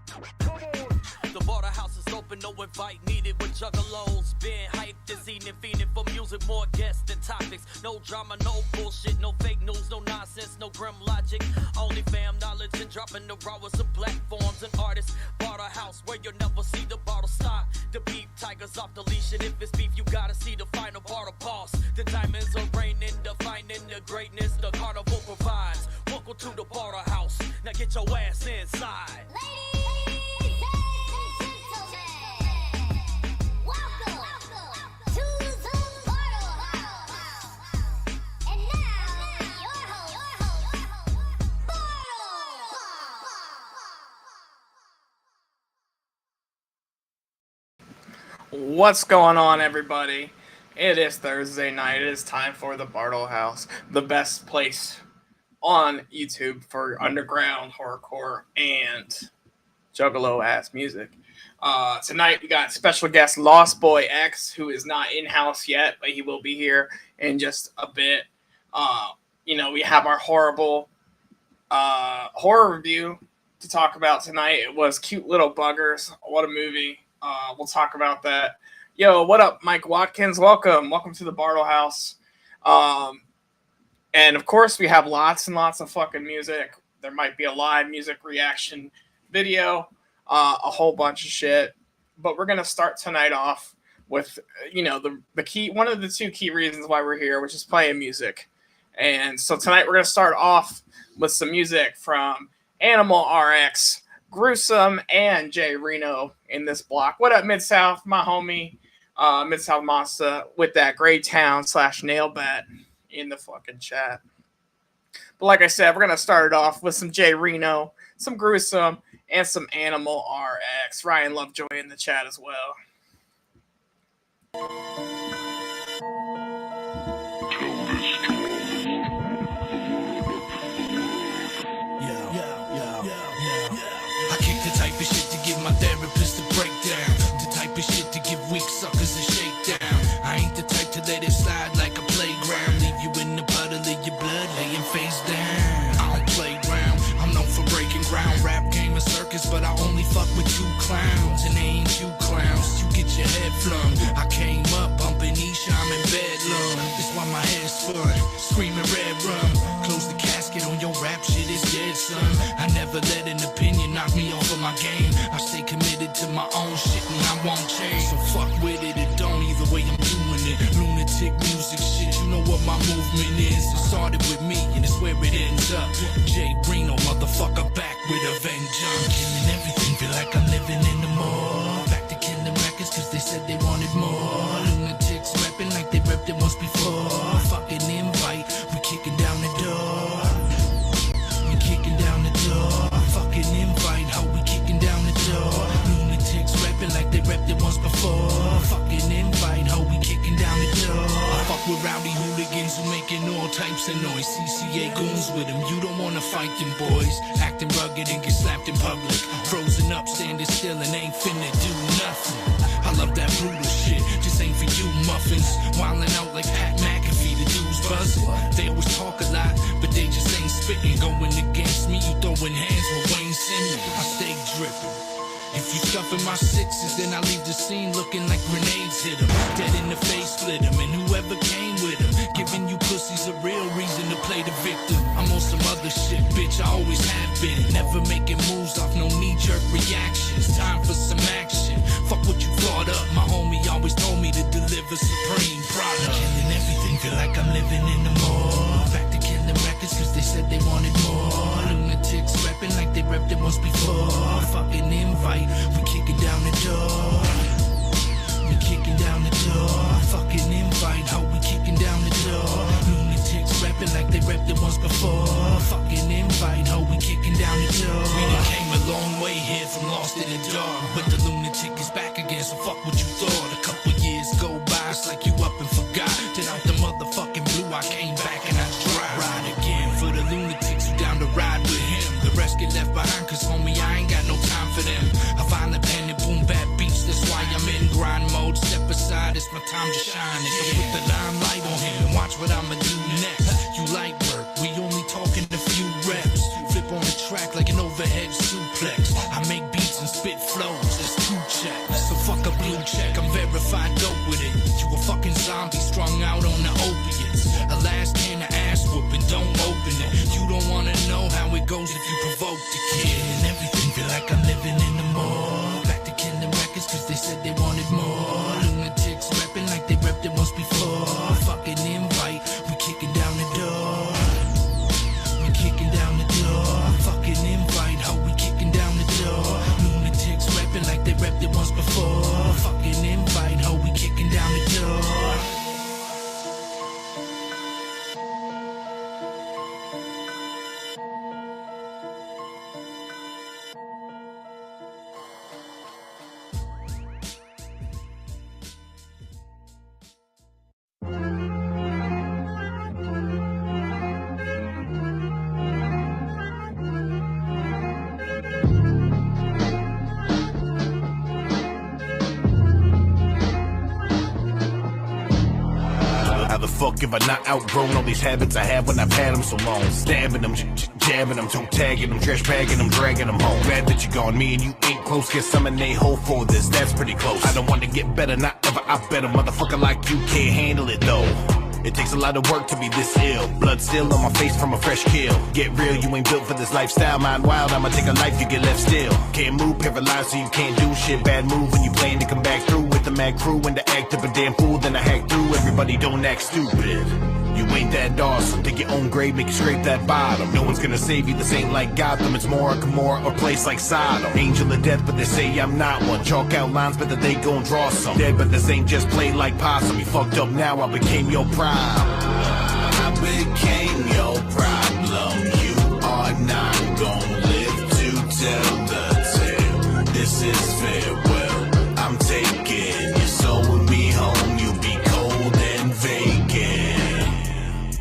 The Bartlehouse is open, no invite needed with Juggalos. Been hyped this evening, feeding for music, more guests than topics. No drama, no bullshit, no fake news, no nonsense, no grim logic. Only fam knowledge and dropping the rawest of platforms and artists. Bartlehouse, where you'll never see the bottle stop. The beef tigers off the leash, and if it's beef, you gotta see the final Bartle boss. The diamonds are raining, defining the greatness the carnival provides. Welcome to the Bartlehouse. Now get your ass inside. What's going on, everybody? It is Thursday night. It is time for the Bartlehouse, the best place on YouTube for underground horrorcore and Juggalo-ass music. Tonight we got special guest LostboyX, who is not in-house yet, but he will be here in just a bit. We have our horrible horror review to talk about tonight. It was Cute Little Buggers. What a movie. We'll talk about that. Yo, what up, Mike Watkins? Welcome to the Bartlehouse. And of course, we have lots and lots of fucking music. There might be a live music reaction video, a whole bunch of shit. But we're gonna start tonight off with, the key, one of the two key reasons why we're here, which is playing music. And so tonight we're gonna start off with some music from Animal RX, Gruesome, and Jay Reno in this block. What up, Mid-South, my homie, Mid-South Monster, with that Greytown / Nailbat in the fucking chat. But like I said, we're going to start it off with some Jay Reno, some Gruesome, and some Animal RX. Ryan Lovejoy in the chat as well. My therapist a breakdown, the type of shit to give weak suckers a shakedown. I ain't the type to let it slide like a playground, leave you in the puddle of your blood laying face down. I don't play around, I'm known for breaking ground. Rap game a circus, but I only fuck with you clowns, and they ain't you clowns. You get your head flung. I came up bumping Isha, I'm in bedlam. That's why my hair's spun, screaming red rum. Close the casket on your rap shit, it's dead, son. I never let an opinion knock me off of my game. I stay committed to my own shit and I won't change. So fuck with it, it don't either way I'm doing it. Lunatic music shit, you know what my movement is. It started with me and it's where it ends up. Jay Reno, motherfucker, back with a vengeance. Killing everything, feel like I'm living in the mall. Back to killing records cause they said they wanted more. Lunatics rapping like they repped it once before. Fucking invite, we kicking down the door. We kicking down the door. Fucking invite, how we kicking down the door. Lunatics rapping like they repped it once before. Fucking invite, how we kicking down the door. I fuck with rowdy hooligans who making all types of noise. CCA goons with them, you don't wanna fight them boys. Acting rugged and get slapped in public. Frozen up, standing still and ain't finna do nothing. I love that brutal shit, just ain't for you muffins. Wildin' out like Pat McAfee, the dudes buzzing. They always talk a lot, but they just ain't spitting. Going against me, you throwing hands with Wayne Simmons. I stay dripping. If you scuffing my sixes, then I leave the scene looking like grenades hit them. Dead in the face, split them, and whoever came with them. Giving you pussies a real reason to play the victim. I'm on some other shit, bitch, I always have been. Never making moves off no knee-jerk reactions. Time for some action. Fuck what you thought up. My homie always told me to deliver supreme product. Killing everything, feel like I'm living in the mall. Back to killing records cause they said they wanted more. Lunatics rapping like they repped it once before. Fucking invite, we kicking down the door. We kicking down the door. Fucking invite, how we kicking down the door. Lunatics rapping like they repped it once before. Fucking invite, how we kicking down the door. We done came a long way here from lost in the dark, but the lunatic is back again, so fuck what you thought. A couple years go by, it's like you up and forgot. Then out the motherfucking blue, I came back and I tried. Ride again for the lunatics who down to ride with him. The rest get left behind, cause homie, I ain't got no time for them. I find the pen and boom bap beats, that's why I'm in grind mode. Step aside, it's my time to shine. And put the limelight on him, watch what I'ma do next. You like work, we only talking a few reps. Flip on the track like an overhead suplex. I make beats living in the mall. Back to killing records cause they said they wanted more. Lunatics rapping like they repped it once before. Fucking invite, we kicking down the door. We kicking down the door. Fucking invite, how we kicking down the door. Lunatics rapping like they repped it once before. Fucking invite, how we kicking down the door. Fuck if I not outgrown all these habits I had when I've had them so long. Stabbing them, jabbing them, toe tagging them, trash bagging them, dragging them home. Glad that you're gone, me and you ain't close. Guess I'm in a hole for this, that's pretty close. I don't want to get better, not ever. I bet a motherfucker like you can't handle it though. It takes a lot of work to be this ill. Blood still on my face from a fresh kill. Get real, you ain't built for this lifestyle. Mind wild, I'ma take a life, you get left still. Can't move, paralyzed, so you can't do shit. Bad move when you plan to come back through with the mad crew. And to act up a damn fool, then I hack through. Everybody don't act stupid. You ain't that awesome. Dig your own grave, make you scrape that bottom. No one's gonna save you, this ain't like Gotham. It's more a Gomorrah, a place like Sodom. Angel of death, but they say I'm not one. Chalk out lines, but that they gon' draw some. Dead, but this ain't just played like possum. You fucked up now, I became your prime. I became your problem. You are not gon' live to tell the tale. This is farewell. I'm taking your soul with me home. You'll be cold and vacant.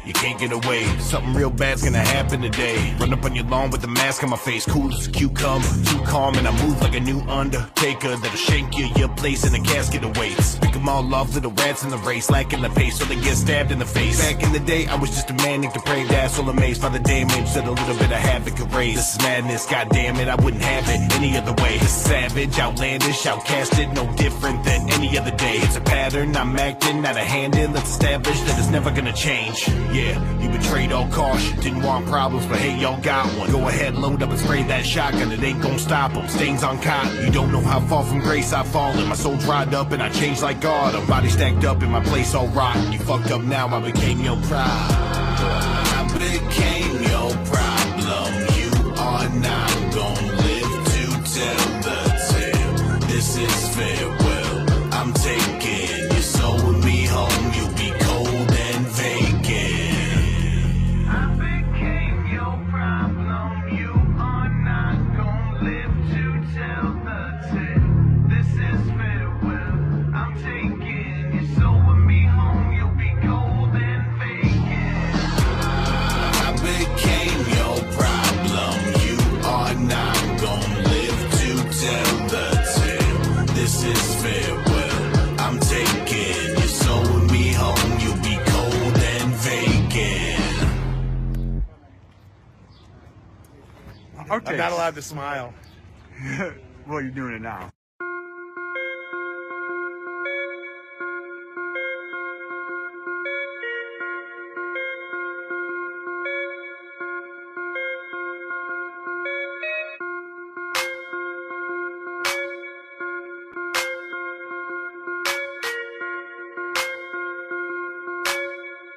You can't get away, something real bad's gonna happen today. Run up on your lawn with a mask on my face, cool as a cucumber. Too calm and I move like a new undertaker. That'll shake you, your place in a casket awaits. Pick them all off, little rats in the race, lacking the pace so they get stabbed in the face. Back in the day, I was just a man depraved, asshole amazed by the damage that a little bit of havoc could raise. This is madness, goddamn it, I wouldn't have it any other way. This is savage, outlandish, outcasted, no different than any other day. It's a pattern, I'm acting out of hand in. Let's establish that it's never gonna change. Yeah, you betrayed all caution, didn't want problems, but hey, y'all got one. Go ahead, load up and spray that shotgun, it ain't gon' stop them. Stains on cotton, you don't know how far from grace I've fallen. My soul dried up and I changed like God. A body stacked up in my place all rotten. You fucked up now, I became your pride. I became your problem. You are not gon' live to tell the tale. This is farewell. I'm taking your soul with me home. You'll be cold and vacant. I became your problem. You are not gon' live to tell the tale. This is farewell. I'm taking your soul with me home. You'll be cold and vacant. I became your problem. You are not gon' live to tell the tale. This is farewell. I'm taking your soul with me home. You'll be cold and vacant. Okay. I'm not allowed to smile. Well, you're doing it now.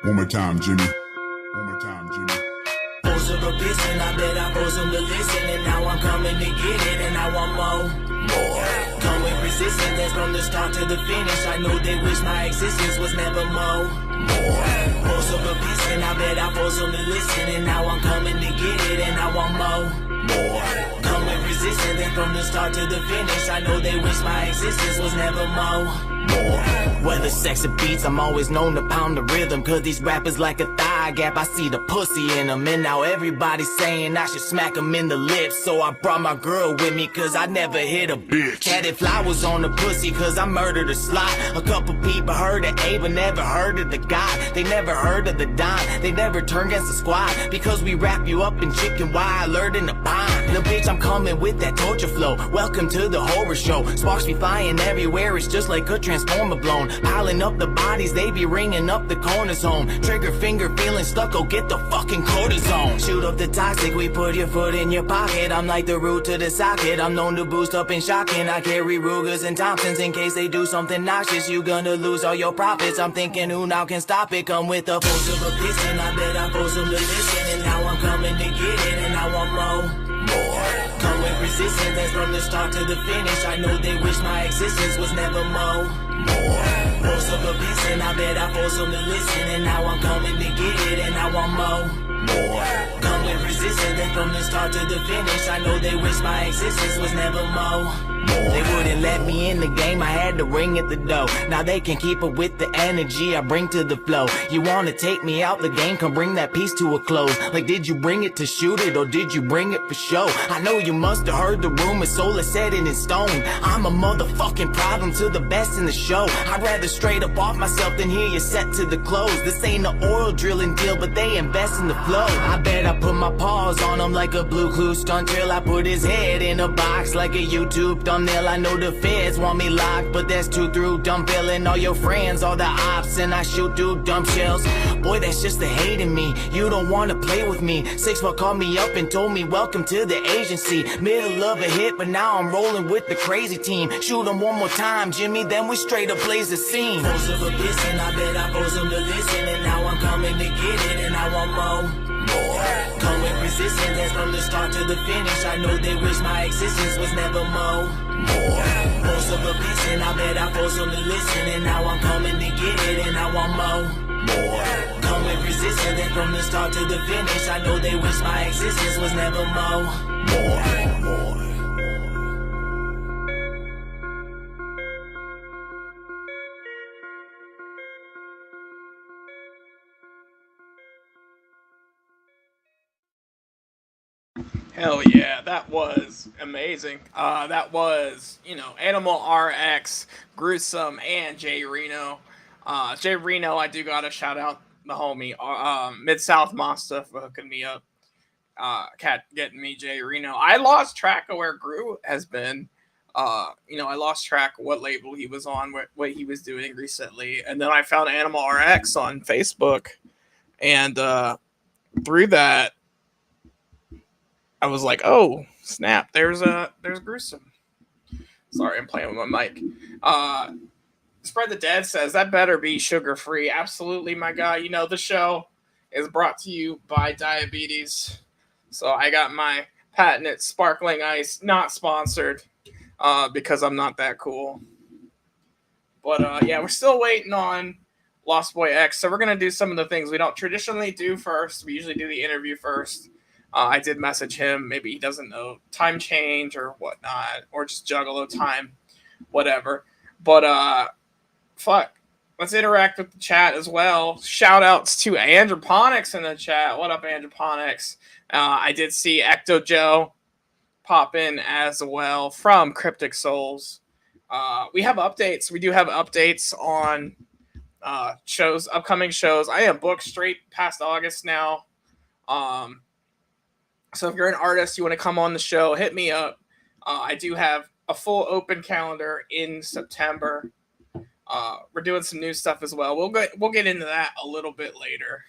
One more time, Jimmy. One more time, Jimmy. Frozen a bitch and I bet I frozen to listen. And now I'm coming to get it and I want more. Come with resistance from the start to the finish. I know they wish my existence was never more. Frozen a bitch and I bet I frozen to listen. And now I'm coming to get it and I want more. Come with resistance and from the start to the finish. I know they wish my existence was never more. Whether sex or beats, I'm always known to pound the rhythm. Cause these rappers like a thigh gap, I see the pussy in them. And now everybody's saying I should smack them in the lips. So I brought my girl with me cause I never hit a bitch. Added flowers on the pussy cause I murdered a slot. A couple people heard of A but never heard of the God. They never heard of the Don, they never turned against the squad. Because we wrap you up in chicken wire, alert in the pine. Little bitch, I'm coming with that torture flow. Welcome to the horror show. Sparks be flying everywhere, it's just like a transformer blown. Piling up the bodies, they be ringing up the corners home. Trigger finger feeling stuck, go get the fucking cortisone. Shoot up the toxic, we put your foot in your pocket. I'm like the root to the socket, I'm known to boost up and shocking. I carry Rugers and Thompsons in case they do something noxious. You gonna lose all your profits, I'm thinking who now can stop it. Come with the force of a piston, I bet I force them to listen. And now I'm coming to get it, and I want more. Come with resistance, that's from the start to the finish. I know they wish my existence was never more. Force of a piston, I bet I force them to listen. And now I'm coming to get it, and I want more. Come with resistance, then from the start to the finish. I know they wish my existence was never more. They wouldn't let me in the game, I had to ring at the door. Now they can keep up with the energy I bring to the flow. You wanna take me out the game, come bring that piece to a close. Like, did you bring it to shoot it, or did you bring it for show? I know you must have heard the rumors, so let's set it in stone. I'm a motherfucking problem to the best in the show. I'd rather straight up off myself than hear you set to the close. This ain't an oil drilling deal, but they invest in the flow. I bet I put my paws on him like a Blue Clue stunt till I put his head in a box like a YouTube thumbnail. I know the feds want me locked, but that's too through. Dumb feeling all your friends, all the ops, and I shoot through dumb shells. Boy, that's just the hate in me. You don't wanna play with me. 6 foot called me up and told me welcome to the agency. Middle of a hit, but now I'm rolling with the crazy team. Shoot them one more time, Jimmy, then we straight up blaze the scene. Force of a piston, I bet I force them to listen. And now I'm coming to get it, and I want more. Come with resistance, that's from the start to the finish. I know they wish my existence was never more. Force of a piston, I bet I force them to listen. And now I'm coming to get it, and I want more. Come with resistance, then from the start to the finish. I know they wish my existence was never more. Hell yeah, that was amazing. That was, Animal RX, Gruesome, and Jay Reno. Jay Reno, I do gotta shout out the homie, Mid-South Monster for hooking me up. Cat getting me Jay Reno. I lost track of where Gru has been. I lost track of what label he was on, what he was doing recently. And then I found Animal RX on Facebook. And through that, I was like, oh, snap, there's Gruesome. Sorry, I'm playing with my mic. Spread the Dead says, that better be sugar-free. Absolutely, my guy. The show is brought to you by diabetes. So I got my patented sparkling ice, not sponsored, because I'm not that cool. But, yeah, we're still waiting on LostboyX. So we're going to do some of the things we don't traditionally do first. We usually do the interview first. I did message him. Maybe he doesn't know time change or whatnot, or just Juggalo time, whatever. But fuck, let's interact with the chat as well. Shout outs to Androponics in the chat. What up, Androponics? I did see Ecto Joe pop in as well from Cryptic Souls. We have updates. We do have updates on shows, upcoming shows. I am booked straight past August now. So if you're an artist, you want to come on the show, hit me up. I do have a full open calendar in September. We're doing some new stuff as well. We'll get into that a little bit later.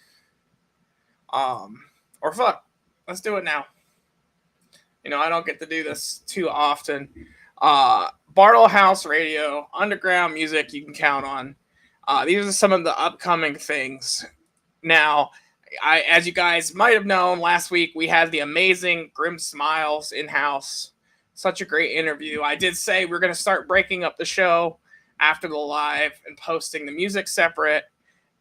Or fuck, let's do it now. I don't get to do this too often. Bartlehouse Radio, underground music you can count on. These are some of the upcoming things. Now, as you guys might have known, last week we had the amazing Grim Smiles in-house. Such a great interview. I did say we're going to start breaking up the show after the live and posting the music separate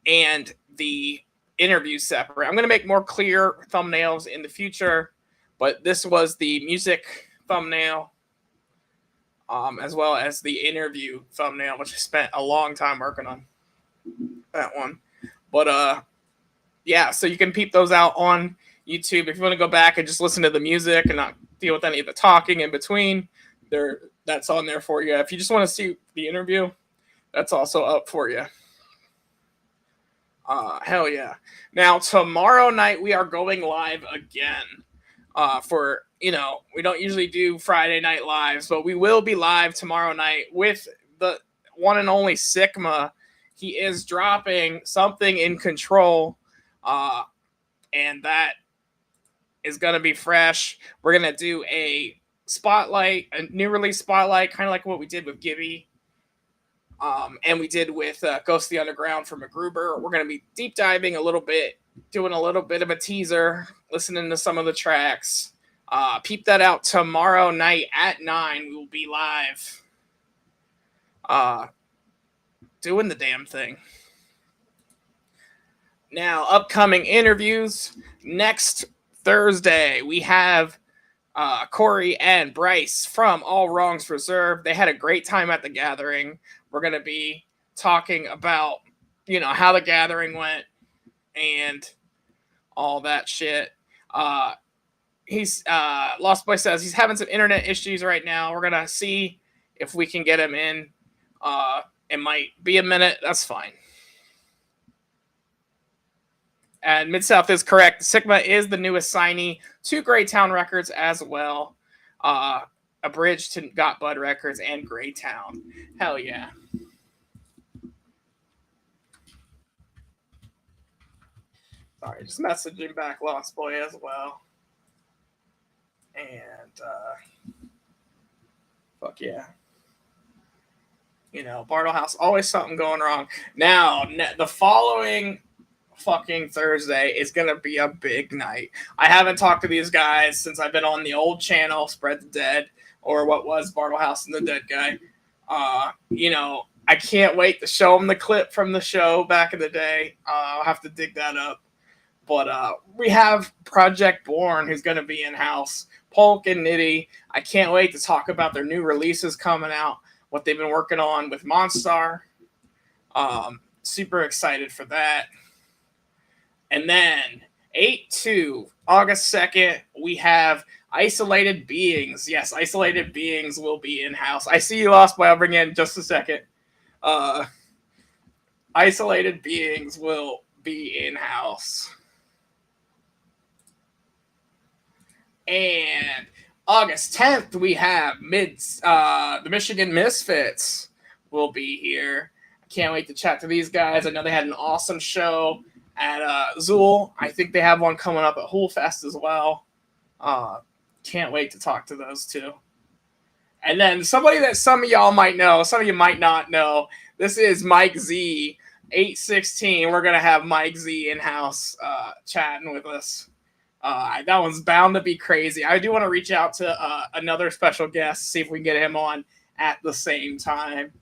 and the interview separate. I'm going to make more clear thumbnails in the future, but this was the music thumbnail as well as the interview thumbnail, which I spent a long time working on that one. But yeah, so you can peep those out on YouTube. If you want to go back and just listen to the music and not deal with any of the talking in between, that's on there for you. If you just want to see the interview, that's also up for you. Hell yeah. Now, tomorrow night, we are going live again for you know, we don't usually do Friday night lives, but we will be live tomorrow night with the one and only Sigma. He is dropping something in Control, and that is going to be fresh. We're going to do a spotlight, a new release spotlight, kind of like what we did with Gibby. And we did with Ghost of the Underground from MacGruber. We're going to be deep diving a little bit, doing a little bit of a teaser, listening to some of the tracks. Peep that out tomorrow night at 9. We will be live doing the damn thing. Now, upcoming interviews. Next Thursday, we have Corey and Bryce from All Wrongs Reserved. They had a great time at the gathering. We're going to be talking about, you know, how the gathering went and all that shit. He's Lost Boy says he's having some internet issues right now. We're going to see if we can get him in. It might be a minute. That's fine. And Mid-South is correct. Sigma is the newest signee to Greytown Records as well. Abridged to Got Bud Records and Greytown. Hell yeah. Sorry, just messaging back Lost Boy as well. And fuck yeah. You know, Bartlehouse, always something going wrong. Now, the following fucking Thursday is going to be a big night. I haven't talked to these guys since I've been on the old channel, Spread the Dead, or what was Bartlehouse and the Dead Guy. You know, I can't wait to show them the clip from the show back in the day. I'll have to dig that up. But we have Project Born, who's going to be in-house. Polk and Nitty. I can't wait to talk about their new releases coming out, what they've been working on with Monstar. Super excited for that. And then 8/2, August 2nd, we have Isolated Beings. Yes, Isolated Beings will be in-house. I see you, Lost Boy. I'll bring you in just a second. Isolated Beings will be in-house. And August 10th, we have the Michigan Misfits will be here. I can't wait to chat to these guys. I know they had an awesome show at Zool. I think they have one coming up at Hool Fest as well. Can't wait to talk to those two. And then somebody that some of y'all might know, some of you might not know, this is Mike Z, 816. We're going to have Mike Z in-house chatting with us. That one's bound to be crazy. I do want to reach out to another special guest, see if we can get him on at the same time.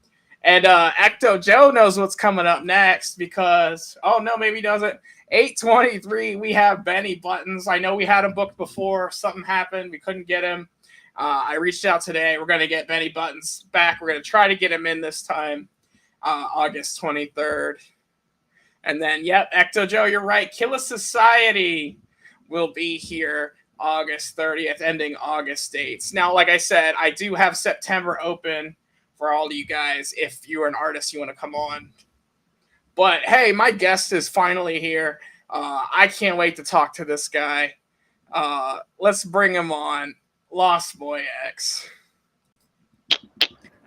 And Ecto Joe knows what's coming up next because, oh no, maybe he doesn't. 8/23, we have Benny Buttons. I know we had him booked before. Something happened. We couldn't get him. I reached out today. We're going to get Benny Buttons back. We're going to try to get him in this time, August 23rd. And then, yep, Ecto Joe, you're right. Killer Society will be here August 30th, ending August dates. Now, like I said, I do have September open for all of you guys. If you're an artist, you want to come on. But, hey, my guest is finally here. I can't wait to talk to this guy. Let's bring him on. LostboyX.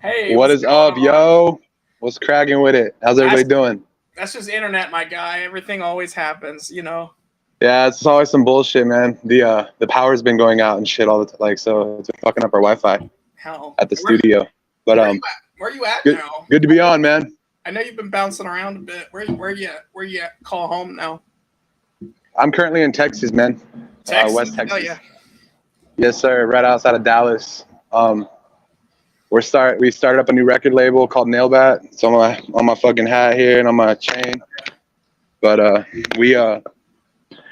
Hey. What is up, yo? What's cracking with it? How's everybody doing? That's just internet, my guy. Everything always happens, you know? Yeah, it's always some bullshit, man. The power's been going out and shit all the time, like, so it's fucking up our Wi-Fi at the studio. But where you at good, now? Good to be on, man. I know you've been bouncing around a bit. Where you at? Call home now. I'm currently in Texas, man. Texas? West Texas. Oh, yeah. Yes, sir. Right outside of Dallas. We started up a new record label called Nailbat. It's on my fucking hat here and on my chain. But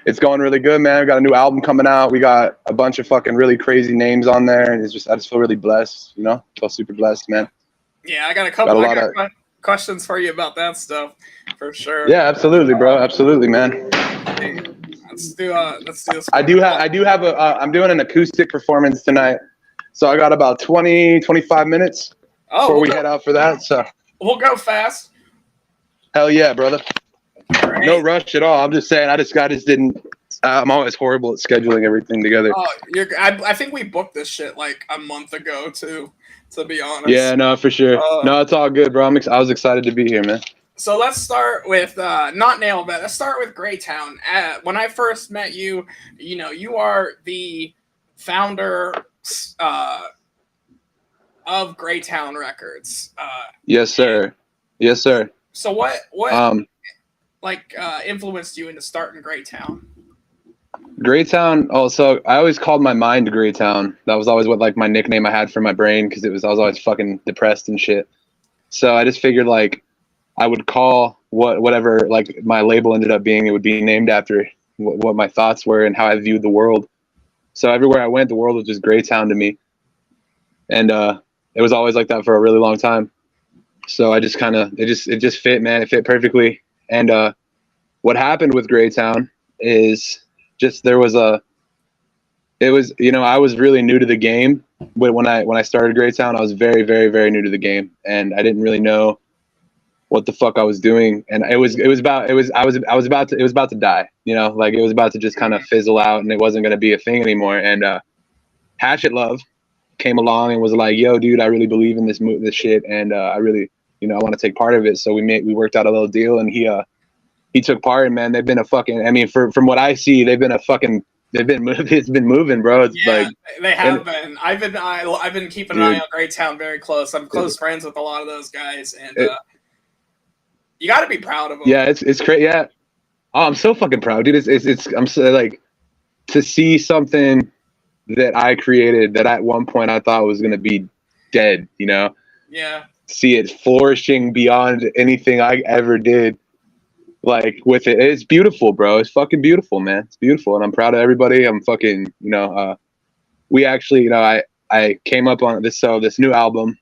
it's going really good, man. We got a new album coming out. We got a bunch of fucking really crazy names on there, and I just feel really blessed, you know? I feel super blessed, man. Yeah, I got a couple of questions for you about that stuff, for sure. Yeah, absolutely, bro. Absolutely, man. Let's do this. I'm doing an acoustic performance tonight, so I got about 25 minutes before we head out for that. So we'll go fast. Hell yeah, brother. Right. No rush at all. I'm just saying, I just didn't I'm always horrible at scheduling everything together. Oh, I think we booked this shit like a month ago too, to be honest. Yeah, no, for sure. No, it's all good, bro. I was excited to be here, man. So let's start with not Nailbat. Let's start with Greytown. When I first met you, you are the founder of Greytown Records. Yes, sir. Yes, sir. So what influenced you into starting Greytown? Greytown. Oh, so I always called my mind Greytown. That was always what like my nickname I had for my brain because I was always fucking depressed and shit. So I just figured like I would call whatever like my label ended up being. It would be named after what my thoughts were and how I viewed the world. So everywhere I went, the world was just Greytown to me, and it was always like that for a really long time. So I just it just fit, man. It fit perfectly. And what happened with Greytown is just I was really new to the game. But when I started Greytown, I was very, very, very new to the game, and I didn't really know what the fuck I was doing. And I was about to die. Like it was about to just kind of fizzle out, and it wasn't going to be a thing anymore. And Hatchet Love came along and was like, "Yo, dude, I really believe in this shit, and I really, I want to take part of it." So we worked out a little deal, and he took part. And man, they've been a fucking. I mean, from what I see, it's been moving, bro. It's like they have been. I've been keeping an eye on Greytown very close. I'm close friends with a lot of those guys, and you got to be proud of them. Yeah, it's great. Yeah, oh, I'm so fucking proud, dude. I'm so like to see something that I created that at one point I thought was gonna be dead. Yeah. See it flourishing beyond anything I ever did. Like with it, it's beautiful, bro. It's fucking beautiful, man. It's beautiful, and I'm proud of everybody. I'm fucking, we actually, I came up on this new album.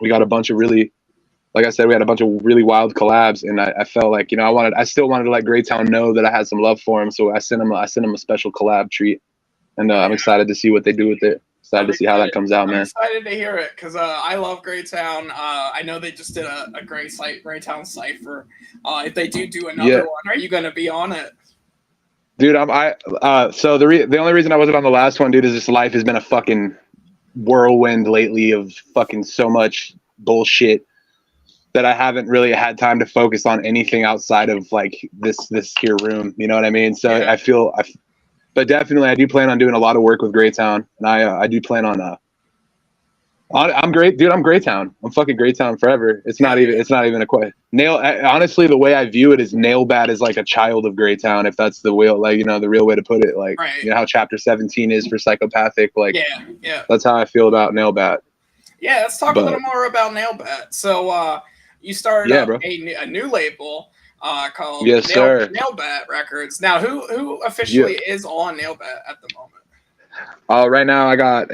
We got a bunch of really, like I said, we had a bunch of really wild collabs, and I felt like, I still wanted to let Greytown know that I had some love for him, so I sent him a special collab treat, and I'm excited to see what they do with it. Excited to see how that comes out, man. I'm excited to hear it because I love Greytown. I know they just did a great Greytown Cypher. If they do another one, are you going to be on it? Dude, so the only reason I wasn't on the last one, dude, is just life has been a fucking whirlwind lately of fucking so much bullshit that I haven't really had time to focus on anything outside of like this here room. You know what I mean? So yeah. But definitely, I do plan on doing a lot of work with Greytown, and I do plan on. I'm great, dude. I'm Greytown. I'm fucking Greytown forever. It's not even a question. Honestly, the way I view it is Nailbat is like a child of Greytown, if that's the real way to put it. Like, right. How Chapter 17 is for Psychopathic. Like, yeah. That's how I feel about Nailbat. Yeah, let's talk a little more about Nailbat. So, you started a new label. Called Nailbat Records. Now, who officially is on Nailbat at the moment? Right now I got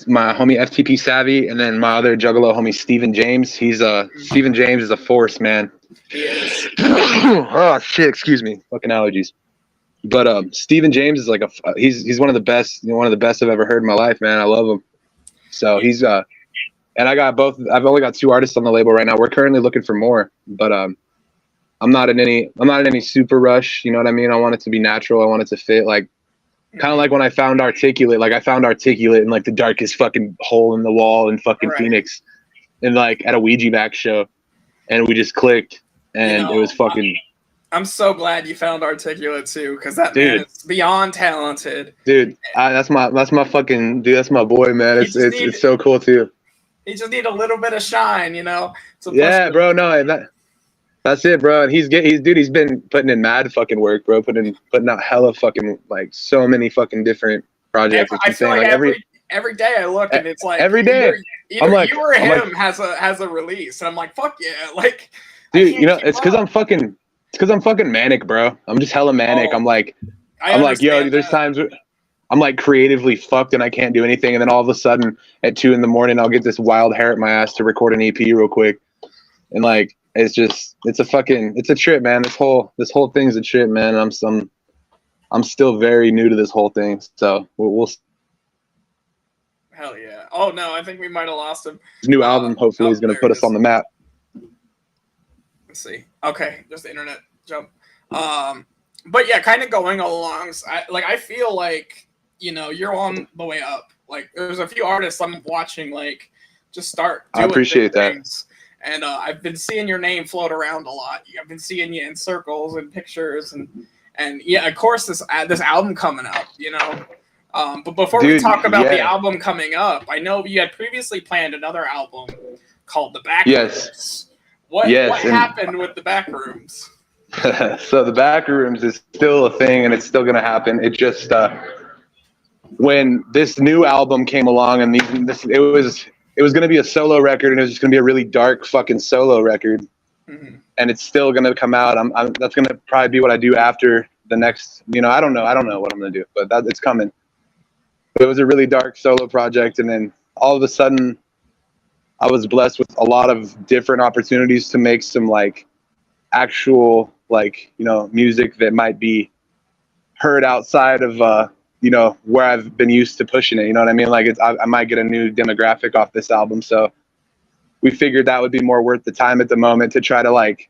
my homie FTP Savvy, and then my other Juggalo homie Steven James. Steven James is a force, man. He is. Oh shit! Excuse me. Fucking allergies. But Steven James is like he's one of the best. One of the best I've ever heard in my life, man. I love him. So he's and I got both. I've only got 2 artists on the label right now. We're currently looking for more, but I'm not in any super rush. You know what I mean? I want it to be natural. I want it to fit, like kind of like when I found Articulate. Like I found Articulate in like the darkest fucking hole in the wall in fucking Phoenix, and like at a Ouija back show, and we just clicked, and it was fucking. I'm so glad you found Articulate too, because that man is beyond talented. Dude, that's my fucking dude. That's my boy, man. It's so cool too. He just need a little bit of shine, Yeah, bro. No, that's it, bro. And he's been putting in mad fucking work, bro. Putting out hella fucking like so many fucking different projects. I feel like every day I look and it's like every day either you or him has a release, and I'm like, fuck yeah, like dude, it's because I'm fucking manic, bro. I'm just hella manic. I'm like, yo, there's times where I'm like creatively fucked and I can't do anything, and then all of a sudden at 2 a.m. I'll get this wild hair at my ass to record an EP real quick, and like. It's a trip, man. This whole thing's a trip, man. I'm still very new to this whole thing, so we'll. Hell yeah! Oh no, I think we might have lost him. His new album hopefully is going to put us on the map. Let's see. Okay, just the internet jump. But yeah, kind of going along. I feel like, you're on the way up. Like, there's a few artists I'm watching, like, just start doing I appreciate that. things. And I've been seeing your name float around a lot. I've been seeing you in circles and pictures, and yeah, of course, this album coming up, But before we talk about the album coming up, I know you had previously planned another album called The Backrooms. Yes. What happened with The Backrooms? So The Backrooms is still a thing, and it's still going to happen. It just when this new album came along, and it was going to be a solo record, and it was just going to be a really dark fucking solo record. Mm-hmm. And it's still going to come out. That's going to probably be what I do after the next. I don't know what I'm going to do, but it's coming. It was a really dark solo project, and then all of a sudden, I was blessed with a lot of different opportunities to make some like actual music that might be heard outside of where I've been used to pushing it. You know what I mean? Like I might get a new demographic off this album, so we figured that would be more worth the time at the moment to try to like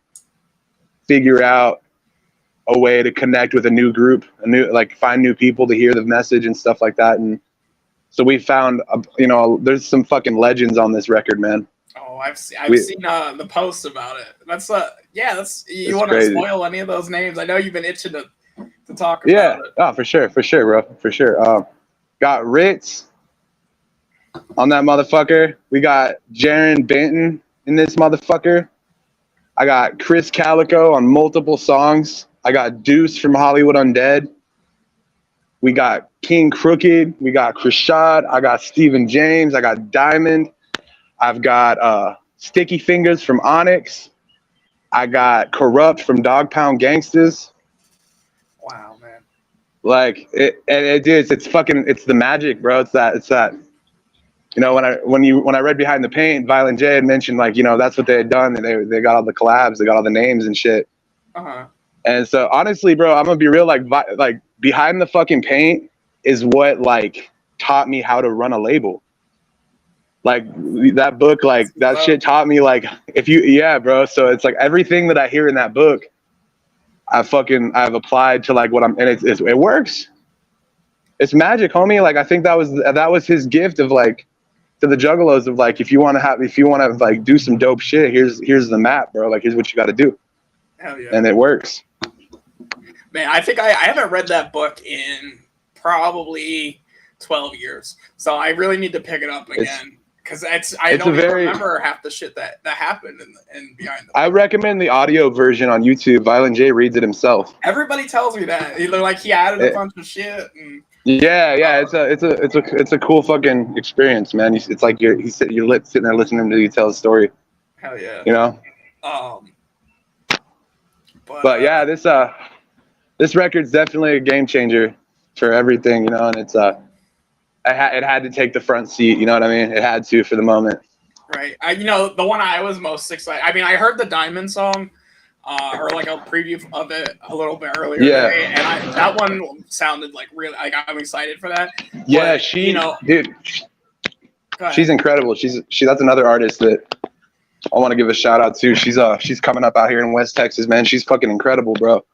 figure out a way to connect with a new group, find new people to hear the message and stuff like that. And so we found, there's some fucking legends on this record, man. Oh, I've seen the posts about it. You want to spoil any of those names? I know you've been itching to talk about it. Oh, for sure, bro, for sure. Got Ritz on that motherfucker. We got Jaron Benton in this motherfucker. I got Chris Calico on multiple songs. I got Deuce from Hollywood Undead. We got King Crooked. We got Krishad. I got Stephen James. I got Diamond. I've got Sticky Fingers from Onyx. I got Corrupt from Dog Pound Gangsters. Wow, man. Like it's the magic, bro. It's that. When I read Behind the Paint, Violent J had mentioned that's what they had done. And they got all the collabs, they got all the names and shit. Uh-huh. And so honestly, bro, I'm gonna be real. Like Behind the fucking Paint is what taught me how to run a label. Like that book, that shit taught me bro. So it's like everything that I hear in that book, I've applied to what I'm, and it works. It's magic, homie. Like I think that was his gift of to the Juggalos of if you want to do some dope shit, here's the map, bro. Here's what you got to do. Hell yeah. And it works. Man, I think I haven't read that book in probably 12 years. So I really need to pick it up again. Because I don't even remember half the shit that happened in Behind the. I recommend the audio version on YouTube. Violent J reads it himself. Everybody tells me that. He added a bunch of shit. And, it's a cool fucking experience, man. It's like you're sitting there listening to you tell the story. Hell yeah. But yeah, this record's definitely a game changer for everything, and it's it had to take the front seat, you know what I mean? It had to for the moment. Right. The one I was most excited. I mean, I heard the Diamond song, or a preview of it a little bit earlier today, and that one sounded really I'm excited for that. Yeah, but, dude, she's incredible. That's another artist that I want to give a shout out to. She's coming up out here in West Texas, man. She's fucking incredible, bro.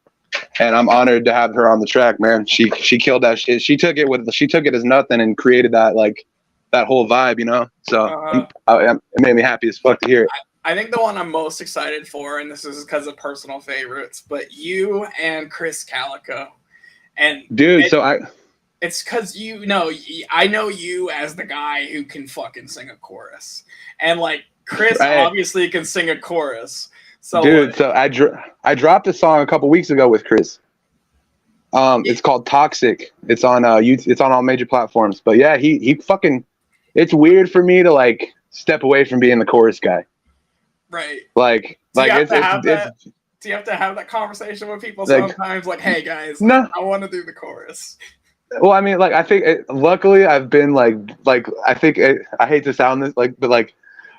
And I'm honored to have her on the track, man. She killed that shit. She took it as nothing and created that that whole vibe, So it made me happy as fuck to hear it. I think the one I'm most excited for, and this is because of personal favorites, but you and Chris Calico, and dude, it's because I know you as the guy who can fucking sing a chorus, and Chris obviously can sing a chorus. So, dude, I dropped a song a couple weeks ago with Chris. It's called Toxic. It's on YouTube. It's on all major platforms. But yeah, he fucking. It's weird for me to step away from being the chorus guy. Right. Do you have to have that conversation with people sometimes? Hey guys, no, I want to do the chorus. Well, I mean, I think luckily I've been I think I hate to sound this but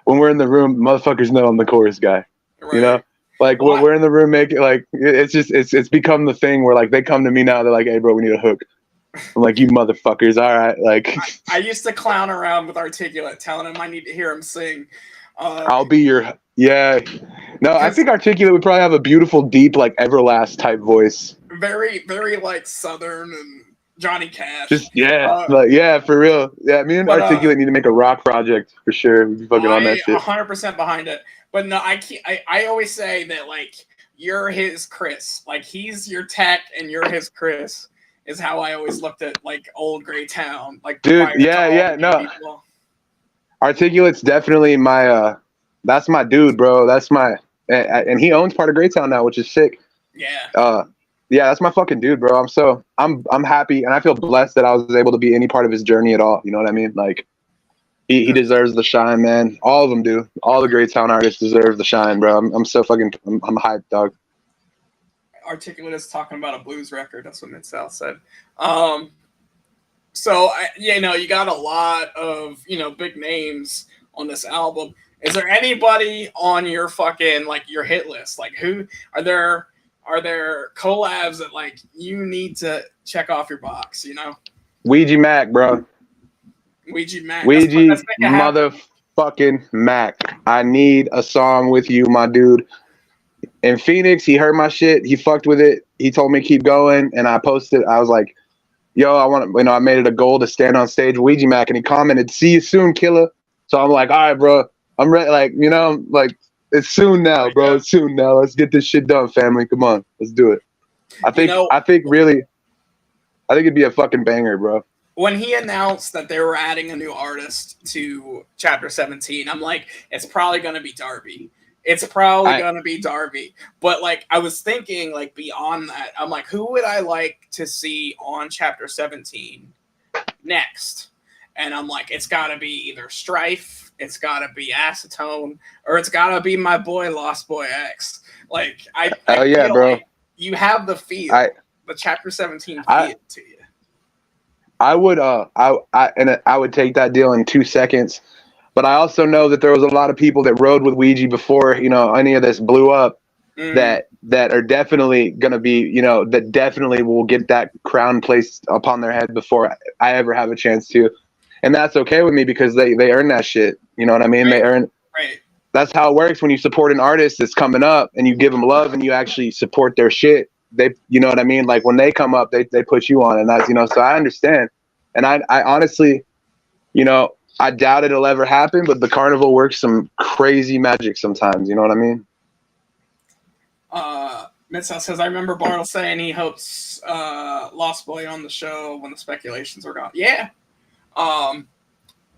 when we're in the room, motherfuckers know I'm the chorus guy. Right. When we're in the room making it's become the thing where they come to me now. They're hey bro, we need a hook. I'm you motherfuckers, all right. I used to clown around with Articulate, telling him I need to hear him sing. I'll be your No, I think Articulate would probably have a beautiful, deep, Everlast type voice. very, very like Southern and Johnny Cash. Just for real. Yeah, me and Articulate need to make a rock project for sure. We'd be fucking on that shit. 100% behind it. But no, I always say that like you're his Chris. Like he's your Tech and you're his Chris. Is how I always looked at like old Gray Town. Like dude, no. Articulate's definitely my that's my dude, bro. That's my and he owns part of Greytown now, which is sick. Yeah. Yeah, that's my fucking dude, bro. I'm happy and I feel blessed that I was able to be any part of his journey at all. You know what I mean? Like he deserves the shine, man. All of them do. All the Greytown artists deserve the shine, bro. I'm so fucking I'm hyped, dog. Articulate is talking about a blues record. That's what Mid-South said. So you got a lot of big names on this album. Is there anybody on your fucking like your hit list? Like who are there collabs that like you need to check off your box? Ouija Mac, bro. Ouija Mac. Ouija motherfucking Mac. I need a song with you, my dude. In Phoenix, he heard my shit. He fucked with it. He told me keep going, and I posted. I was like, "Yo, I made it a goal to stand on stage with Ouija Mac," and he commented, "See you soon, killer." So I'm like, "All right, bro, I'm ready." Like, like it's soon now, bro. It's soon now. Let's get this shit done, family. Come on, let's do it. I think it'd be a fucking banger, bro. When he announced that they were adding a new artist to Chapter 17, I'm like, it's probably gonna be Darby. It's probably gonna be Darby. But like I was thinking like beyond that, I'm like, who would I like to see on Chapter 17 next? And I'm like, it's gotta be either Strife, it's gotta be Acetone, or it's gotta be my boy LostboyX. Like I feel bro. Like you have the feel, the Chapter 17 feel to you. I would I would take that deal in 2 seconds. But I also know that there was a lot of people that rode with Ouija before, any of this blew up that are definitely going to be, that definitely will get that crown placed upon their head before I ever have a chance to. And that's okay with me because they earn that shit. You know what I mean? Right. They earn. Right. That's how it works when you support an artist that's coming up and you give them love and you actually support their shit. You know what I mean? Like when they come up, they put you on, and that's, so I understand. And I honestly, I doubt it'll ever happen, but the carnival works some crazy magic sometimes. You know what I mean? Mid-South says, I remember Bartle saying he hopes Lost Boy on the show when the speculations are gone. Yeah.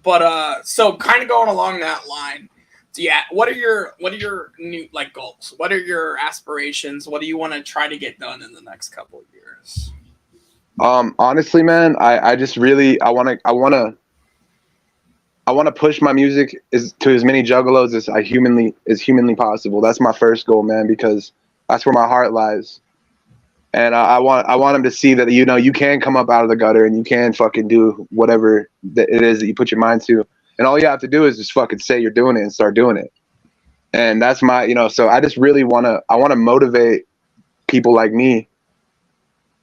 But so kind of going along that line, what are your new like goals? What are your aspirations? What do you want to try to get done in the next couple of years? Honestly, man, I just really I want to push my music to as many Juggalos as humanly possible. That's my first goal, man, because that's where my heart lies. And I want them to see that you can come up out of the gutter and you can fucking do whatever that it is that you put your mind to. And all you have to do is just fucking say you're doing it and start doing it. And that's my so I just really want to motivate people like me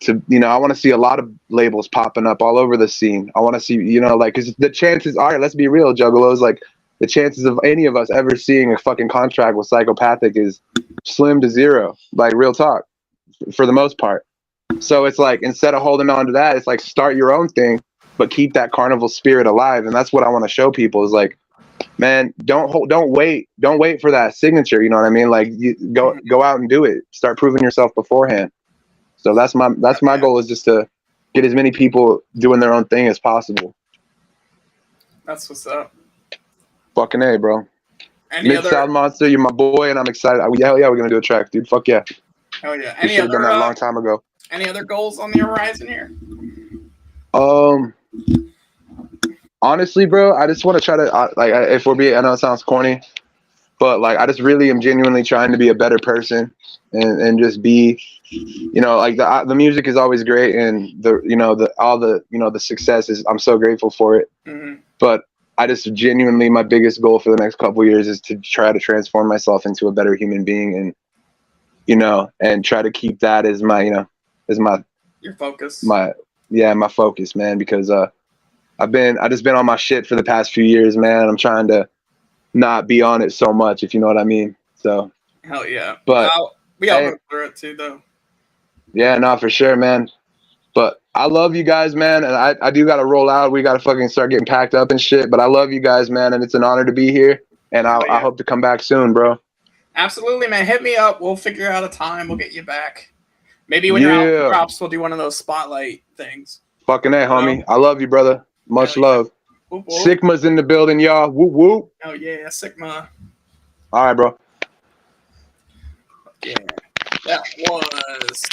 to, I want to see a lot of labels popping up all over the scene. I want to see, because the chances are, let's be real, Juggalos, like the chances of any of us ever seeing a fucking contract with Psychopathic is slim to zero, like real talk, for the most part. So it's like, instead of holding on to that, it's like start your own thing, but keep that carnival spirit alive. And that's what I want to show people is like, man, don't wait for that signature. You know what I mean? Like you go out and do it. Start proving yourself beforehand. So that's my goal, is just to get as many people doing their own thing as possible. That's what's up. Fucking A, bro. Mid-South Monster, you're my boy, and I'm excited. Yeah, we're gonna do a track, dude. Fuck yeah. Hell yeah. We should have done that a long time ago. Any other goals on the horizon here? Honestly, bro, I just want to try to I know it sounds corny, but like I just really am genuinely trying to be a better person and just be, like the music is always great, and the success is, I'm so grateful for it. Mm-hmm. But I just genuinely, my biggest goal for the next couple of years is to try to transform myself into a better human being, and try to keep that as my, your focus. My focus, man, because I just been on my shit for the past few years, man. I'm trying to not be on it so much, if you know what I mean. So hell yeah. But we all go through it too, though. Yeah, no, for sure, man. But I love you guys, man, and I do got to roll out. We got to fucking start getting packed up and shit. But I love you guys, man, and it's an honor to be here. And I hope to come back soon, bro. Absolutely, man. Hit me up. We'll figure out a time. We'll get you back. Maybe when your album drops, we'll do one of those spotlight things. Fucking A, homie. I love you, brother. Much love. Whoop, whoop. Sigma's in the building, y'all. Whoop, whoop. Oh, yeah, Sigma. All right, bro. Yeah, that was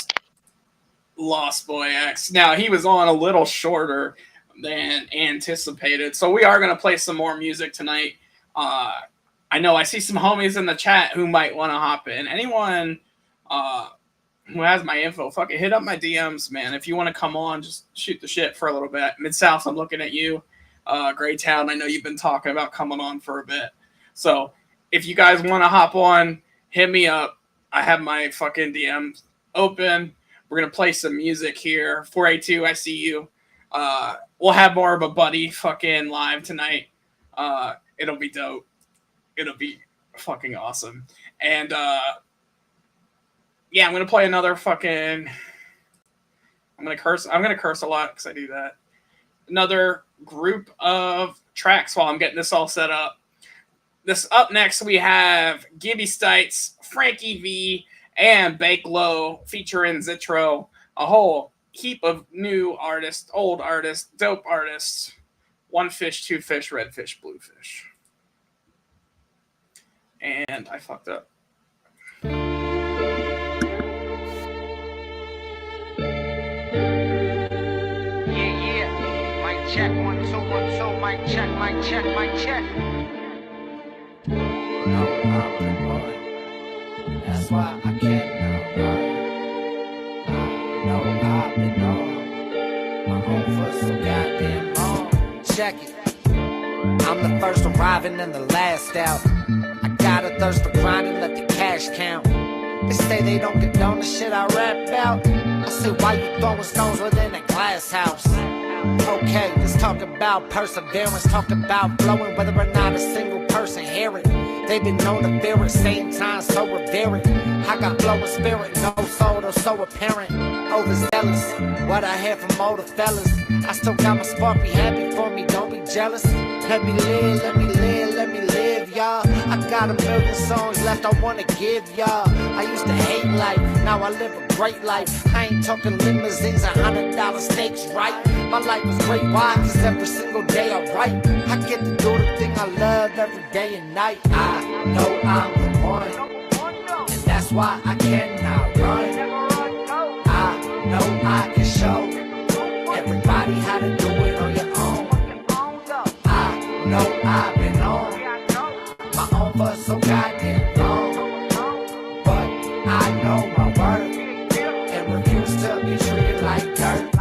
LostboyX. Now, he was on a little shorter than anticipated, so we are going to play some more music tonight. I know I see some homies in the chat who might want to hop in. Anyone who has my info, fucking hit up my DMs, man. If you want to come on, just shoot the shit for a little bit. Mid-South, I'm looking at you. Greytown, I know you've been talking about coming on for a bit. So if you guys want to hop on, hit me up. I have my fucking DMs open. We're going to play some music here. 482, I see you. We'll have more of a buddy fucking live tonight. It'll be dope. It'll be fucking awesome. And, yeah, I'm going to play another fucking... I'm going to curse a lot because I do that. Another group of tracks while I'm getting this all set up. This up next, we have Gibby Stites, Frankie V, and Bake Low featuring Zitro. A whole heap of new artists, old artists, dope artists. One fish, two fish, red fish, blue fish. And I fucked up. Check 1 2 1 2, mic check, mic check, mic check. No, I'm the boy. That's why I can't no I've been on my home for so goddamn long. Check it. I'm the first arriving and the last out. I got a thirst for grinding, let the cash count. They say they don't condone the shit I rap about. I say, why you throwing stones within a glass house? Okay, let's talk about perseverance, talk about flowing, whether or not a single person hear it. They've been known to fear it, same time so revere it. I got flowing spirit, no soul, though so apparent. Overzealous, what I hear from older fellas. I still got my spark, be happy for me, don't be jealous. Let me live, let me live, let me live, y'all. I got a million songs left I wanna give y'all. I used to hate life, now I live a great life. I ain't talking limousines, $100 steaks, right? My life was great, why? Cause every single day I write. I get to do the thing I love every day and night. I know I'm the one, and that's why I cannot run. I know I can show everybody how to do it on your own. I know I've been on my own for so goddamn long, but I know my worth and refuse to be treated like dirt.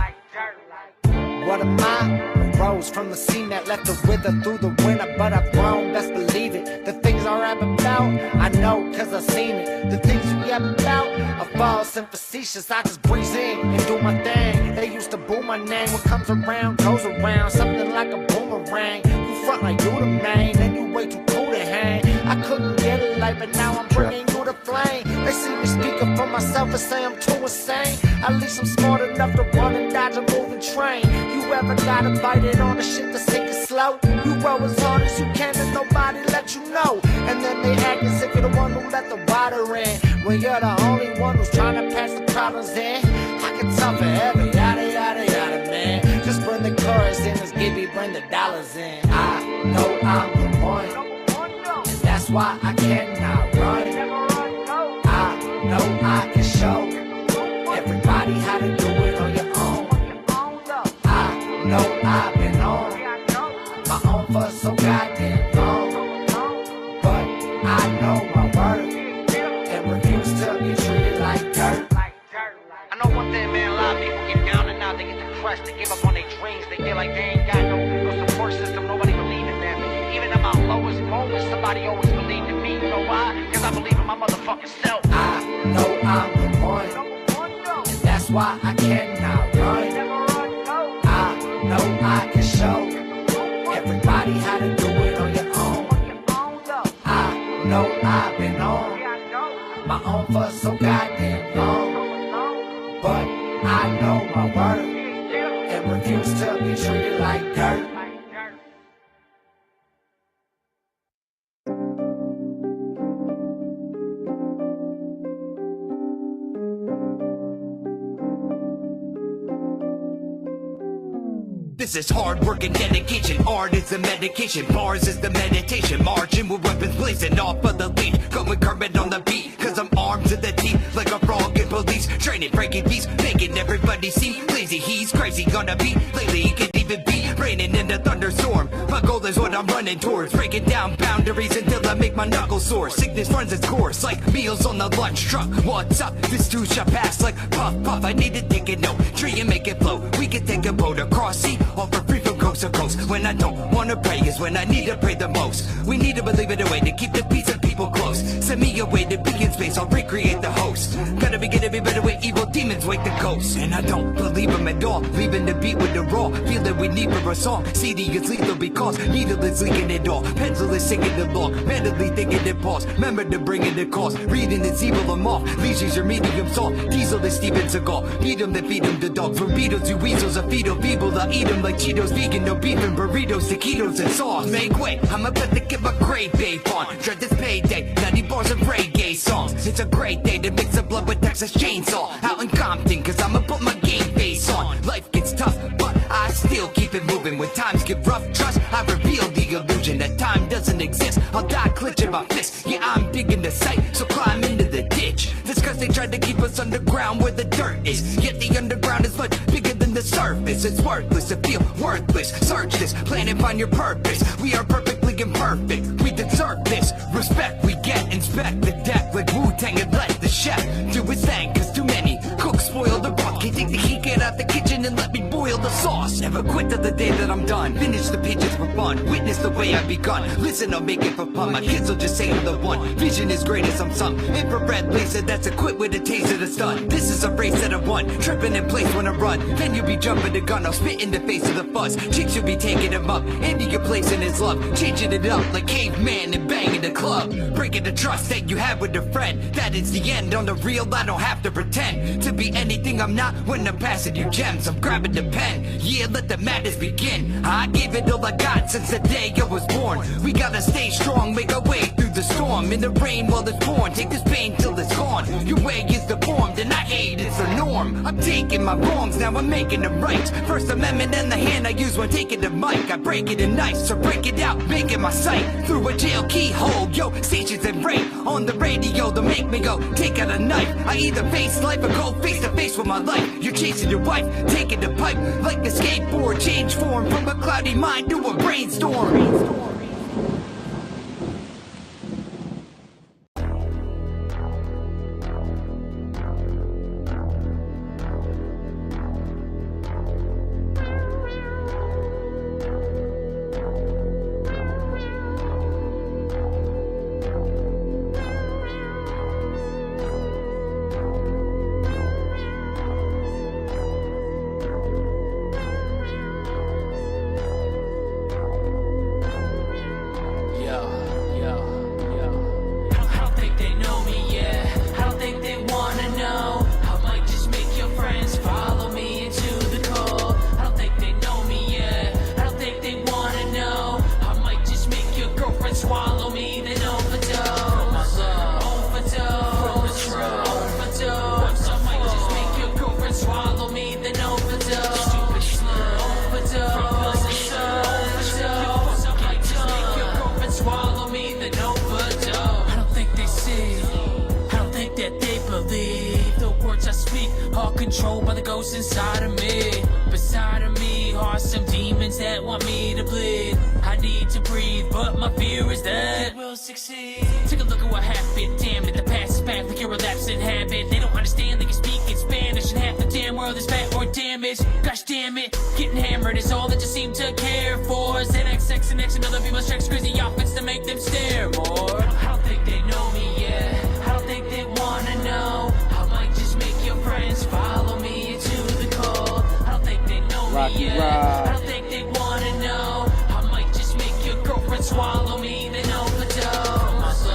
What am I? A rose from the scene that left the wither through the winter, but I've grown, best believe it. The things I rap about, I know cause I've seen it. The things you rap about are false and facetious. I just breeze in and do my thing. They used to boo my name. What comes around goes around, something like a boomerang. You front like you the main, and you way too cool to hang. I couldn't get it like, but now I'm bringing you the flame. They see me speaking for myself and say I'm too insane. At least I'm smart enough to run and dodge a moving train. You ever gotta bite it on the shit to sink it slow? You roll as hard as you can and nobody let you know. And then they act as if you're the one who let the water in, when you're the only one who's trying to pass the problems in. I can talk forever, yada yada yada, man. Just bring the chorus in, as Gibby bring the dollars in. I know I'm the one, and that's why I cannot run. I know I can show everybody how to do it on your own. I know I've been on my own for so goddamn long, but I know my worth and refuse to be treated like dirt. I know one thing, man, a lot of people get down and out, they get depressed, they give up on their dreams, they feel like they ain't got no support system, nobody believe in them. Even in my lowest moments, somebody always believed in me, you know why? Cause I believe in my motherfucking self. I know I'm the one, and that's why I cannot run. I know I can show everybody how to do it on your own. I know I've been on my own for so goddamn long, but I know my worth and refuse to be treated like dirt. This is hard work and dedication. Art is the medication, bars is the meditation. Marching with weapons blazing off of the lead, going Kermit on the beat, cause I'm armed to the teeth like a frog in police. Training, breaking beats, making everybody seem lazy. He's crazy, gonna be lately, he could even be raining in a thunderstorm. My goal is what I'm running towards, breaking down boundaries until I make my knuckles sore. Sickness runs its course like meals on the lunch truck. What's up? This too shall pass like puff puff. I need to take a note, tree and make it flow. We can take a boat across sea, all for free from coast to coast. When I don't wanna pray is when I need to pray the most. We need to believe in a way to keep the peace and people close. Send me away to be in space, I'll recreate the host. Gotta begin to be better with evil demons wake the ghosts. And I don't believe them at all, leaving the beat with the raw feel that we need for a song. CD is lethal because needle is leaking it all. Pencil is singing the block, mentally thinking it pause. Remember to bring in the cause, reading is evil I'm off. Leisures are medium salt, diesel is Steven Seagal. Beat them then feed them to dogs, from beetles to weasels. A fetal feeble, I eat them like Cheetos. Vegan, no beef and burritos, taquitos and sauce. Make way, I'm about to get my grade babe on. Dread this payday, 90 bars of reggae songs. It's a great day to mix the blood with Texas Chainsaw. Out in Compton, cause I'ma put my game face on. Life gets tough, but I still keep it moving. When times get rough, trust, I reveal the illusion that time doesn't exist. I'll die clenching my fist. Yeah, I'm digging the sight, so climb into the ditch. That's cause they tried to keep us underground where the dirt is. Yet the underground is much bigger than the surface. It's worthless to feel worthless. Search this planet, find your purpose. We are perfectly imperfect, we deserve this respect. We get inspect the deck like Wu-Tang and let the chef do his thing. Cause too many cooks spoil the broth. Can't take the heat, get out the kitchen and let me boil the sauce. Never quit till the day that I'm done. Finish the pages for fun, witness the way I begun. Listen, I'll make it for fun. My kids will just say I'm the one. Vision is great as I'm some infrared laser that's equipped with a taser to stun. This is a race that I won, tripping in place when I run. Then you'll be jumping the gun, I'll spit in the face of the fuzz. Chicks you'll be taking him up, into your place in his love. Changing it up like caveman and banging the club. Breaking the trust that you had with a friend. That is the end, on the real I don't have to pretend to be anything I'm not when I'm passing you gems. I'm grabbing the pen, yeah, let the madness begin. I gave it all I got since the day I was born. We gotta stay strong, make our way through the storm. In the rain while it's pouring, take this pain till it's gone. Your way is the form, and I hate it's the norm. I'm taking my wrongs, now I'm making them right. First Amendment in the hand I use when taking the mic. I break it in knife, so break it out, making my sight through a jail keyhole. Yo, stations and rape on the radio, they'll make me go take out a knife. I either face life or go face to face with my life. You're chasing your wife, taking the pipe like a skateboard. Change form from a cloudy mind to a brainstorm. Controlled by the ghosts inside of me. Beside of me are some demons that want me to bleed. I need to breathe, but my fear is that it will succeed. Take a look at what happened, damn it, the past is back like you're a lapsing habit. They don't understand, they can speak in Spanish, and half the damn world is fat or damaged. Gosh damn it, getting hammered is all that you seem to care for. ZXX and X and other people's checks, crazy outfits to make them stare more. I don't think they know me yet, I don't think they wanna know. I might just make your friends follow me into the cold. I don't think they know me yet, I don't think they wanna know. I might just make your girlfriend swallow me, then overdose.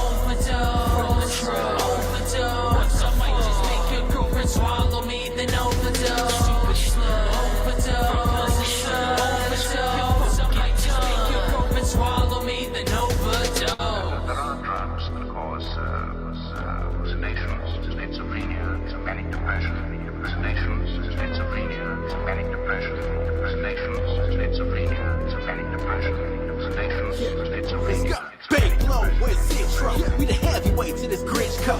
Overdose, overdose. I might just make your girlfriend swallow me,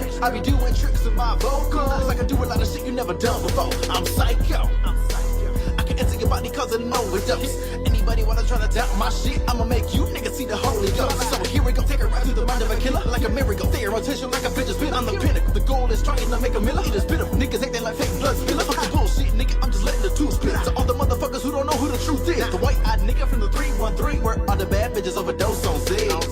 psycho. I be doing tricks with my vocals. Like I do a lot of shit you never done before. I'm psycho. I can enter your body cause an overdose. Anybody wanna try to doubt my shit? I'ma make you niggas see the Holy Ghost. So here we go, take it right through the mind of a killer. Like a miracle, their rotation like a bitch's bit on the pinnacle. The goal is trying to make a million. It is bitter. Niggas acting like fake blood spiller. Fuck the bullshit, nigga, I'm just letting the two split. To all the motherfuckers who don't know who the truth is. The white-eyed nigga from the 313, where all the bad bitches overdose on Z. I don't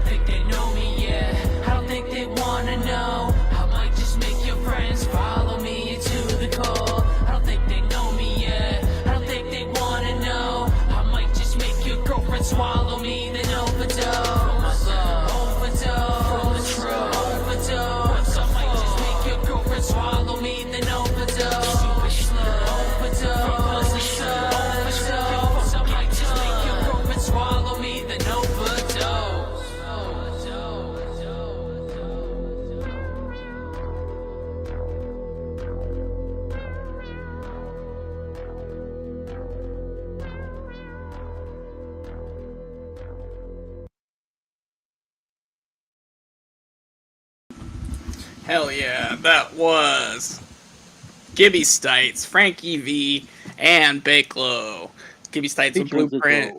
think they know me yet. I don't think they wanna know. I might just make your friends follow me to the core. I don't think they know me yet. I don't think they wanna know. I might just make your girlfriend swallow me, then overdose. Overdose. Overdose. I might just make your girlfriend swallow me, then overdose. Overdose. Overdose. I might just make your girlfriend swallow me, then overdose. Hell yeah, that was Gibby Stites, Frankie V, and Bakelo. Gibby Stites with Blueprint.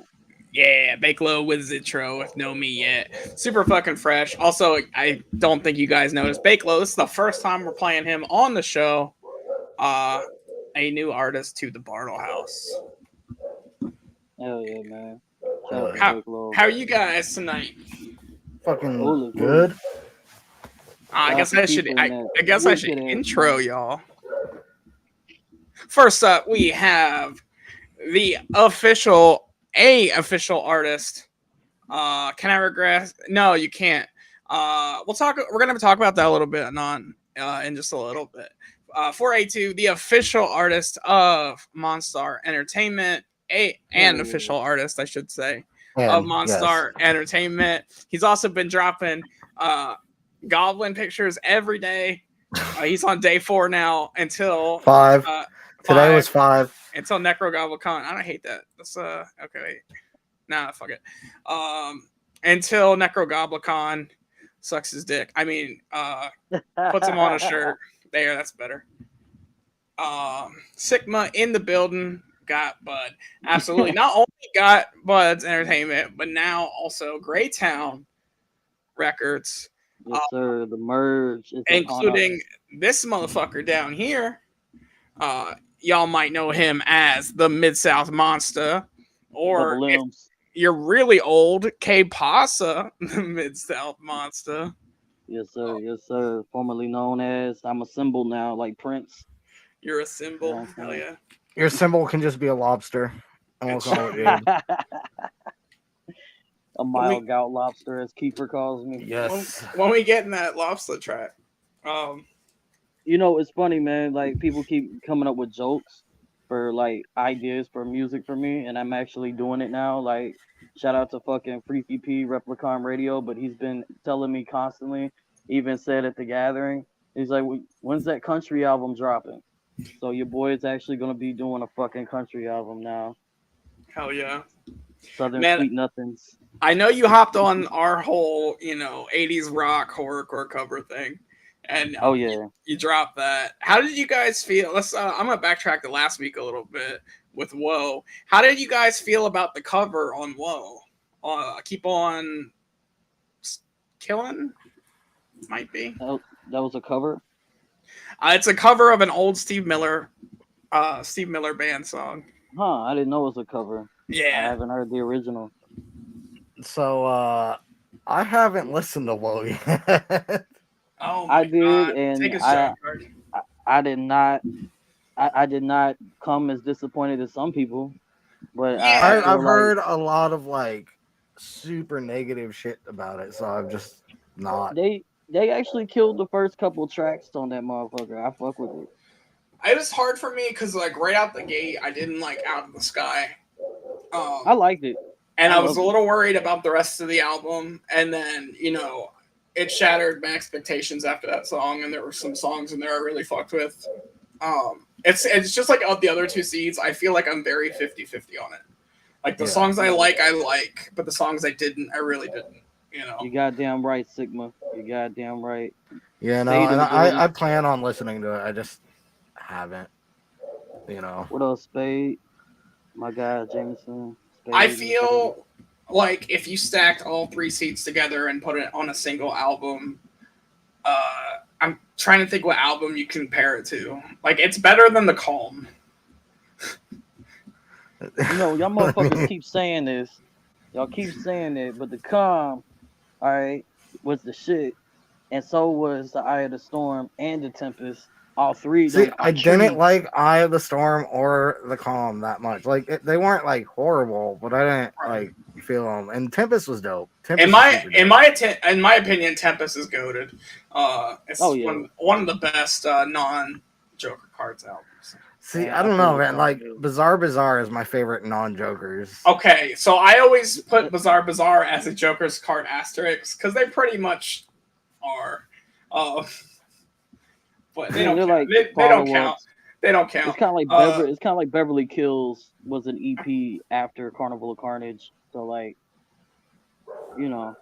Yeah, Bakelo with Zitro, if know me yet. Super fucking fresh. Also, I don't think you guys noticed Bakelo. This is the first time we're playing him on the show. A new artist to the Bartlehouse. Hell yeah, man. How are you guys tonight? Fucking good. I guess I should intro y'all. First up, we have the official artist. Can I regress? No, you can't. We're gonna talk about that a little bit in just a little bit. 4A2, the official artist of Monstar Entertainment, and official artist, I should say, of Monstar Entertainment. He's also been dropping Goblin pictures every day. He's on day 4 now until 5. Today was 5 until NecroGoblicon. I don't hate that. That's okay. Wait. Nah, fuck it. Until NecroGoblicon sucks his dick. I mean, puts him on a shirt. There, that's better. Sigma in the building. Got Bud. Absolutely. Not only got Bud's Entertainment, but now also Greytown Records. Yes, sir. The merge, including this motherfucker down here. Y'all might know him as the Mid-South Monster, or if you're really old, K Pasa, the Mid-South Monster. Yes, sir. Yes, sir. Formerly known as, I'm a symbol now, like Prince. You're a symbol. Hell yeah. Your symbol can just be a lobster. And we'll call it good. A mild gout lobster, as Keeper calls me. Yes. When we get in that lobster track. You know, it's funny, man. Like, people keep coming up with jokes for, like, ideas for music for me, and I'm actually doing it now. Like, shout out to fucking Freaky P, Replicon Radio, but he's been telling me constantly, even said at the gathering, he's like, when's that country album dropping? So your boy is actually going to be doing a fucking country album now. Hell yeah. Southern Sweet Nothings. I know you hopped on our whole, 80s rock horrorcore cover thing. And oh yeah, you dropped that. How did you guys feel? I'm gonna backtrack to last week a little bit with Whoa. How did you guys feel about the cover on Whoa? Keep on killing, might be. That was a cover. It's a cover of an old Steve Miller band song. Huh? I didn't know it was a cover. Yeah, I haven't heard the original. So I haven't listened to Whoa yet. Oh I did, God. and I did not. I did not come as disappointed as some people, but yeah, I've heard a lot of like super negative shit about it, so I'm just not. They actually killed the first couple tracks on that motherfucker. I fuck with it. It was hard for me because like right out the gate, I didn't like Out of the Sky. I liked it, and I was a little worried about the rest of the album, and then it shattered my expectations after that song, and there were some songs in there I really fucked with. It's just like of the other 2 seeds, I feel like I'm very 50-50 on it. Like the songs I like, but the songs I really didn't. You goddamn right, Sigma. You goddamn right. You know, Spade and is good. I plan on listening to it. I just haven't. You know. What else? Spade. My guy Jameson. Spade. I is good. feel like if you stacked all 3 seats together and put it on a single album, I'm trying to think what album you compare it to. Like, it's better than The Calm. You know, y'all motherfuckers keep saying this. Y'all keep saying it, but The Calm, all right, was the shit, and so was The Eye of the Storm and The Tempest. All three. See, are I trees. didn't like Eye of the Storm or The Calm that much. Like, they weren't like horrible, but I didn't like feel them. And Tempest was dope. Tempest In my opinion, Tempest is goated. It's one of the best non-Joker cards albums. See, I don't know, man. Like, Bizarre is my favorite non-Jokers. Okay, so I always put Bizarre as a Joker's card asterisk because they pretty much are. But they don't count. Like they don't count. They don't count. It's kind of like Beverly Kills was an EP after Carnival of Carnage. So like, you know.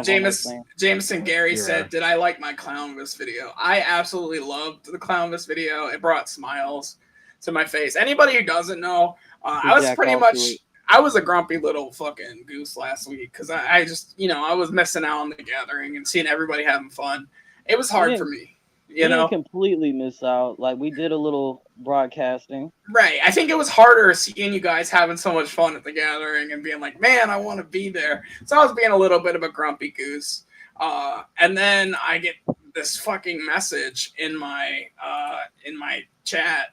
Jameson Gary said, "Did I like my Clownvis video? I absolutely loved the Clownvis video. It brought smiles to my face. Anybody who doesn't know, I was pretty much." I was a grumpy little fucking goose last week because I just, I was missing out on the gathering and seeing everybody having fun. It was hard for me. You know, didn't completely miss out. Like, we did a little broadcasting. Right. I think it was harder seeing you guys having so much fun at the gathering and being like, man, I want to be there. So I was being a little bit of a grumpy goose. And then I get this fucking message in my chat,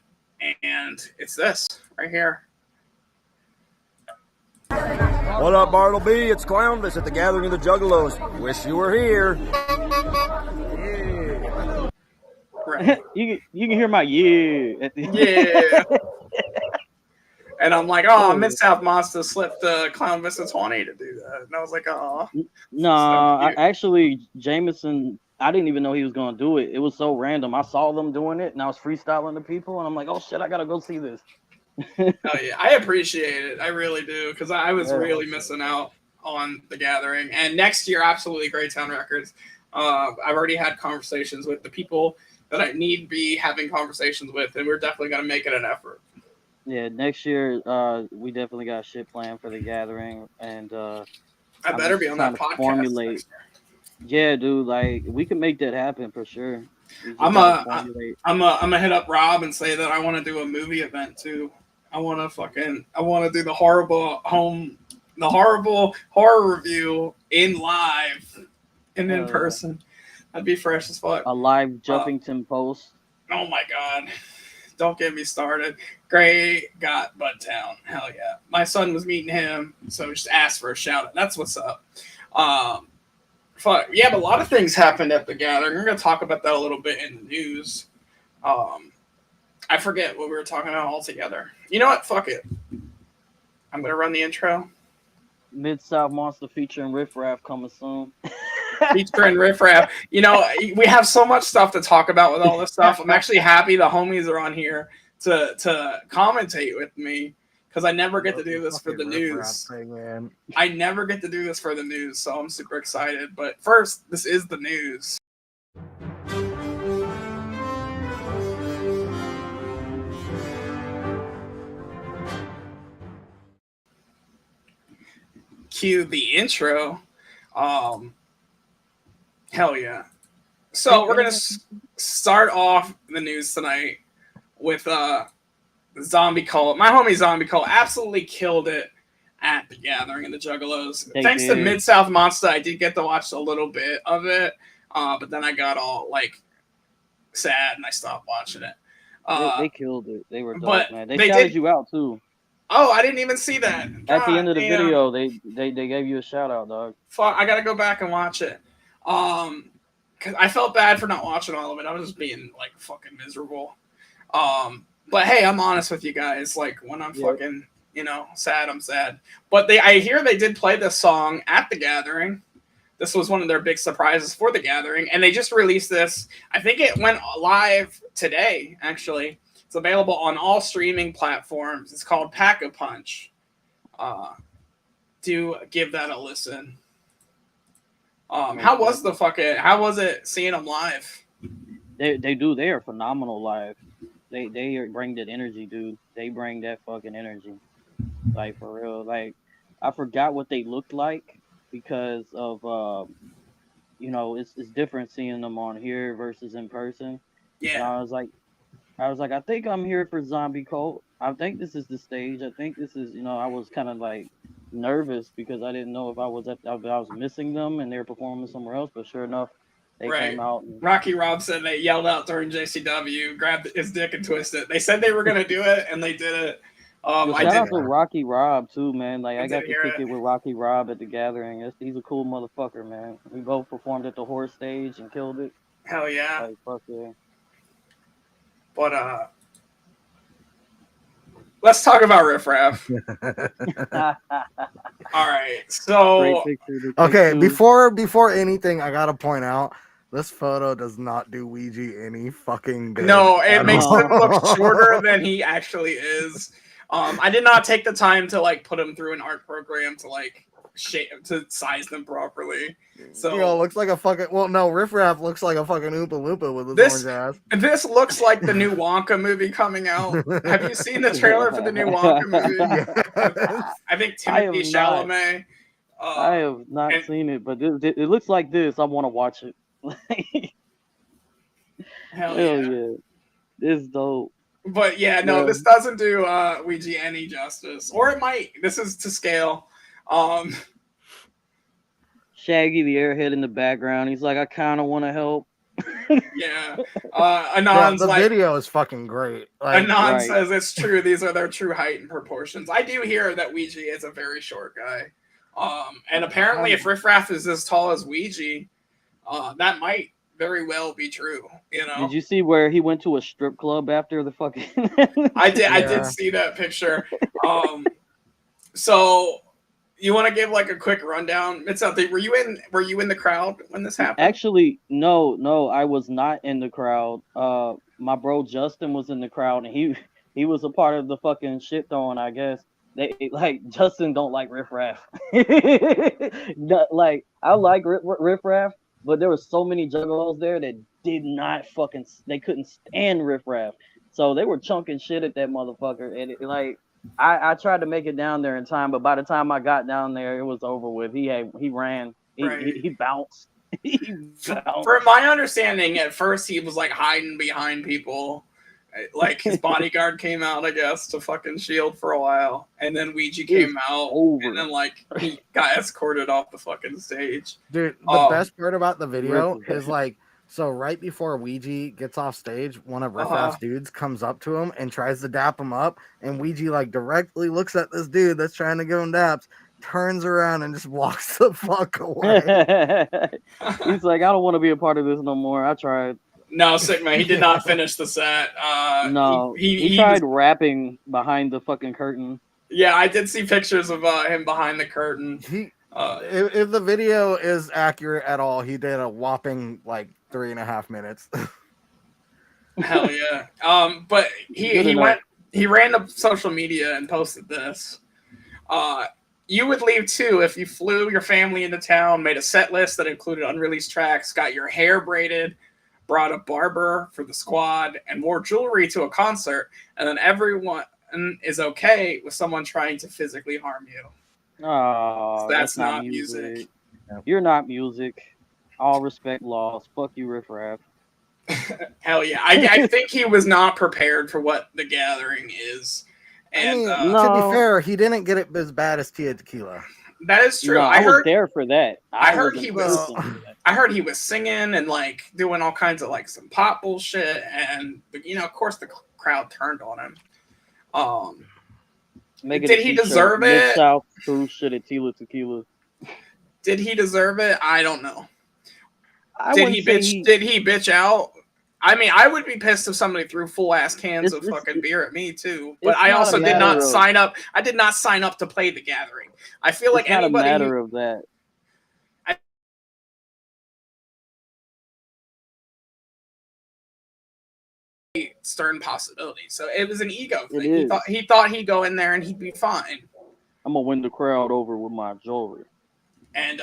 and it's this right here. What up, Bartleby? It's Clownvis at the Gathering of the Juggalos. Wish you were here. Right. you can hear my at the yeah. And I'm like, oh, Mid-South Monster slipped Clownvis a 20 to do that. And I was like, oh. No, actually, Jameson, I didn't even know he was going to do it. It was so random. I saw them doing it, and I was freestyling to people, and I'm like, oh, shit, I got to go see this. Oh, yeah. I appreciate it. I really do, because I was really missing out on the gathering. And next year, absolutely Greytown Records. I've already had conversations with the people that I need to be having conversations with, and we're definitely going to make it an effort. Yeah, next year, we definitely got shit planned for the gathering, and I better be on that podcast. Yeah, dude, like, we can make that happen for sure. I'm gonna hit up Rob and say that I want to do a movie event too. I want to do the horrible horror review in live and in person. That'd be fresh as fuck. A live Juffington post. Oh my god. Don't get me started. Gray got Budtown. Hell yeah. My son was meeting him, so just asked for a shout out. That's what's up. Fuck. Yeah, but a lot of things happened at the gathering. We're going to talk about that a little bit in the news. I forget what we were talking about altogether. You know what? Fuck it. I'm going to run the intro. Mid-South Monster featuring Riff Raff coming soon. Featuring Riff Raff. You know, we have so much stuff to talk about with all this stuff. I'm actually happy the homies are on here to commentate with me, because I never get to do this for the news. I never get to do this for the news, so I'm super excited. But first, this is the news. Cue the intro. Hell yeah. So we're going to start off the news tonight with Zombie Cult. My homie Zombie Cult absolutely killed it at the gathering in the Juggalos. Thanks to Mid-South Monster, I did get to watch a little bit of it, but then I got all sad and I stopped watching it. They killed it. They were dope, man. They shouted you out too. Oh, I didn't even see that. At the end of the video, they gave you a shout out, dog. Fuck, I gotta go back and watch it. Cause I felt bad for not watching all of it. I was just being fucking miserable. But hey, I'm honest with you guys. Like, when I'm fucking, sad, I'm sad. But I hear they did play this song at the gathering. This was one of their big surprises for the gathering, and they just released this. I think it went live today, actually. It's available on all streaming platforms. It's called Pack-a-Punch. Do give that a listen. How was it seeing them live? They are phenomenal live. They bring that energy, dude. They bring that fucking energy. Like, for real. Like, I forgot what they looked like because of it's different seeing them on here versus in person. Yeah. And I was like, I think I'm here for Zombie Cult. I think this is the stage. I think this is, I was kind of like nervous because I didn't know if I was missing them and they were performing somewhere else. But sure enough, they came out. And, Rocky Rob said they yelled out during JCW, grabbed his dick and twisted it. They said they were gonna do it, and they did it. Shout out to Rocky Rob too, man. Like, I got to kick it with Rocky Rob at the gathering. He's a cool motherfucker, man. We both performed at the horse stage and killed it. Hell yeah! Like, fuck yeah. But let's talk about Riff Raff. All right, so okay, before anything, I gotta point out this photo does not do Ouija any fucking good. No, it makes him look shorter than he actually is. I did not take the time to like put him through an art program to like to size them properly. So looks like a fucking Riff Raff looks like a fucking Oompa Loompa with his orange ass. This looks like the new Wonka movie coming out. Have you seen the trailer for the new Wonka movie? I think Timothy Chalamet. I have not seen it, but it looks like this. I want to watch it. Hell yeah. It's dope. But yeah, no, this doesn't do Ouija any justice. Or it might. This is to scale. Shaggy the Airhead in the background. He's like, I kind of want to help. Yeah. Anon's the video is fucking great. Like, Anon says it's true. These are their true height and proportions. I do hear that Ouija is a very short guy. And apparently if Riff Raff is as tall as Ouija, that might very well be true. Did you see where he went to a strip club after the fucking I did see that picture. So you want to give like a quick rundown? It's something. Were you in the crowd when this happened? Actually, no, I was not in the crowd. My bro Justin was in the crowd, and he was a part of the fucking shit throwing, I guess. Justin don't like Riff Raff. Like, I like Riff Raff, but there were so many juggalos there that they couldn't stand Riff Raff. So they were chunking shit at that motherfucker, and I tried to make it down there in time, but by the time I got down there, it was over with. He ran. He bounced. From my understanding, at first he was like hiding behind people. Like his bodyguard came out, I guess, to fucking shield for a while. And then Ouija came out, and then like he got escorted off the fucking stage. Dude, the best part about the video is like, so right before Ouija gets off stage, one of Riff Raff's dudes comes up to him and tries to dap him up, and Ouija like directly looks at this dude that's trying to give him daps, turns around and just walks the fuck away. He's like, I don't want to be a part of this no more. I tried. No, sick man. He did not finish the set. No, he tried rapping behind the fucking curtain. Yeah, I did see pictures of him behind the curtain. If the video is accurate at all, he did a whopping like 3.5 minutes. Hell yeah. But he ran to social media and posted this. You would leave too if you flew your family into town, made a set list that included unreleased tracks, got your hair braided, brought a barber for the squad, and wore jewelry to a concert, and then everyone is okay with someone trying to physically harm you. Oh, that's not music. You're not music. All respect lost. Fuck you, Riff Raff. Hell yeah. I think he was not prepared for what the gathering is. And to be fair, he didn't get it as bad as Tia Tequila. That is true. No, I was there for that. I heard he was singing and like doing all kinds of like some pop bullshit, and of course the crowd turned on him. Did he deserve it? South true shit at Tequila. Did he deserve it? I don't know. Did he bitch out? I mean, I would be pissed if somebody threw full ass cans of fucking beer at me too. But I also did not sign up. I did not sign up to play the gathering. I feel like anybody. It's not a matter of that. Stern possibility. So it was an ego thing. He thought he'd go in there and he'd be fine. I'm gonna win the crowd over with my jewelry. And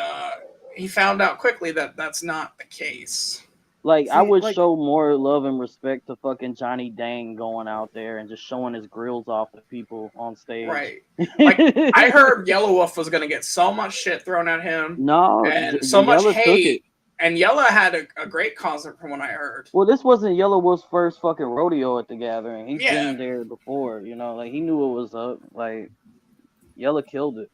he found out quickly that that's not the case. Like, I See, would like- show more love and respect to fucking Johnny Dang going out there and just showing his grills off to people on stage. Right. Like, I heard Yellow Wolf was going to get so much shit thrown at him. No, and so much Yella took hate. it. And Yella had a great concert from what I heard. Well, this wasn't Yellow Wolf's first fucking rodeo at the gathering. He's Yeah. been there before, you know, like he knew what was up. Like, Yella killed it.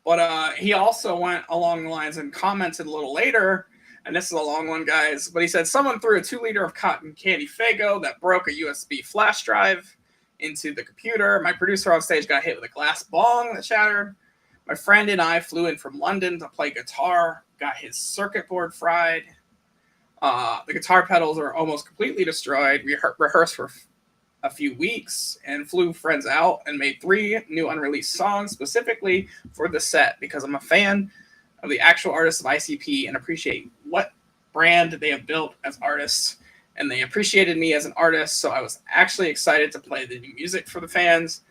But he also went along the lines and commented a little later, and this is a long one, guys, but he said, someone threw a 2-liter of cotton candy Faygo that broke a USB flash drive into the computer. My producer on stage got hit with a glass bong that shattered. My friend and I flew in from London to play guitar, got his circuit board fried. The guitar pedals are almost completely destroyed. We rehearsed for a few weeks and flew friends out and made 3 new unreleased songs specifically for the set because I'm a fan of the actual artists of ICP and appreciate what brand they have built as artists. And they appreciated me as an artist, so I was actually excited to play the new music for the fans.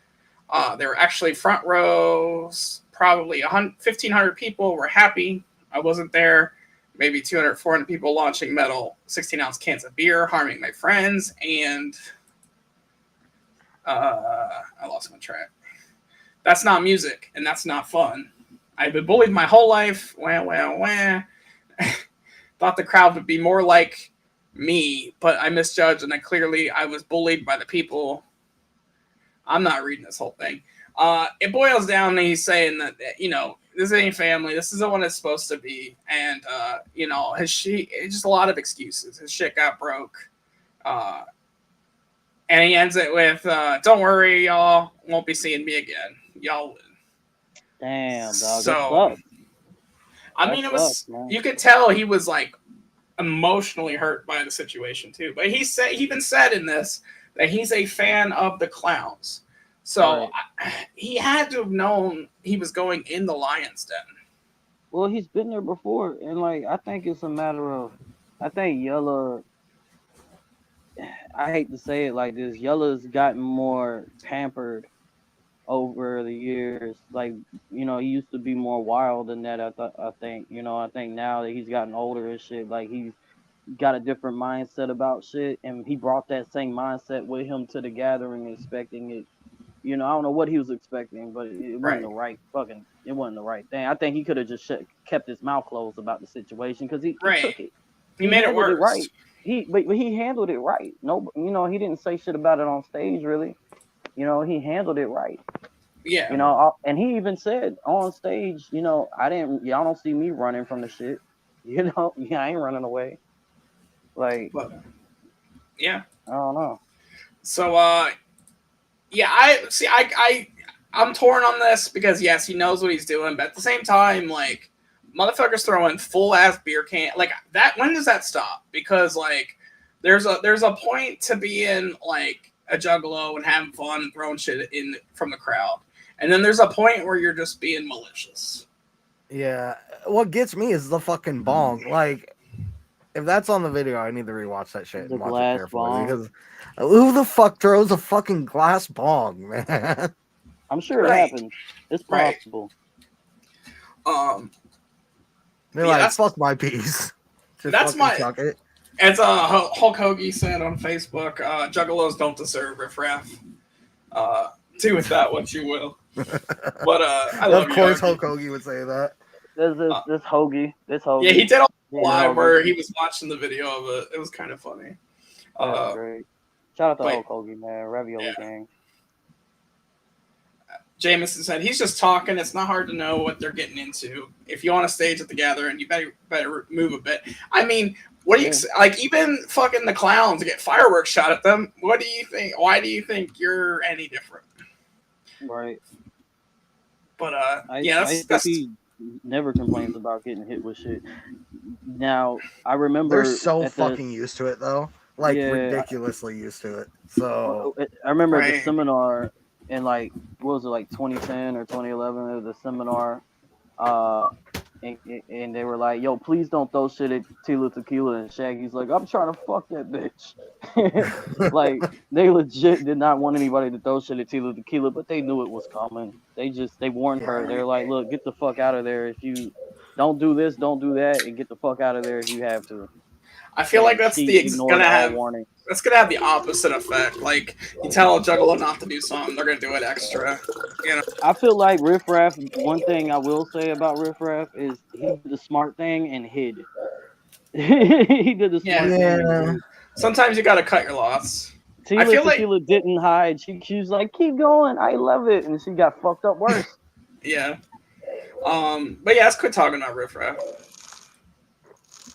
There were actually front rows, probably 1,500 people were happy. I wasn't there. Maybe 200, 400 people launching metal 16-ounce cans of beer, harming my friends, and I lost my track. That's not music, and that's not fun. I've been bullied my whole life. Wah, wah, wah. Thought the crowd would be more like me, but I misjudged, and I was bullied by the people. I'm not reading this whole thing. It boils down to he's saying that, you know, this ain't family. This isn't what it's supposed to be. And, you know, just a lot of excuses. His shit got broke. And he ends it with, don't worry, y'all won't be seeing me again. Y'all win. Damn, dog. So, I mean, you could tell he was like emotionally hurt by the situation too. But he even said in this that he's a fan of the clowns. So he had to have known he was going in the Lion's Den. Well, he's been there before, and like I think it's a matter of, I think Yella. I hate to say it like this, Yella's gotten more pampered over the years. Like, you know, he used to be more wild than that. I think, you know, I think now that he's gotten older and shit, like he's got a different mindset about shit, and he brought that same mindset with him to the gathering, expecting it. You know, I don't know what he was expecting, but it wasn't the right it wasn't the right thing. I think he could have just kept his mouth closed about the situation because he took it. He made it worse. Right. But he handled it right. No, you know, he didn't say shit about it on stage, really. You know, he handled it right. Yeah. You know, and he even said on stage, you know, y'all don't see me running from the shit. You know, I ain't running away. Like, yeah. I don't know. So, yeah, I'm torn on this because yes, he knows what he's doing, but at the same time, like, motherfuckers throwing full ass beer can like that. When does that stop? Because like, there's a point to being like a juggalo and having fun and throwing shit in from the crowd, and then there's a point where you're just being malicious. Yeah, what gets me is the fucking bong. Like, if that's on the video, I need to rewatch that shit and watch it carefully because who the fuck throws a fucking glass bong, man? I'm sure it happens. It's possible. They're like, fuck my piece. Just that's my. chuck it. As Hulk Hoagie said on Facebook, Juggalos don't deserve riffraff. Do with that what you will. But I love of course, Hulk Hoagie would say that. This Hoagie. Yeah, he did a live where he was watching the video of it. It was kind of funny. That's great. Shout out to Hulk Hoagie, man. Ravioli gang. Jameson said he's just talking. It's not hard to know what they're getting into. If you on a stage at the gathering, you better move a bit. I mean, what do you like? Even fucking the clowns get fireworks shot at them. What do you think? Why do you think you're any different? Right. But that's he never complains about getting hit with shit. Now I remember they're so fucking used to it though, like ridiculously used to it. So I remember the seminar. In like, what was it, like 2010 or 2011? It was a seminar, and they were like, "Yo, please don't throw shit at Tila Tequila." And Shaggy's like, "I'm trying to fuck that bitch." Like, they legit did not want anybody to throw shit at Tila Tequila, but they knew it was coming. They warned her. They're like, "Look, get the fuck out of there if you don't do this, don't do that, and get the fuck out of there if you have to. I feel like that's ignored all warning. That's gonna have the opposite effect. Like, you tell a Juggalo not to do something, they're gonna do it extra. You know. I feel like Riff Raff. One thing I will say about Riff Raff is he did the smart thing and hid. He did the smart thing. Yeah. Sometimes you gotta cut your loss. Tequila didn't hide. She was like, keep going. I love it, and she got fucked up worse. Yeah. But yeah, let's quit talking about Riff Raff.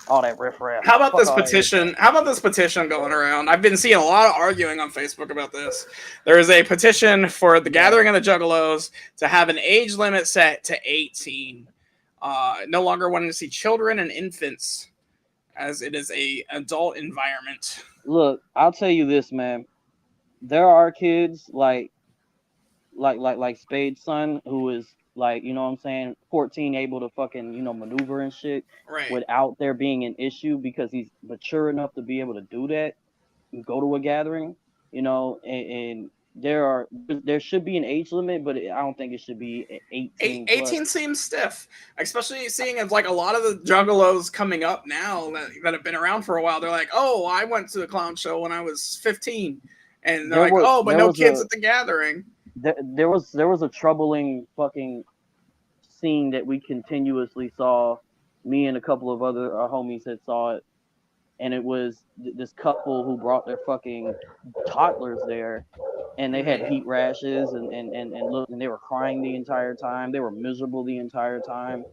All that Riff Raff. How about this petition? How about this petition going around? I've been seeing a lot of arguing on Facebook about this. There is a petition for the Gathering of the Juggalos to have an age limit set to 18. No longer wanting to see children and infants, as it is a adult environment. Look, I'll tell you this, man. There are kids like Spade's son, who is like, you know what I'm saying, 14, able to fucking, you know, maneuver and shit, right, without there being an issue, because he's mature enough to be able to do that and go to a gathering, you know, and there should be an age limit, but I don't think it should be 18. 18 seems stiff, especially seeing as like a lot of the Juggalos coming up now that have been around for a while. They're like, oh, I went to the clown show when I was 15, and they're like, oh, but no kids at the gathering. There was a troubling fucking scene that we continuously saw. Me and a couple of other homies had saw it, and it was this couple who brought their fucking toddlers there, and they had heat rashes and look, and they were crying the entire time. They were miserable the entire time.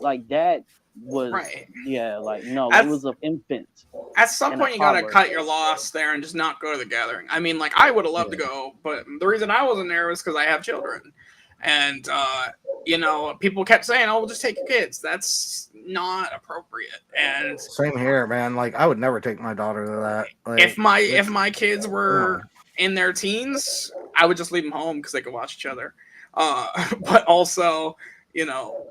Like, that was right. Yeah, like, no, it was an infant. At some point, you gotta cut your loss there and just not go to the gathering. I mean, like, I would have loved to go, but the reason I wasn't there was because I have children, and you know, people kept saying, "Oh, we'll just take your kids." That's not appropriate. And same here, man. Like, I would never take my daughter to that. Like, if my kids were in their teens, I would just leave them home because they could watch each other. But also, you know,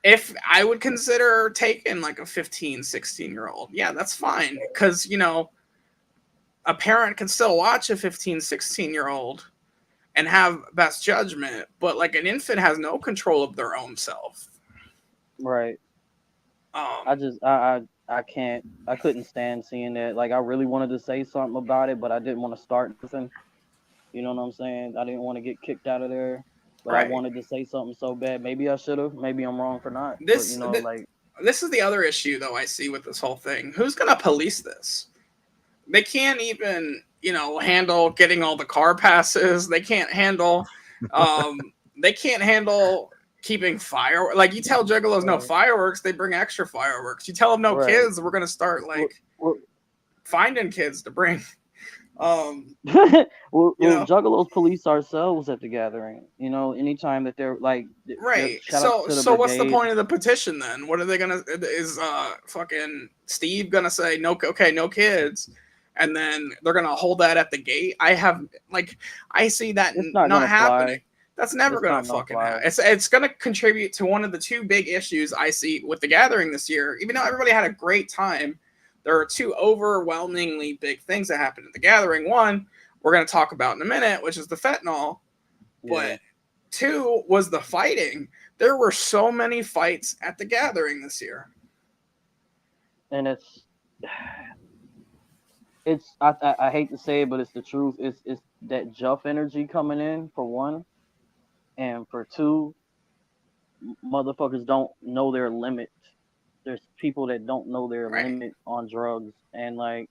if I would consider taking like a 15, 16-year-old, yeah, that's fine. Because, you know, a parent can still watch a 15, 16-year-old and have best judgment, but like an infant has no control of their own self. Right. I couldn't stand seeing that. Like, I really wanted to say something about it, but I didn't want to start nothing. You know what I'm saying? I didn't want to get kicked out of there. But right. I wanted to say something so bad. Maybe I should have. Maybe I'm wrong for not. This, but, you know, this is the other issue, though, I see with this whole thing. Who's going to police this? They can't even, you know, handle getting all the car passes. They can't handle, keeping fireworks. Like, you tell Juggalos no fireworks, they bring extra fireworks. You tell them no kids, we're going to start, like, finding kids to bring. Juggalos police ourselves at the gathering. You know, anytime that they're like, right. So what's the point of the petition then? What are they gonna? Is fucking Steve gonna say no? Okay, no kids, and then they're gonna hold that at the gate. I see that not happening. Fly. That's never gonna fucking happen. It's gonna contribute to one of the two big issues I see with the gathering this year. Even though everybody had a great time, there are two overwhelmingly big things that happened at the gathering. One, we're going to talk about in a minute, which is the fentanyl. Yeah. But two was the fighting. There were so many fights at the gathering this year. And I hate to say it, but it's the truth. It's that Juff energy coming in, for one. And for two, motherfuckers don't know their limit. There's people that don't know their limit on drugs, and like,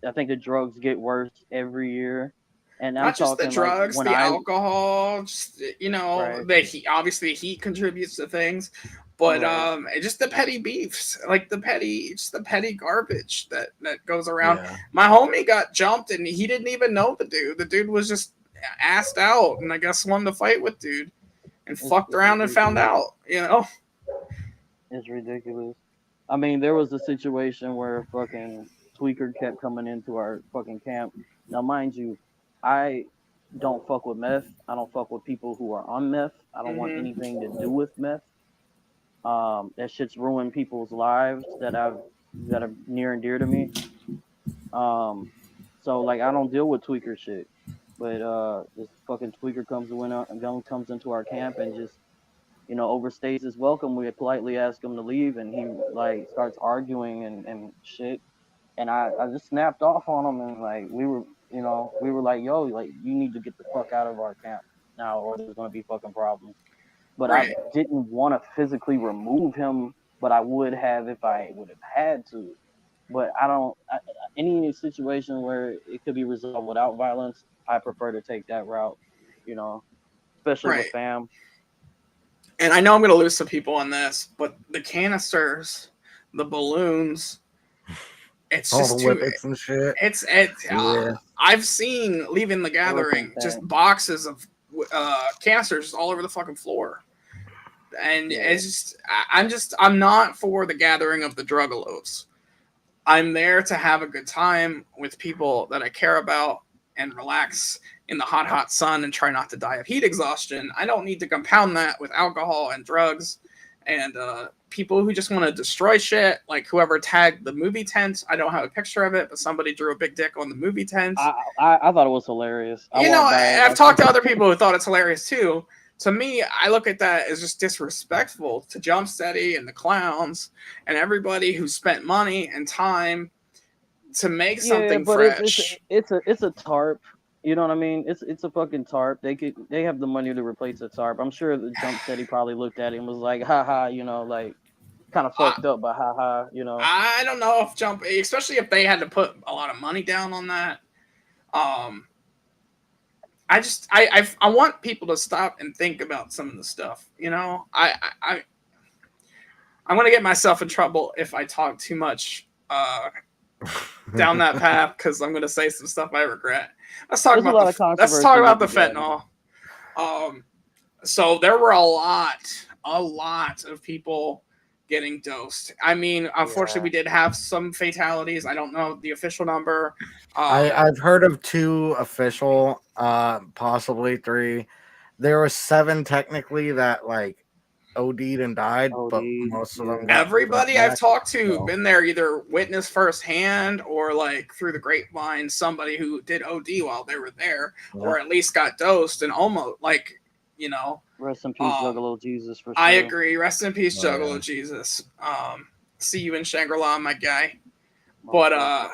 I think the drugs get worse every year. And not just the drugs, the alcohol, just, you know, the heat. Obviously, heat contributes to things, but just the petty beefs, like the petty garbage that goes around. Yeah. My homie got jumped, and he didn't even know the dude. The dude was just assed out, and I guess wanted to fight with dude, and fucked around and found out. You know, it's ridiculous. I mean, there was a situation where fucking Tweaker kept coming into our fucking camp. Now, mind you, I don't fuck with meth. I don't fuck with people who are on meth. I don't want anything to do with meth. That shit's ruined people's lives that are near and dear to me. So like, I don't deal with Tweaker shit. But this fucking Tweaker comes into our camp and just overstays his welcome. We politely ask him to leave, and he like starts arguing and shit. And I just snapped off on him, and like we were like, yo, like you need to get the fuck out of our camp now, or there's gonna be fucking problems. But I Right. didn't want to physically remove him, but I would have if I would have had to. But I don't. Any situation where it could be resolved without violence, I prefer to take that route. Especially with Right. fam. And I know I'm going to lose some people on this, but the canisters, the balloons, it's All just the too. whippets and shit. Yeah. I've seen leaving the gathering just boxes of canisters all over the fucking floor, and it's just I'm not for the gathering of the Juggalos. I'm there to have a good time with people that I care about and relax in the hot sun and try not to die of heat exhaustion. I don't need to compound that with alcohol and drugs and people who just want to destroy shit, like whoever tagged the movie tent. I don't have a picture of it, but somebody drew a big dick on the movie tent. I thought it was hilarious. I've talked to other people who thought it's hilarious too. To me, I look at that as just disrespectful to Jump Steady and the clowns and everybody who spent money and time to make something fresh. It's a tarp. You know what I mean? It's a fucking tarp. They have the money to replace the tarp. I'm sure the Jump Steady probably looked at it and was like, haha, like kind of fucked up, but haha, I don't know if especially if they had to put a lot of money down on that. I want people to stop and think about some of the stuff. I'm gonna get myself in trouble if I talk too much down that path because I'm gonna say some stuff I regret. Let's talk about the fentanyl. So there were a lot of people getting dosed. I mean, unfortunately, we did have some fatalities. I don't know the official number. I've heard of 2 official, possibly 3. There were 7 technically that like OD'd and died, but most of them. Everybody I've talked to been there, either witnessed firsthand or like through the grapevine, somebody who did OD while they were there, or at least got dosed and almost like. Rest in peace, Juggalo Jesus. For sure. I agree. Rest in peace, Juggalo Jesus. See you in Shangri-La, my guy. But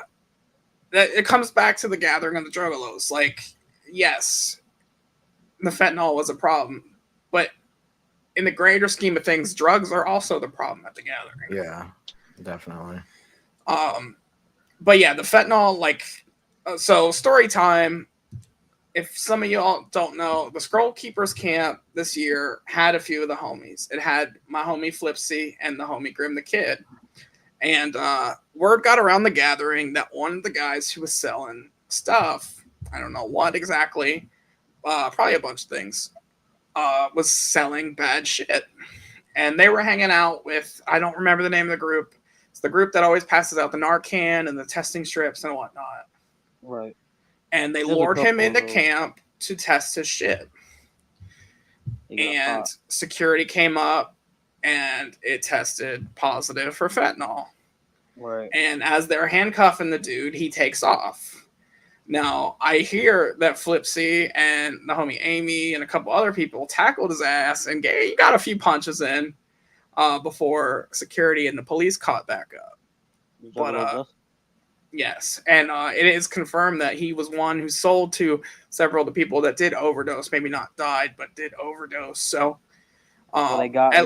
it comes back to the gathering of the Juggalos. Like, yes, the fentanyl was a problem, but in the greater scheme of things, drugs are also the problem at the gathering. Yeah, definitely. But yeah, the fentanyl, like, so story time. If some of y'all don't know, the Scroll Keepers camp this year had a few of the homies. It had my homie Flipsy and the homie Grim the Kid. And word got around the gathering that one of the guys who was selling stuff, I don't know what exactly, probably a bunch of things, was selling bad shit. And they were hanging out with, I don't remember the name of the group. It's the group that always passes out the Narcan and the testing strips and whatnot. Right. And they lured him into camp to test his shit. And security came up and it tested positive for fentanyl. Right. And as they're handcuffing the dude, he takes off. Now, I hear that Flipsy and the homie Amy and a couple other people tackled his ass and he got a few punches in before security and the police caught back up. But yes, and it is confirmed that he was one who sold to several of the people that did overdose, maybe not died, but did overdose. So at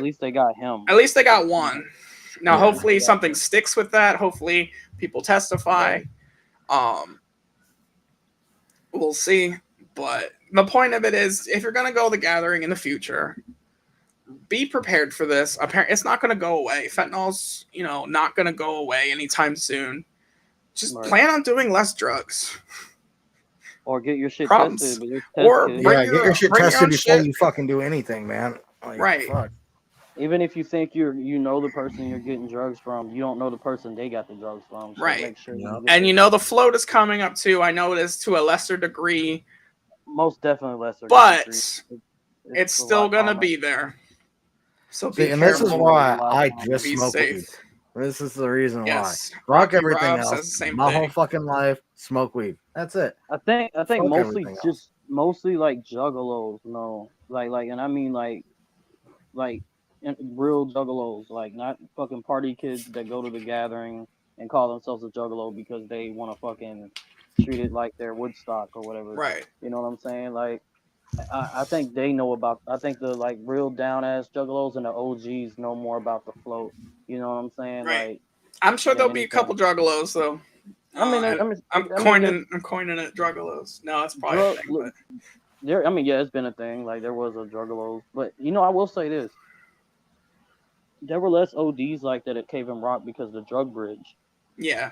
least they got him. At least they got one. Now, hopefully something sticks with that. Hopefully people testify. We'll see. But the point of it is, if you're going to go to the gathering in the future, be prepared for this. It's not going to go away. Fentanyl's, not going to go away anytime soon. Just plan on doing less drugs. Or get your shit tested. Get your shit tested before you fucking do anything, man. Like, right. Fuck. Even if you think you know the person you're getting drugs from, you don't know the person they got the drugs from. So right. Make sure and the float is coming up too. I know it is to a lesser degree. Most definitely lesser. But it's still gonna be there. So and this is why I just smoke weed. This is the reason why. Rock everything else. My whole fucking life, smoke weed. That's it. I think mostly like Juggalos, like, and I mean like like real juggalos, like not fucking party kids that go to the gathering and call themselves a juggalo because they want to fucking treat it like they're Woodstock or whatever. Right. You know what I'm saying? Like, I think they know about. I think the like real down ass juggalos and the OGs know more about the float. You know what I'm saying? Right. Like, I'm sure there'll be a couple juggalos though. I'm coining it juggalos. No, it's probably a thing, but there. I mean, yeah, it's been a thing. Like there was a juggalos, but you know, I will say this: there were less ODs like that at Cave and Rock because the drug bridge. Yeah.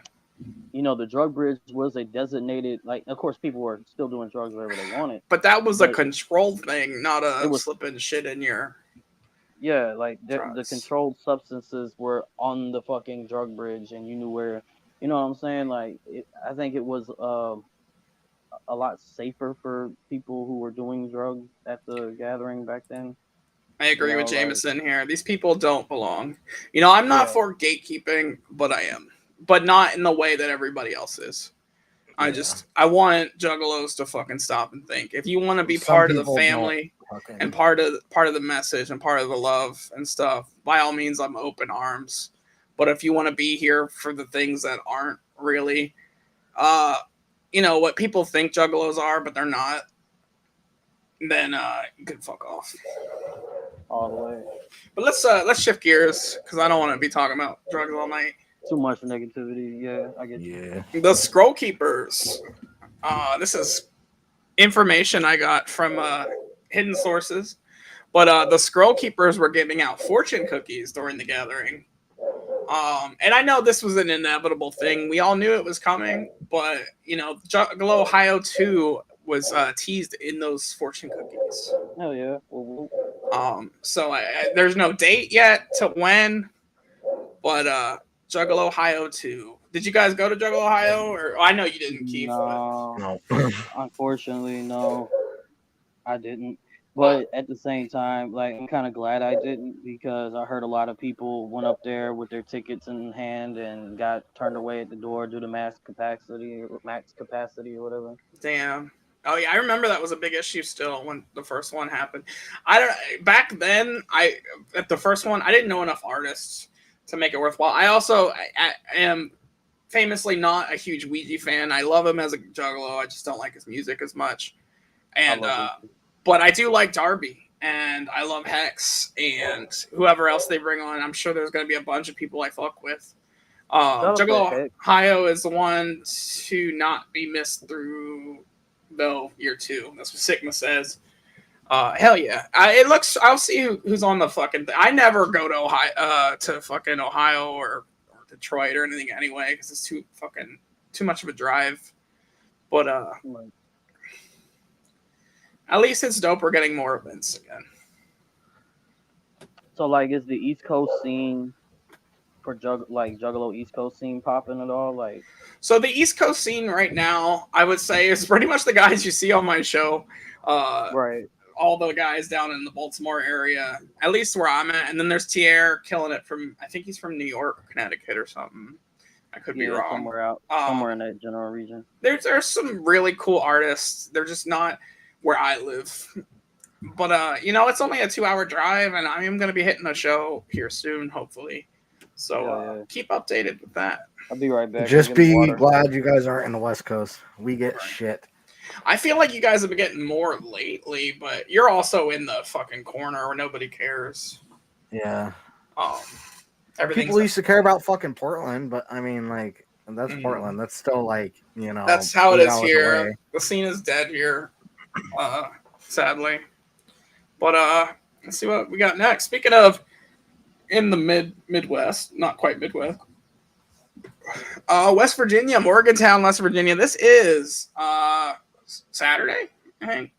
You know, the drug bridge was a designated, like, of course, people were still doing drugs wherever they wanted. But that was a controlled thing, not slipping shit in your. Yeah, like the controlled substances were on the fucking drug bridge, and you knew where. You know what I'm saying? Like, I think it was a lot safer for people who were doing drugs at the gathering back then. I agree with Jameson here. These people don't belong. You know, I'm not for gatekeeping, but I am. But not in the way that everybody else is. I want juggalos to fucking stop and think. If you want to be part of the family and part of the message and part of the love and stuff, by all means, I'm open arms. But if you want to be here for the things that aren't really, you know, what people think juggalos are, but they're not, then you can fuck off. All the way. But let's shift gears because I don't want to be talking about drugs all night. Too much negativity. Yeah, I get you. The Scroll Keepers. This is information I got from hidden sources. But the Scroll Keepers were giving out fortune cookies during the gathering. And I know this was an inevitable thing. We all knew it was coming. But, you know, Juggalo Ohio 2 was teased in those fortune cookies. Hell yeah. So there's no date yet to when. But... Juggalo Ohio 2. Did you guys go to Juggalo Ohio? Or I know you didn't, Keith. No. Unfortunately, no. I didn't. But at the same time, like, I'm kind of glad I didn't because I heard a lot of people went up there with their tickets in hand and got turned away at the door due to max capacity or whatever. Damn. Oh yeah, I remember that was a big issue still when the first one happened. Back then, at the first one, I didn't know enough artists to make it worthwhile. I also am famously not a huge Ouija fan. I love him as a juggalo. I just don't like his music as much. And but I do like Darby, and I love Hex, and whoever else they bring on. I'm sure there's going to be a bunch of people I fuck with. Juggalo Ohio is the one to not be missed through, though, year 2. That's what Sigma says. Hell yeah! I'll see who's on the fucking. I never go to Ohio, to fucking Ohio or Detroit or anything anyway, because it's too much of a drive. But at least it's dope. We're getting more events again. So like, is the East Coast scene for Juggalo East Coast scene popping at all? Like, so the East Coast scene right now, I would say, is pretty much the guys you see on my show. Right. All the guys down in the Baltimore area, at least where I'm at. And then there's Tier killing it I think he's from New York or Connecticut or something. I could be wrong. Somewhere in that general region. There's some really cool artists. They're just not where I live. But, you know, it's only a 2-hour drive, and I am going to be hitting a show here soon, hopefully. So keep updated with that. I'll be right back. Just be glad you guys aren't in the West Coast. We get shit. I feel like you guys have been getting more lately, but you're also in the fucking corner where nobody cares. Yeah. People used to care about fucking Portland, but I mean, like, that's Portland. That's still like, you know. That's how it is here. Away. The scene is dead here, sadly. But let's see what we got next. Speaking of in the Midwest, not quite Midwest. West Virginia, Morgantown, West Virginia. This is Saturday, I think.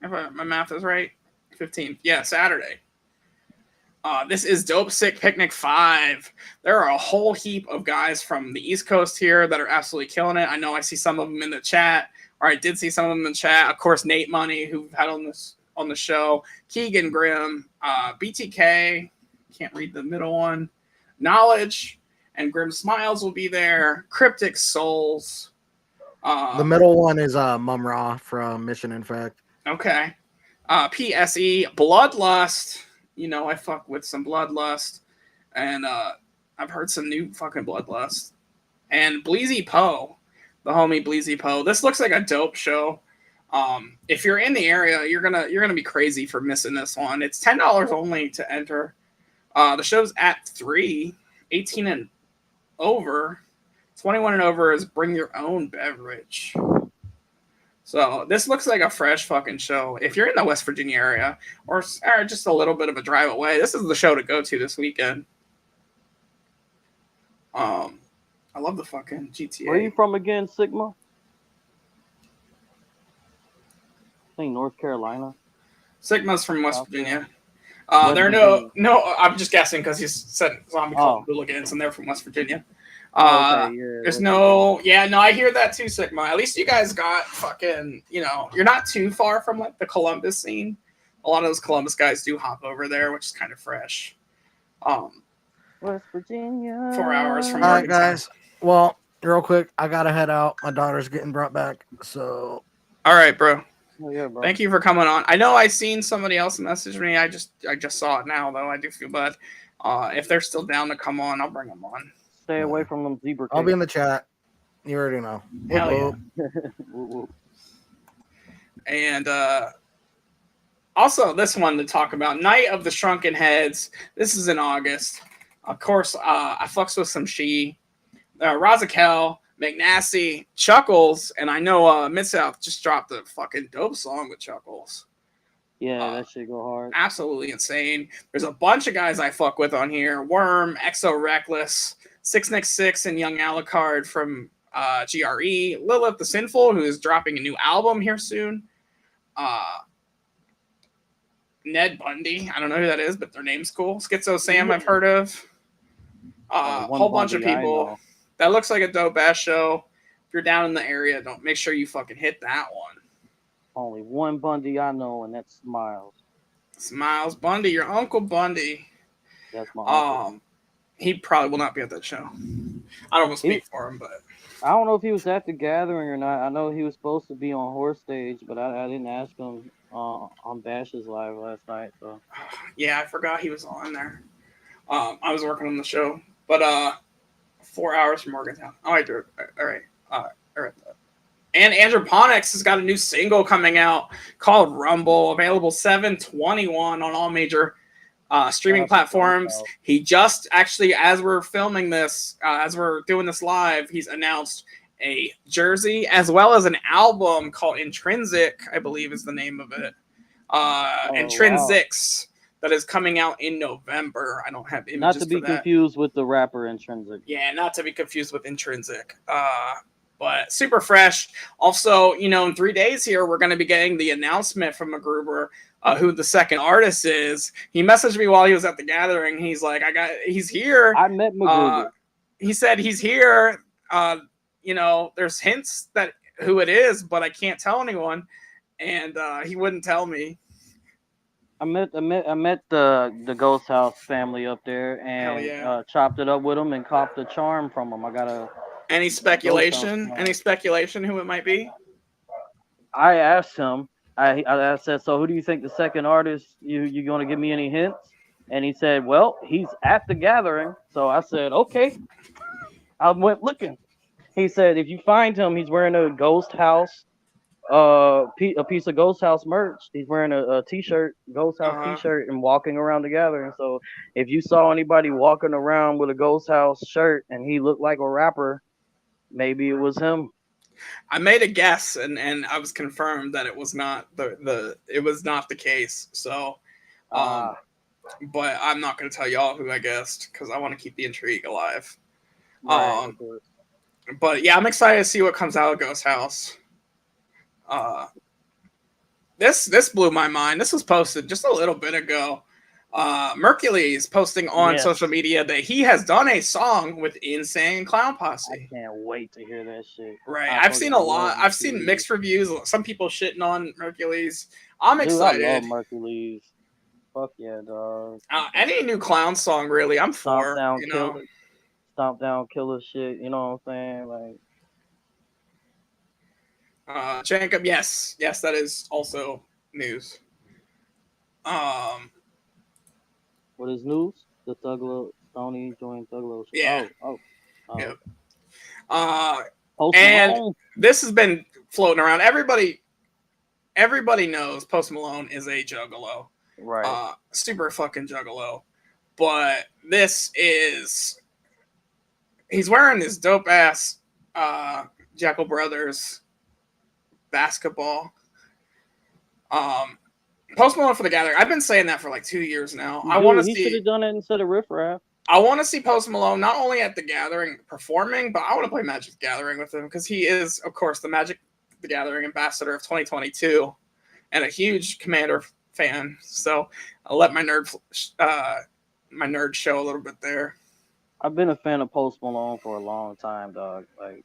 If my math is right. 15th. Yeah, Saturday. This is Dope Sick Picnic 5. There are a whole heap of guys from the East Coast here that are absolutely killing it. I know I see some of them in the chat, or I did see some of them in the chat. Of course, Nate Money, who we've had on the show. Keegan Grimm, BTK, can't read the middle one. Knowledge and Grim Smiles will be there. Cryptic Souls. The middle one is Mum Ra from Mission Infect. Okay. PSE, Bloodlust, I fuck with some Bloodlust, and I've heard some new fucking Bloodlust. And Bleezy Poe, the homie Bleezy Poe. This looks like a dope show. If you're in the area, you're gonna be crazy for missing this one. It's $10 only to enter. The show's at 3, 18 and over. 21 and over is bring your own beverage. So this looks like a fresh fucking show. If you're in the West Virginia area or just a little bit of a drive away, this is the show to go to this weekend. I love the fucking GTA. Where are you from again, Sigma? I think North Carolina. Sigma's from West Okay. Virginia. West They're Virginia. no. I'm just guessing because you said zombie cult hooligans, and they're from West Virginia. Okay, yeah, There's West no, yeah, no. I hear that too, Sigma. At least you guys got fucking, you're not too far from like the Columbus scene. A lot of those Columbus guys do hop over there, which is kind of fresh. West Virginia. 4 hours from All right, Morgantown. guys. Well, real quick, I gotta head out. My daughter's getting brought back. So. All right, bro. Oh, yeah, bro. Thank you for coming on. I know I seen somebody else message me. I just saw it now, though. I do feel bad. If they're still down to come on, I'll bring them on. Stay away from them zebra. I'll be in the chat. You already know. Hell yeah. Whoop, whoop. And also, this one to talk about, Night of the Shrunken Heads. This is in August. Of course, I fucks with some Razakel, McNasty, Chuckles, and I know Mid-South just dropped a fucking dope song with Chuckles. Yeah, that shit go hard. Absolutely insane. There's a bunch of guys I fuck with on here. Worm, Exo Reckless, 6Nick6, and Young Alucard from GRE. Lilith the Sinful, who is dropping a new album here soon. Ned Bundy. I don't know who that is, but their name's cool. Schizo Sam, I've heard of. A whole bunch of people. That looks like a dope ass show. If you're down in the area, make sure you fucking hit that one. Only one Bundy I know, and that's Smiles. Smiles Bundy, your Uncle Bundy. That's my uncle. He probably will not be at that show. I don't want to speak for him, but I don't know if he was at the gathering or not. I know he was supposed to be on Horror Stage, but I didn't ask him on Bash's live last night. So yeah, I forgot he was on there. I was working on the show, but 4 hours from Morgantown. All right, all right. And Androponics has got a new single coming out called Rumble, available 7/21 on all major streaming platforms. He just actually, as we're filming this, as we're doing this live, he's announced a jersey as well as an album called Intrinsic, I believe is the name of it. Intrinsics. Wow. That is coming out in November. I don't have images. Not to be confused with the rapper Intrinsic. Yeah, not to be confused with Intrinsic. But super fresh. Also, in 3 days here, we're going to be getting the announcement from MacGruber, who the second artist is. He messaged me while he was at the gathering. He's like, he's here. I met MacGruber. He said he's here. There's hints that who it is, but I can't tell anyone. And he wouldn't tell me. I met the Ghost House family up there and chopped it up with them and copped a charm from them. I got Any speculation? Any speculation who it might be? I asked him. I said, so who do you think the second artist? You going to give me any hints? And he said, well, he's at the gathering. So I said, okay. I went looking. He said, if you find him, he's wearing a Ghost House. A piece of Ghost House merch. He's wearing a t-shirt, Ghost House t-shirt, and walking around the gathering. So if you saw anybody walking around with a Ghost House shirt and he looked like a rapper, maybe it was him. I made a guess, and I was confirmed that it was not it was not the case. So, but I'm not going to tell y'all who I guessed because I want to keep the intrigue alive. Right, but yeah, I'm excited to see what comes out of Ghost House. This blew my mind. This was posted just a little bit ago. Mercury is posting on social media that he has done a song with Insane Clown Posse. I can't wait to hear that shit. Right. I've seen a lot. I've seen mixed reviews. Some people shitting on Mercury's. I'm excited. I love Mercury's. Fuck yeah, dog. Any new clown song, really, I'm for. Stomp down, killer shit. You know what I'm saying? Like. Jacob, yes, that is also news. What is news? The Juggalo Stoney joined Juggalo. Yeah. Oh. Yep. Post And Malone. this has been floating around. Everybody knows Post Malone is a Juggalo. Right. Super fucking Juggalo. But he's wearing this dope ass Jekyll Brothers basketball. Post Malone for the Gathering. I've been saying that for like 2 years now. He should have done it instead of Riff Raff. I want to see Post Malone not only at the Gathering performing, but I want to play Magic the Gathering with him because he is, of course, the Magic the Gathering ambassador of 2022 and a huge Commander fan. So I'll let my nerd show a little bit there. I've been a fan of Post Malone for a long time, dog. Like,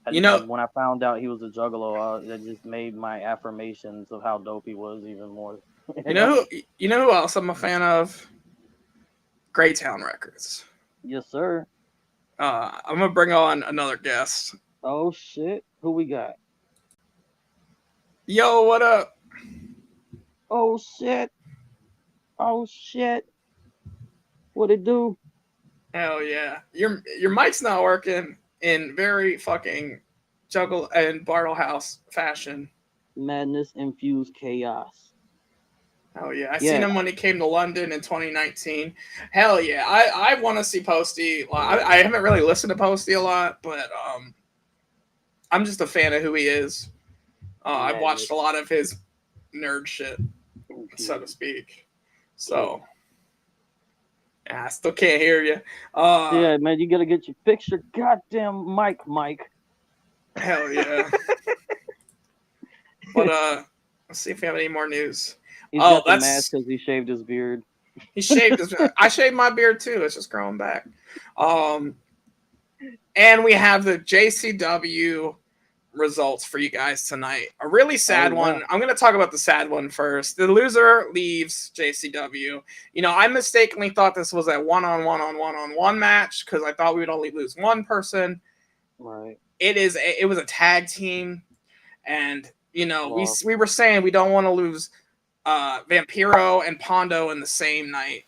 when I found out he was a Juggalo, that just made my affirmations of how dope he was even more. You know who else I'm a fan of? Greytown Records. Yes, sir. I'm gonna bring on another guest. Oh shit! Who we got? Yo, what up? Oh shit! Oh shit! What it do? Hell yeah! Your mic's not working in very fucking Juggle and Bartlehouse fashion. Madness infused chaos. Oh yeah, I seen him when he came to London in 2019. Hell yeah, I want to see Posty. I haven't really listened to Posty a lot, but I'm just a fan of who he is. I've watched a lot of his nerd shit, so to speak. So yeah, I still can't hear you. Yeah, man, you gotta fix your goddamn mic, Mike. Hell yeah. But let's see if we have any more news. He's got the mask because he shaved his beard. He shaved his. I shaved my beard too. It's just growing back. And we have the JCW results for you guys tonight. A really sad one. I'm going to talk about the sad one first. The loser leaves JCW. You know, I mistakenly thought this was a one-on-one match because I thought we would only lose one person. Right. It was a tag team, and you know we were saying we don't want to lose Vampiro and Pondo in the same night.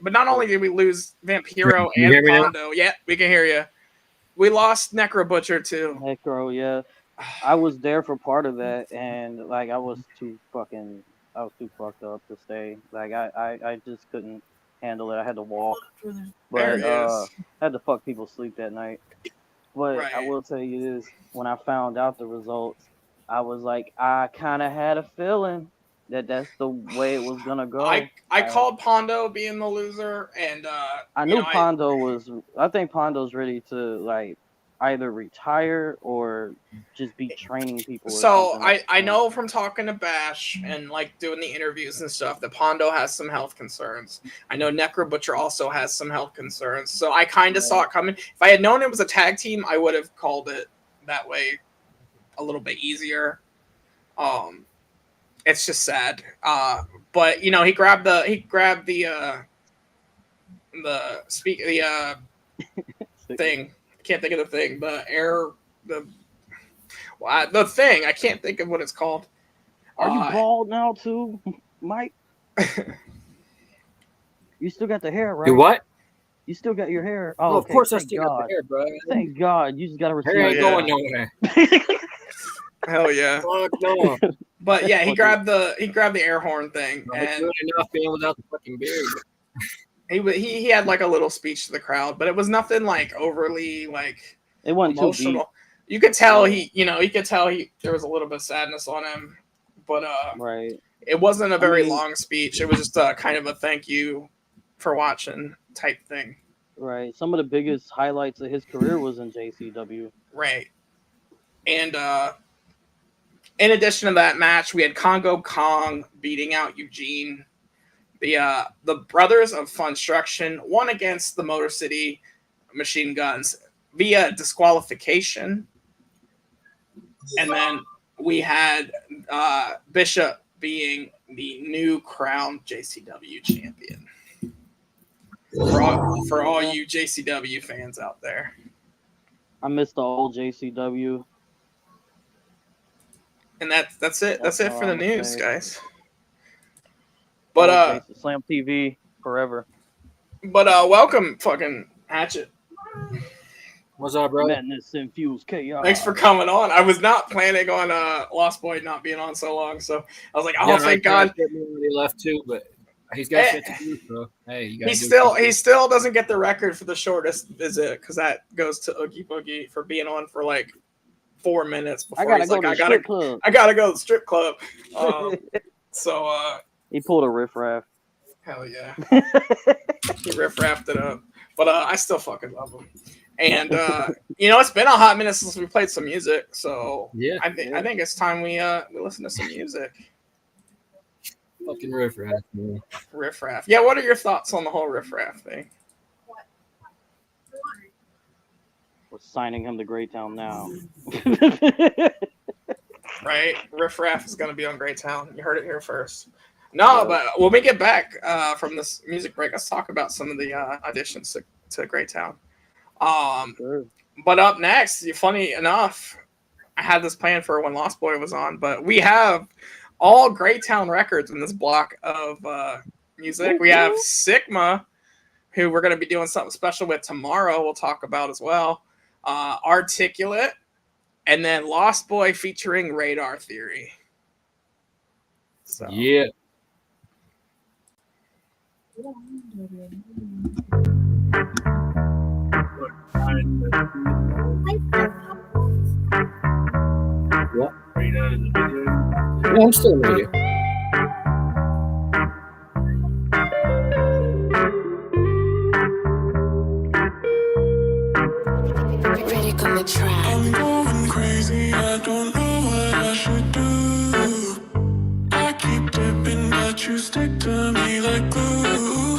But not only did we lose Vampiro and Pondo, yeah, we can hear you. We lost Necro Butcher too. Necro, yeah. I was there for part of that, and like I was too fucked up to stay. Like I just couldn't handle it. I had to walk, but I had to fuck people sleep that night. But I will tell you this: when I found out the results, I was like, I kind of had a feeling that that's the way it was gonna go. I called Pondo being the loser, and I knew Pondo was. I think Pondo's ready to like either retire or just be training people. So I know from talking to Bash and like doing the interviews and stuff that Pondo has some health concerns. I know Necro Butcher also has some health concerns. So I kind of saw it coming. If I had known it was a tag team, I would have called it that way a little bit easier. It's just sad. But you know, he grabbed the thing. I can't think of the thing. The thing. I can't think of what it's called. Are you bald now too, Mike? You still got the hair, right? Do what? You still got your hair. Oh, of course I still got the hair, bro. Thank God. You just got to receive. Hair ain't going nowhere. Hell yeah. Fuck no. But yeah, he grabbed the air horn thing. No, and good enough being without the fucking beard. He had like a little speech to the crowd, but it was nothing like overly like it wasn't emotional. Too deep. You could tell there was a little bit of sadness on him, but right. It wasn't a very long speech. It was just kind of a thank you for watching type thing. Right. Some of the biggest highlights of his career was in JCW. Right. And in addition to that match, we had Congo Kong beating out Eugene. The Brothers of Funstruction won against the Motor City Machine Guns via disqualification. And then we had Bishop being the new crowned JCW champion. For all you JCW fans out there. I miss the old JCW. And that's it. That's it for the news, guys. But Slam TV forever. But welcome, fucking Hatchet. What's up, bro? Madness infused chaos. Thanks for coming on. I was not planning on Lost Boy not being on so long, so I was like, oh, thank God. He left too, but he's got shit to do, so hey, you he still doesn't get the record for the shortest visit because that goes to Oogie Boogie for being on for like 4 minutes before I gotta go to the strip club. So he pulled a riffraff. Hell yeah. He riff-rapped it up. But I still fucking love him. And it's been a hot minute since we played some music, so yeah, I think it's time we listen to some music. Fucking riff-raff, man. Riff-raff. Yeah, what are your thoughts on the whole riff-raff thing? We're signing him to Greytown now. Right? Riff-raff is gonna be on Greytown. You heard it here first. No, but when we get back from this music break, let's talk about some of the auditions to Greytown. Sure. But up next, funny enough, I had this planned for when Lost Boy was on, but we have all Greytown records in this block of music. We have Sigma, who we're going to be doing something special with tomorrow. We'll talk about as well. Articulate, and then Lost Boy featuring Radar Theory. So. Yeah. What? Yeah, I'm still with you. I'm going crazy, I don't know what I should do. I keep dipping, but you stick to me like glue.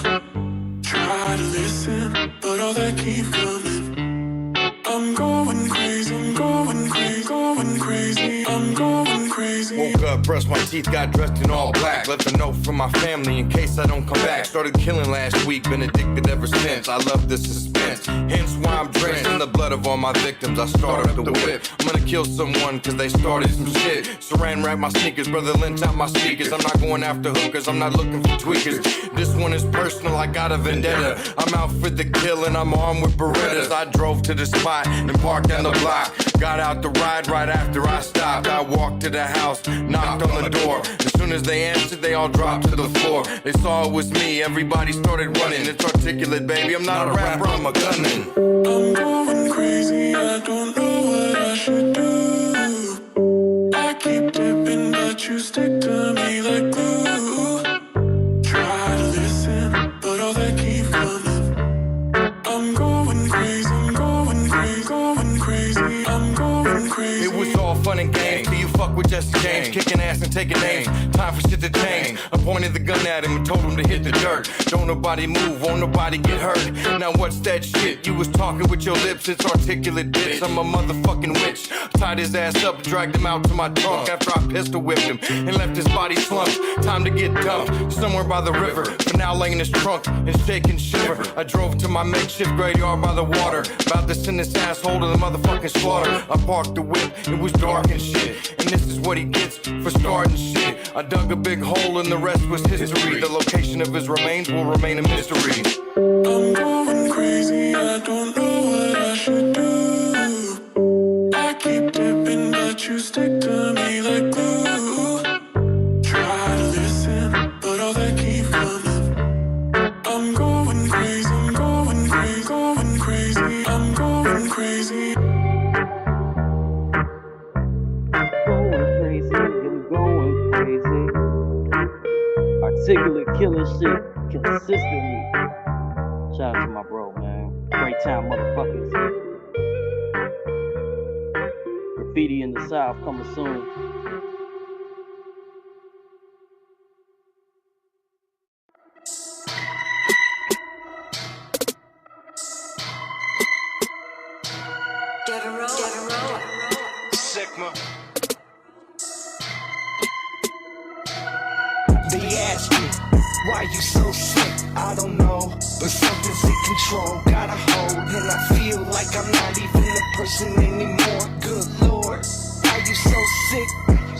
Try to listen, but all that keep coming. I'm going crazy, I'm going crazy, going crazy, I'm going crazy. Woke up, brushed my teeth, got dressed in all black. Left a note from my family in case I don't come back. Started killing last week, been addicted ever since. I love the suspense, hence why I'm drenched in the blood of all my victims. I started up the whip. I'm gonna kill someone cause they started some shit. Saran wrap my sneakers, brother lynch out my speakers. I'm not going after hookers, I'm not looking for tweakers. This one is personal, I got a vendetta. I'm out for the kill and I'm armed with Berettas. I drove to the spot and parked down the block. Got out the ride right after I stopped. I walked to the house, knocked on the door. As soon as they answered, they all dropped to the floor. They saw it was me, everybody started running. It's Articulate, baby, I'm not a rapper, I'm a gunman. I'm going crazy, I don't know what I should do. I keep dipping, but you stick to me like glue. Try to listen, but all that keep coming. I'm going crazy, I'm going crazy, going crazy, I'm going crazy. It was all fun and games till you fuck with Jesse James, kicking ass and taking names. Time for shit to change. I pointed the gun at him and told him to hit the dirt. Don't nobody move, won't nobody get hurt. Now what's that shit? You was talking with your lips, it's Articulate, bitch. I'm a motherfucking witch. Tied his ass up, dragged him out to my trunk after I pistol whipped him and left his body slumped. Time to get dumped somewhere by the river. For now laying his trunk and shake and shiver. I drove to my makeshift graveyard by the water, about to send this asshole to the motherfucking slaughter. I parked the whip, it was dark and shit, and this is what he gets for starting shit. I dug a big hole and the rest was history. The location of his remains will remain a mystery. I'm going crazy, I don't know what I should do. I keep dipping, but you stick to me like glue. Try to listen, but all that keep coming. I'm going crazy, I'm going crazy, going crazy, I'm going crazy. Going crazy. Articulate killing shit consistently. Shout out to my bro, man. Greytown motherfuckers. Graffiti in the South coming soon. Sigma. They ask me, why you so sick? I don't know, but something's in control. Got a hold, and I feel like I'm not even a person anymore. Good Lord, why you so sick?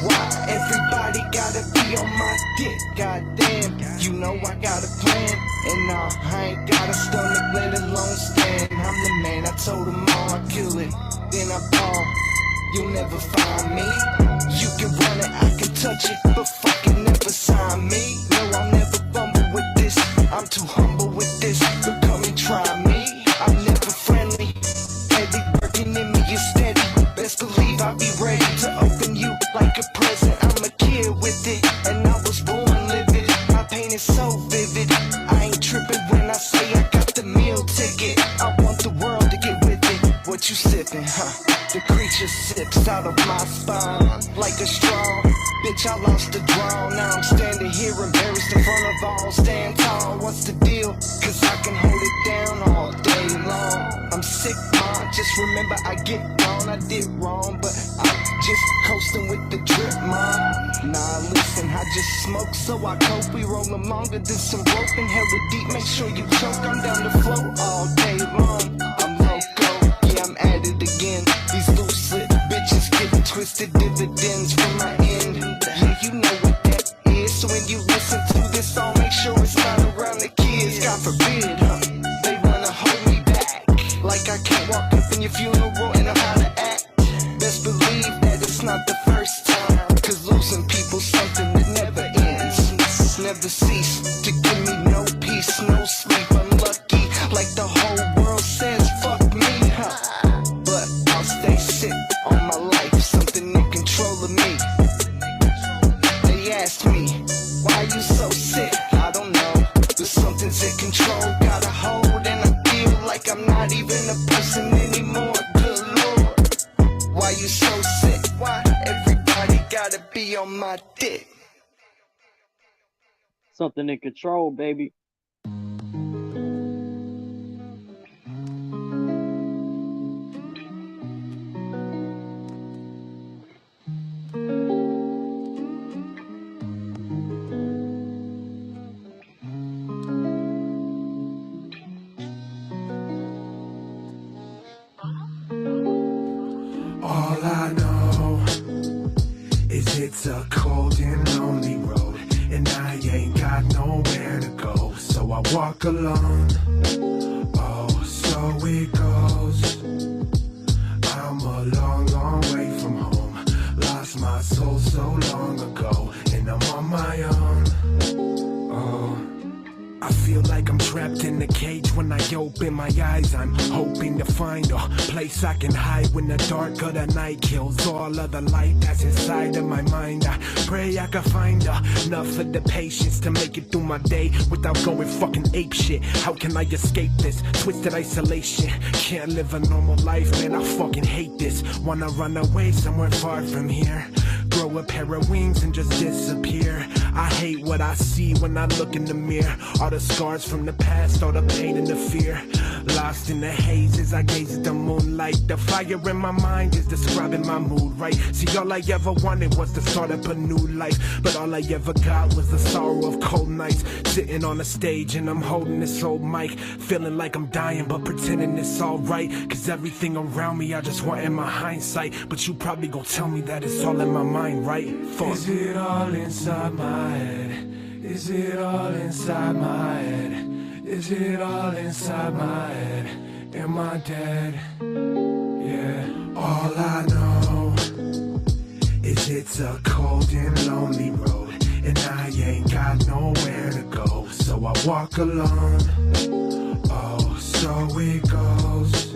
Why everybody gotta be on my dick? Goddamn, You know I got a plan, and I ain't got a stomach, let alone stand. I'm the man, I told them all I kill it, then I ball. You'll never find me. You can run it, I can touch it, but fucking never sign me. No, I'll never fumble with this. I'm too humble with this, but come and try me. I'm never friendly. Heavy working in me is steady. Best believe I'll be ready to open you like a present. I'm a kid with it, and I was born livid. My pain is so vivid. I ain't tripping when I say I got the meal ticket. I want the world to get with it. What you sipping, huh? The creature sips out of my spine like a straw. Bitch, I lost the draw. Now I'm standing here embarrassed in front of all. Stand tall, what's the deal? Cause I can hold it down all day long. I'm sick, ma, just remember I get gone. I did wrong, but I'm just coasting with the drip, ma. Nah, listen, I just smoke, so I cope. We rollin' longer than some rope and hella deep. Make sure you choke, I'm down the flow all day long. I'm loco, yeah, I'm at it again. These loose lip bitches get twisted dividends from my end. Yeah, you know what that is. So when you listen to this song, make sure it's not around the kids. God forbid, huh? They wanna hold me back, like I can't walk up in your funeral and know how to act. Best believe that it's not the first time, cause losing people's something that never ends. Never cease to give me no peace, no sleep. I'm lucky, like the whole world says, fuck me, huh? But I'll stay sick on my life, something in control of me. They ask me, why you so sick? I don't know, but something's in control, got a hold, and I feel like I'm not even a person anymore. Good Lord, why you so sick? Why everybody gotta be on my dick? Something in control, baby. All I know is it's a cold and lonely road, and I ain't got nowhere to go, so I walk alone. Oh, so it goes. I'm a long, long way from home. Lost my soul so long ago, and I'm on my own. Oh, I feel like I'm trapped in a cage. When I open my eyes, I'm hoping to find a place I can hide when the dark of the night kills all of the light that's inside of my mind. I pray I can find enough of the patience to make it through my day without going fucking ape shit. How can I escape this twisted isolation? Can't live a normal life, man, I fucking hate this. Wanna run away somewhere far from here, grow a pair of wings and just disappear. I hate what I see when I look in the mirror. All the scars from the past, all the pain and the fear. Lost in the haze as I gaze at the moonlight. The fire in my mind is describing my mood, right? See, all I ever wanted was to start up a new life, but all I ever got was the sorrow of cold nights. Sitting on a stage and I'm holding this old mic, feeling like I'm dying but pretending it's alright. Cause everything around me I just want in my hindsight, but you probably gon' tell me that it's all in my mind, right? Fuck. Is it all inside my head? Is it all inside my head? Is it all inside my head? Am I dead? Yeah. All I know is it's a cold and lonely road, and I ain't got nowhere to go, so I walk alone. Oh, so it goes.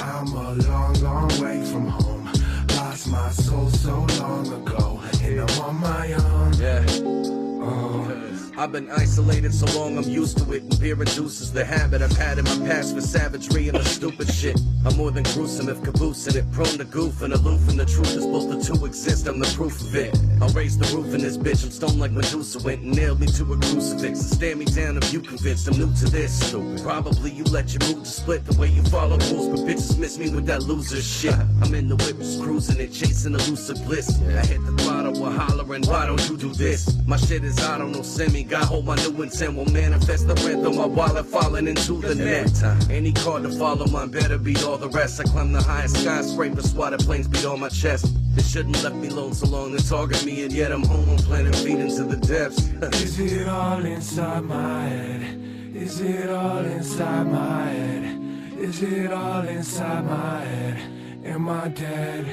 I'm a long, long way from home. Lost my soul so long ago, and I'm on my own. Yeah. Oh. I've been isolated so long I'm used to it, and fear induces the habit I've had in my past for savagery and the stupid shit. I'm more than gruesome if caboosing it, prone to goof and aloof, and the truth is both the two exist, I'm the proof of it. I'll raise the roof in this bitch, I'm stoned like Medusa went and nailed me to a crucifix, and stare me down if you convinced I'm new to this. Stupid. Probably you let your mood to split the way you follow rules, but bitches miss me with that loser shit. I'm in the whip, just cruising it, chasing elusive bliss. I hit the throttle, we're hollering, why don't you do this? My shit is I don't know, semi. Got hold my new intent will manifest the rent on my wallet falling into the net. Any card to follow mine better beat all the rest. I climb the highest skyscraper, swatted planes beat on my chest. They shouldn't left me alone so long to target me, and yet I'm home on planet feet into the depths. Is it all inside my head? Is it all inside my head? Is it all inside my head? Am I dead?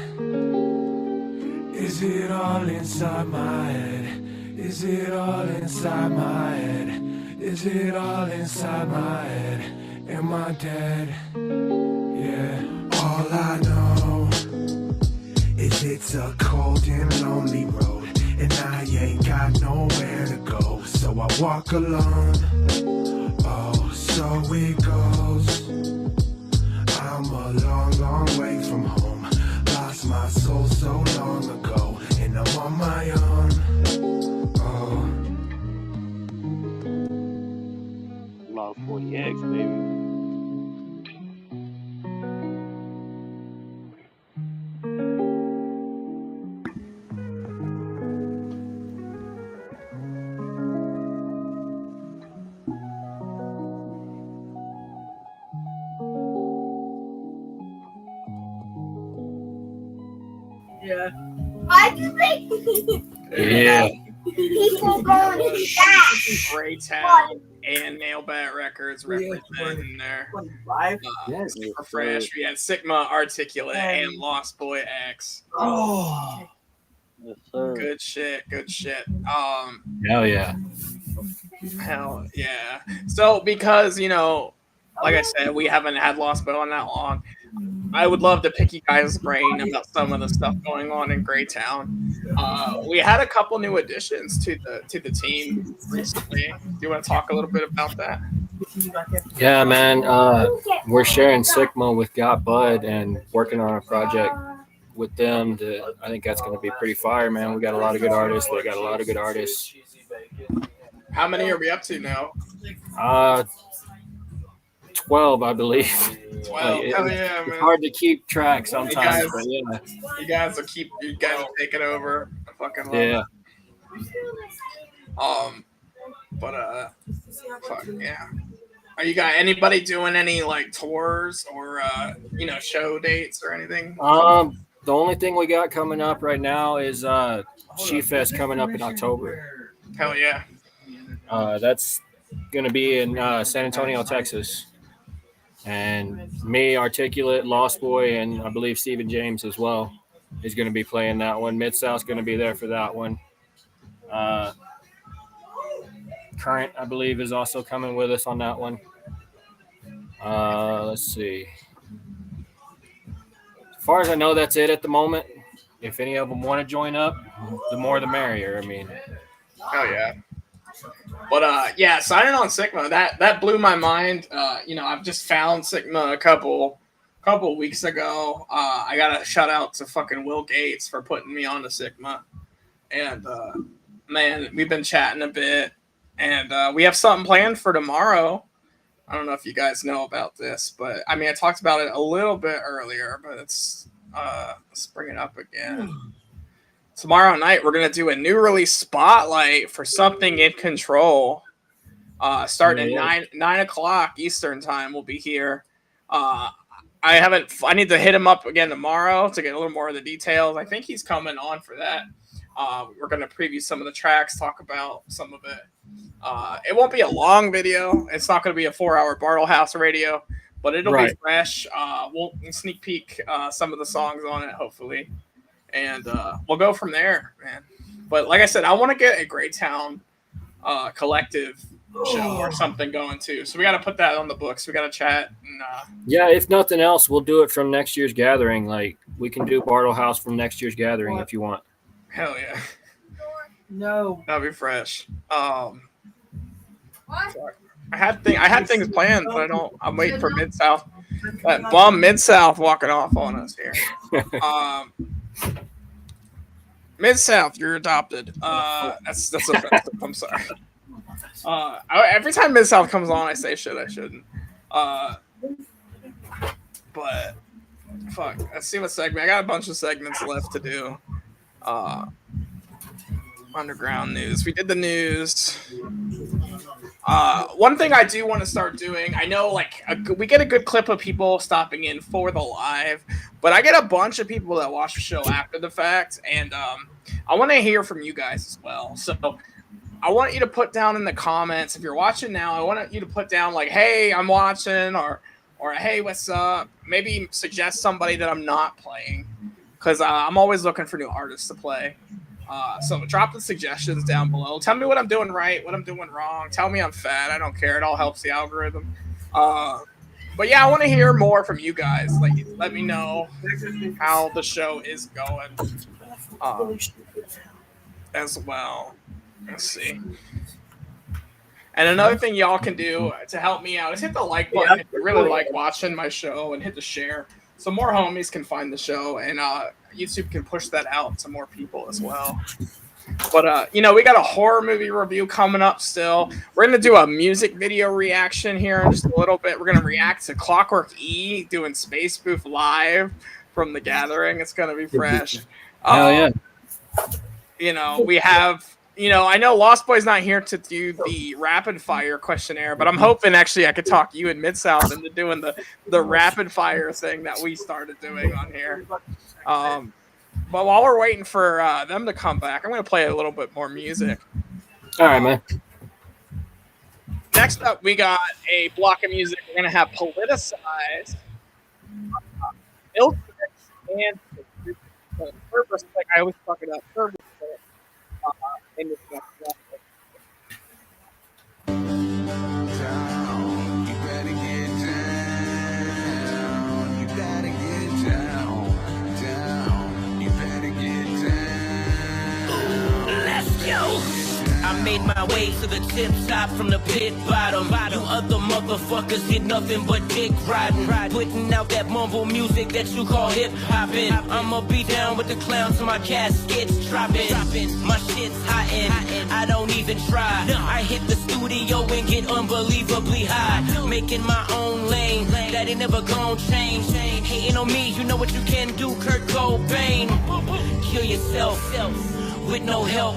Is it all inside my head? Is it all inside my head? Is it all inside my head? Am I dead? Yeah. All I know is it's a cold and lonely road, and I ain't got nowhere to go, so I walk alone. Oh, so it goes. I'm a long, long way from home. Lost my soul so long ago, and I'm on my own. Oh. LostboyX, baby. Yeah. I just think. Yeah. He's going back. Greytown and Nailbat Records representing there. Super fresh. We had Sigma, Articulate, and LostboyX. Oh. Yes, sir. Good shit. Good shit. Hell yeah. Hell yeah. So because, you know, like I said, we haven't had Lost Boy on that long. I would love to pick you guys' brain about some of the stuff going on in Greytown. We had a couple new additions to the team recently. Do you want to talk a little bit about that? Yeah, man. We're sharing Sigma with Got Bud and working on a project with them. I think that's going to be pretty fire, man. We got a lot of good artists. They got a lot of good artists. How many are we up to now? 12, I believe. 12. Hell yeah, it's man. hard to keep track sometimes. You guys are taking over. I fucking love it. Fuck yeah. Are you got anybody doing any like tours or show dates or anything? The only thing we got coming up right now is She Fest coming up in October. Hell yeah. That's gonna be in San Antonio, Texas. And me, Articulate, Lost Boy, and I believe Stephen James as well is going to be playing that one. Mid-South's going to be there for that one. Current, I believe, is also coming with us on that one. Let's see. As far as I know, that's it at the moment. If any of them want to join up, the more the merrier. I mean. Oh, yeah. But signing on Sigma, that blew my mind. I've just found Sigma a couple weeks ago. I got a shout out to fucking Will Gates for putting me on to Sigma. And man, we've been chatting a bit, and we have something planned for tomorrow. I don't know if you guys know about this, but I mean, I talked about it a little bit earlier, but let's bring it up again. Tomorrow night, we're going to do a new release spotlight for Something in Control. Starting at 9 o'clock Eastern time, we'll be here. I need to hit him up again tomorrow to get a little more of the details. I think he's coming on for that. We're going to preview some of the tracks, talk about some of it. It won't be a long video. It's not going to be a 4-hour Bartlehouse Radio, but it'll be fresh. We'll sneak peek some of the songs on it, hopefully. And we'll go from there, man. But like I said, I want to get a Greytown collective show or something going too. So we got to put that on the books. We got to chat. And, yeah, if nothing else, we'll do it from next year's gathering. Like we can do Bartlehouse from next year's gathering if you want. Hell yeah. No. That'd be fresh. I had things planned, but I'm waiting for Mid-South. That bum Mid-South walking off on us here. Mid-South, you're adopted. That's offensive. I'm sorry. Every time Mid-South comes on, I say shit I shouldn't. But fuck, let's see what segment. I got a bunch of segments left to do. Underground news. We did the news. One thing I do want to start doing, I know like we get a good clip of people stopping in for the live, but I get a bunch of people that watch the show after the fact, and I want to hear from you guys as well. So I want you to put down in the comments, if you're watching now, I want you to put down like, hey, I'm watching, or hey, what's up? Maybe suggest somebody that I'm not playing, because I'm always looking for new artists to play. So drop the suggestions down below. Tell me what I'm doing right, what I'm doing wrong. Tell me I'm fat. I don't care. It all helps the algorithm. But yeah, I want to hear more from you guys. Like, let me know how the show is going as well. Let's see. And another thing y'all can do to help me out is hit the like button if you really like watching my show, and hit the share so more homies can find the show, and YouTube can push that out to more people as well. But, we got a horror movie review coming up still. We're going to do a music video reaction here in just a little bit. We're going to react to Klokwerk E doing Spaceboof live from The Gathering. It's going to be fresh. Hell yeah. We have... I know Lost Boy's not here to do the rapid fire questionnaire, but I'm hoping actually I could talk you in Mid-South into doing the rapid fire thing that we started doing on here. But while we're waiting for them to come back, I'm going to play a little bit more music. All right, man. Next up, we got a block of music. We're going to have Politicized, Iltrix, and Purpose. Like I always fuck it up. Purpose. In this next block. I made my way to the tip top from the pit bottom. You other motherfuckers did nothing but dick riding. Putting out that mumble music that you call hip hopping. I'ma be down with the clowns till my casket's dropping. My shit's hot and I don't even try. I hit the studio and get unbelievably high. Making my own lane, that ain't never gon' change. Hating on me, you know what you can do, Kurt Cobain. Kill yourself with no help.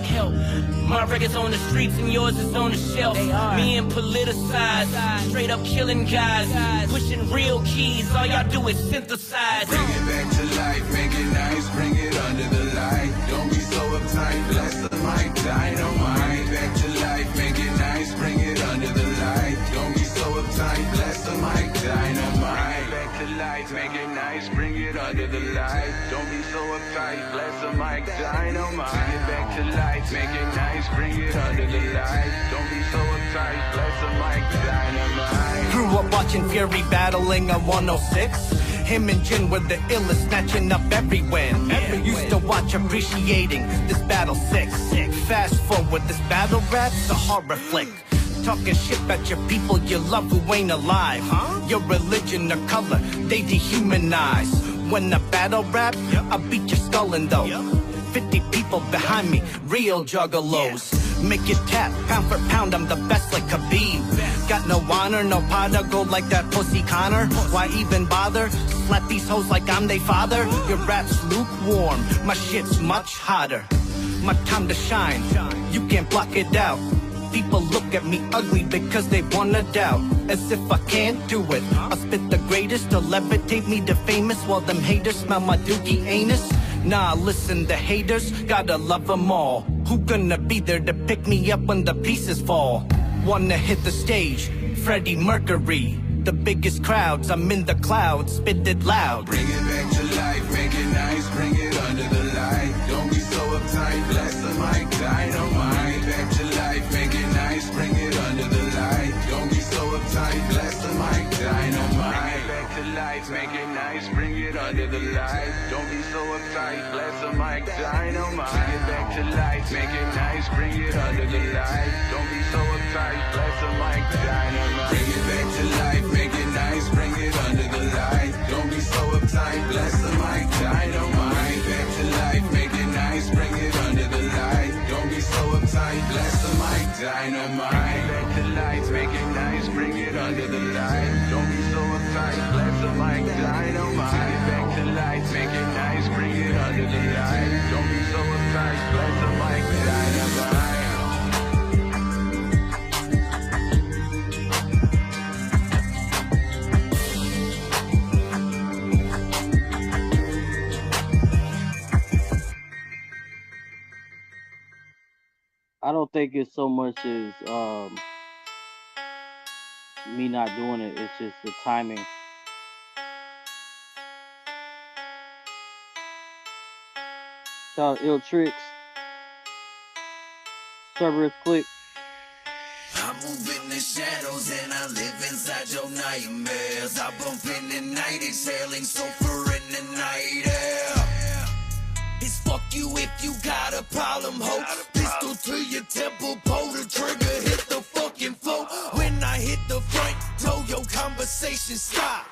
My record's on the streets and yours is on the shelf. Me and Politicized, straight up killing guys, pushing real keys. All y'all do is synthesize. Bring it back to life, make it nice, bring it under the light. Don't be so uptight, bless the mic, dynamite. Back to life, make it nice, bring it under the light. Don't be so uptight, bless the mic, dynamite. Back to life, make it nice, bring it under the light. Don't be so uptight, bless the mic, dynamite. Bring it back to life, make it nice, bring it under the light. Don't be so uptight, bless the mic, dynamite. Grew up watching Fury battling on 106. Him and Jin were the illest, snatching up every win. Used to watch appreciating this battle 6. Fast forward, this battle rap's a horror flick. Talking shit about your people you love who ain't alive. Your religion or color, they dehumanize. When I battle rap, I beat your skull in though. 50 people behind me, real juggalos. Make it tap, pound for pound, I'm the best like Khabib. Got no honor, no pot to go like that pussy Connor. Why even bother? Slap these hoes like I'm they father. Your rap's lukewarm, my shit's much hotter. My time to shine, you can't block it out. People look at me ugly because they wanna doubt. As if I can't do it. I'll spit the greatest to levitate me to famous while them haters smell my dookie anus. Nah, listen, the haters, gotta love them all. Who gonna be there to pick me up when the pieces fall? Wanna hit the stage, Freddie Mercury. The biggest crowds, I'm in the clouds, spit it loud. Bring it back to life, make it nice, bring it under the light. Don't be so uptight, bless the mic, dynamite. Back to life, make it nice, bring it under the light. Don't be so uptight, bless the mic, dynamite. Back to life, make it nice, bring it under the light. Don't be so uptight, bless the mic, dynamite. Bring it back to life, make it nice, bring it under the light. Don't be so uptight, bless the mic, dynamite. Bring it back to life, make it nice, bring it under the light. Don't be so uptight, bless the mic, dynamite. Back to life, make it nice, bring it under the light. Don't be so uptight, bless the mic, dynamite. Back to life, make it nice, bring it under the light. Don't be so uptight, bless the mic, dynamite. Back to life, make it nice, bring it under the light. Don't be so uptight, bless the mic, dynamite. I don't think it's so much as me not doing it. It's just the timing. Shout out Ill Tricks, Cerberus Click. I move in the shadows and I live inside your nightmares. I bump in the night, exhaling sulfur in the night air. It's fuck you if you got a problem, ho. Pistol to your temple, pull the trigger, hit the fucking floor. When I hit the front door, your conversation stop.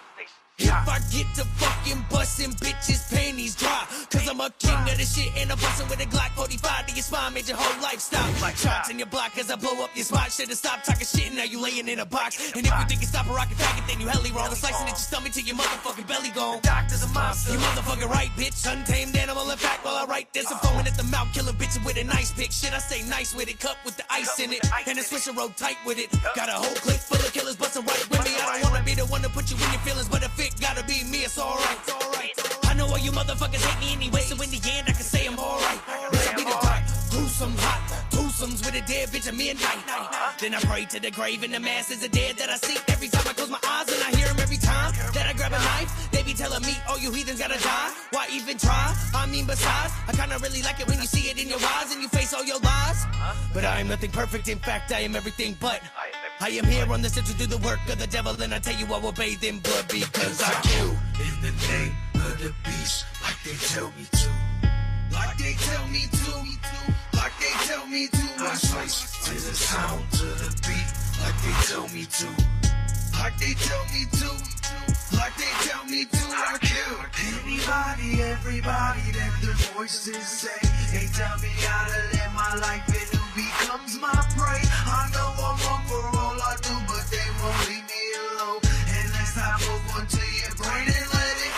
If I get to fucking bustin' bitches panties dry, cause I'm a king of this shit and I'm bustin' with a Glock 45 to your spine, made your whole life stop. Shots in your block as I blow up your spot. Should've stopped talking shit and now you laying in a box. And if you think you stop a rocket faggot, then you helly wrong. I'm slicing at your stomach till your motherfucking belly gone. Doctor's a monster. You motherfucking right, bitch. Untamed animal, in fact, while I write this, I'm foaming at the mouth, killing bitches with a nice pick. Shit, I say nice with it, cup with the ice in it, and a swisher roll tight with it. Got a whole clique full of killers bustin' right with me. I don't wanna be the one to put you in your feelings, but if it gotta be me, it's alright. I know all you motherfuckers hate me anyway, so in the end I can say I'm alright. Bitch, I be the type, gruesome, hot, twosomes with a dead bitch at midnight. Then I pray to the grave and the masses are dead that I see every time I close my eyes, and I hear them every time that I grab a knife. They be telling me, oh, you heathens gotta die. Why even try? I mean, besides, I kinda really like it when you see it in your eyes and you face all your lies. But I am nothing perfect, in fact, I am everything but. I am here on this earth to do the work of the devil, and I tell you I will bathe in blood because I kill in the name of the beast, like they tell me to. Like they tell me to. Like they tell me to. I slice to the sound, to the beat, like they tell me to. Like they tell me to. Like they tell me to. I kill anybody, everybody that their voices say. They tell me how to live my life and who becomes my prey. I know I'm wrong for all I do, but they won't leave me alone unless I move onto your brain and let it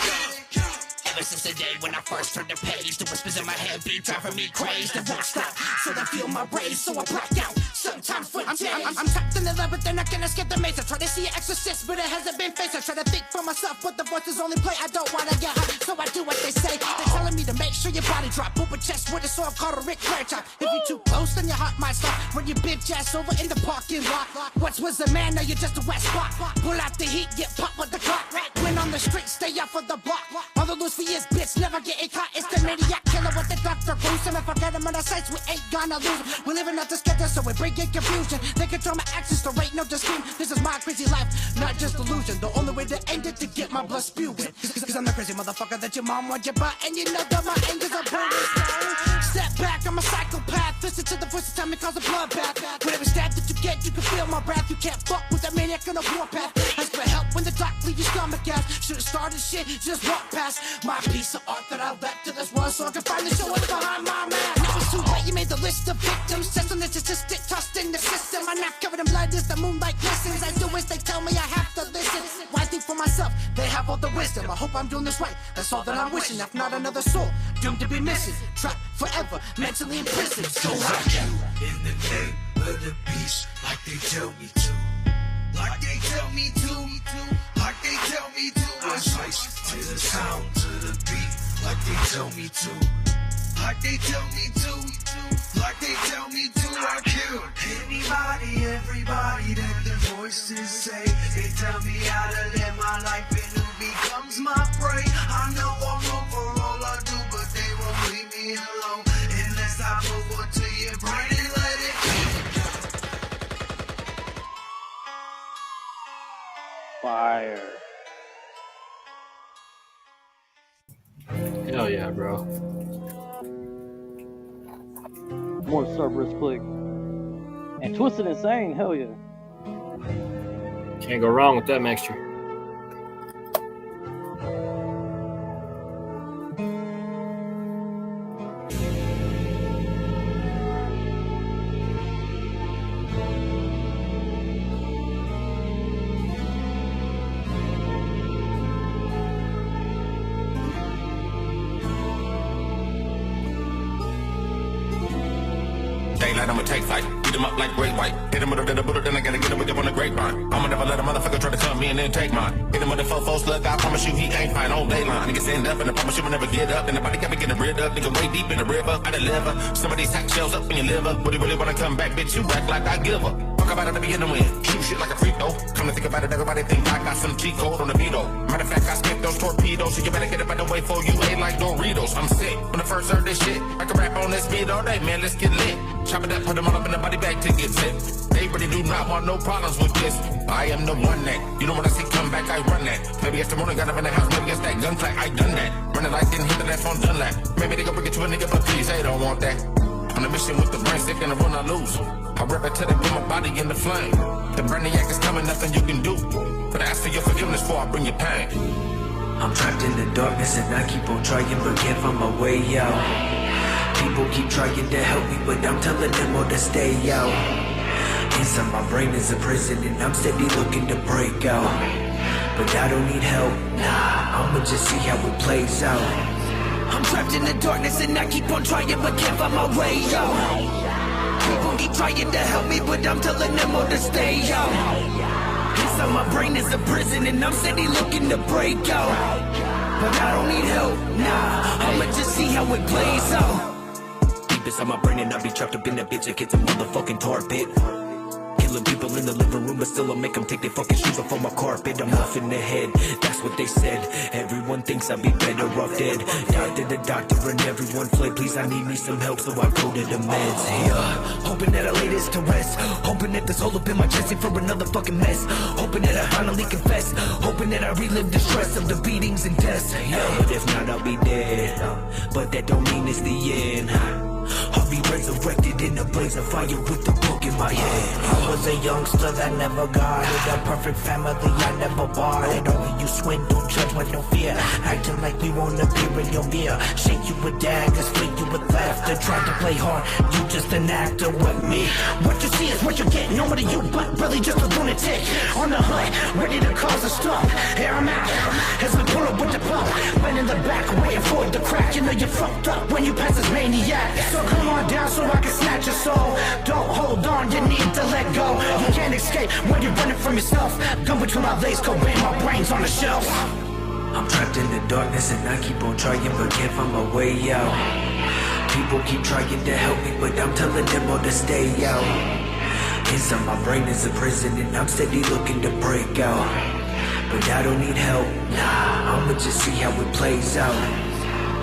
go. Ever since the day when I first turned the page, the whispers in my head be driving me crazy. They won't stop, so they feel my rage, so I black out. Sometimes for I'm trapped in the love, but they're not gonna skip the maze. I try to see an exorcist, but it hasn't been faced. I try to think for myself, but the voices only play. I don't wanna get hurt, so I do what they say. They're telling me to make sure your body drop. Open chest with a sword called a Rick Flair chop. If you're too close, then your heart might stop. When you bitch ass over in the parking lot. Once was a man, now you're just a wet spot. Pull out the heat, get popped with the clock. When on the street, stay off of the block. All the loose for years, bitch, never getting caught. It's the maniac killer with the Dr. Gruesome. If I get him on the sights, we ain't gonna lose him. We're living up the schedule, so we bring in confusion. They control my actions, so ain't no just scheme. This is my crazy life, not just illusion. The only way to end it to get my blood spewing. Cause I'm the crazy motherfucker that your mom wants you by, and you know that my anger's a brutal. Step back, I'm a psychopath. Listen to the voices tell me cause a bloodbath. Whatever stab that you get, you can feel my breath. You can't fuck with that maniac on a warpath. Ask for help when the doc leave your stomach ass. Should've started shit, just walk past my piece of art that I left to this world so I can finally show it behind my mask. Now it's too late, you made the list of victims. Sense on the statistic, tossed in the system. My knife covered in blood as the moonlight glistens. I do as they tell me, I have to listen. Why think for myself? They have all the wisdom. I hope I'm doing this right. That's all that I'm wishing. If not another soul, doomed to be missing. Trapped forever, mentally imprisoned. So I kill in the name of the beast, like they tell me to. Like they tell me to. Like they tell me to. I slice to the sound, to the beat, like they tell me to. Like they tell me to. Like they tell me to. I kill anybody, everybody that their voices say. They tell me how to live my life and who becomes my prey. I know I'm wrong for all I do, but they won't leave me alone unless I move on to your brain and let it go. Fire. Hell yeah, bro. More Cerberus Click. And Twisted Insane, hell yeah. Can't go wrong with that mixture. daylight, I'ma take flight. Beat him up like great white. Hit him with a bullet, then I gotta get him with up on the grapevine. I'ma never let a motherfucker try to come in and take mine. Hit him with a fofo slug, I promise you he ain't fine all day long. Niggas end up and I promise you will never get up. And nobody got me getting rid of. Nigga way deep in the river, I deliver. Some of these hack shells up in your liver. Would you really wanna come back, bitch? You act like I give up. Fuck about it, let me in the wind. Shoot shit like a freak though. Come to think about it, everybody think I got some cheat code on the beat though. Matter of fact, I skipped those torpedoes, so you better get up out the way for you ain't like Doritos. I'm sick. When I first heard this shit, I can rap on this beat all day, man. Let's get lit. Chop it up, put them all up in the body bag to get zipped. They really do not want no problems with this. I am the one that, you know when I say come back, I run that. Maybe it's the morning, got up in the house, maybe it's that gun clack, I done that. Running like didn't hit the left on done that. Maybe they gon' bring it to a nigga, but please, they don't want that. On a mission with the brain sick and I run, I lose. I rap it till they put my body in the flame. The brainiac is coming, nothing you can do. But I ask for your forgiveness before I bring your pain. I'm trapped in the darkness and I keep on trying but can't find my way out. People keep trying to help me but I'm telling them all to stay out. Inside my brain is a prison and I'm steady looking to break out. But I don't need help, nah, I'ma just see how it plays out. I'm trapped in the darkness and I keep on trying but can't find my way out. People keep trying to help me but I'm telling them all to stay out. Inside my brain is a prison and I'm steady looking to break out. But I don't need help, nah, I'ma just see how it plays out. Deep inside my brain and I be trapped up in that bitch like it's a motherfucking tar pit. Killing people in the living room but still I make them take their fucking shoes off on my carpet. I'm off in the head, that's what they said. Everyone thinks I'd be better off dead. Died to the doctor and everyone fled. Please I need me some help so I go to the meds. Yeah, hoping that I lay this to rest. Hoping that this hole up in my chest ain't for another fucking mess. Hoping that I finally confess. Hoping that I relive the stress of the beatings and deaths. Yeah, but if not I'll be dead. But that don't mean it's the end. I'll be resurrected in a blaze of fire with the book in my hand. I was a youngster that never got it. A perfect family, I never bought it. Only you swindle, judge with no fear. Acting like we won't appear in your mirror. Shake you with daggers, flick you with laughter. Try to play hard, you just an actor with me. What you see is what you get. Nobody you but really just a lunatic. On the hunt, ready to cause a storm. Here I'm out, as we pull up with the pump. Bend in the back, waiting for the crack. You know you fucked up when you pass this maniac. So come on down so I can snatch your soul. Don't hold on, you need to let go. You can't escape when you're running from yourself. Gun between my legs, go bang my brains on the shelf. I'm trapped in the darkness and I keep on trying but can't find my way out. People keep trying to help me but I'm telling them all to stay out. Inside my brain is a prison and I'm steady looking to break out. But I don't need help, nah, I'ma just see how it plays out.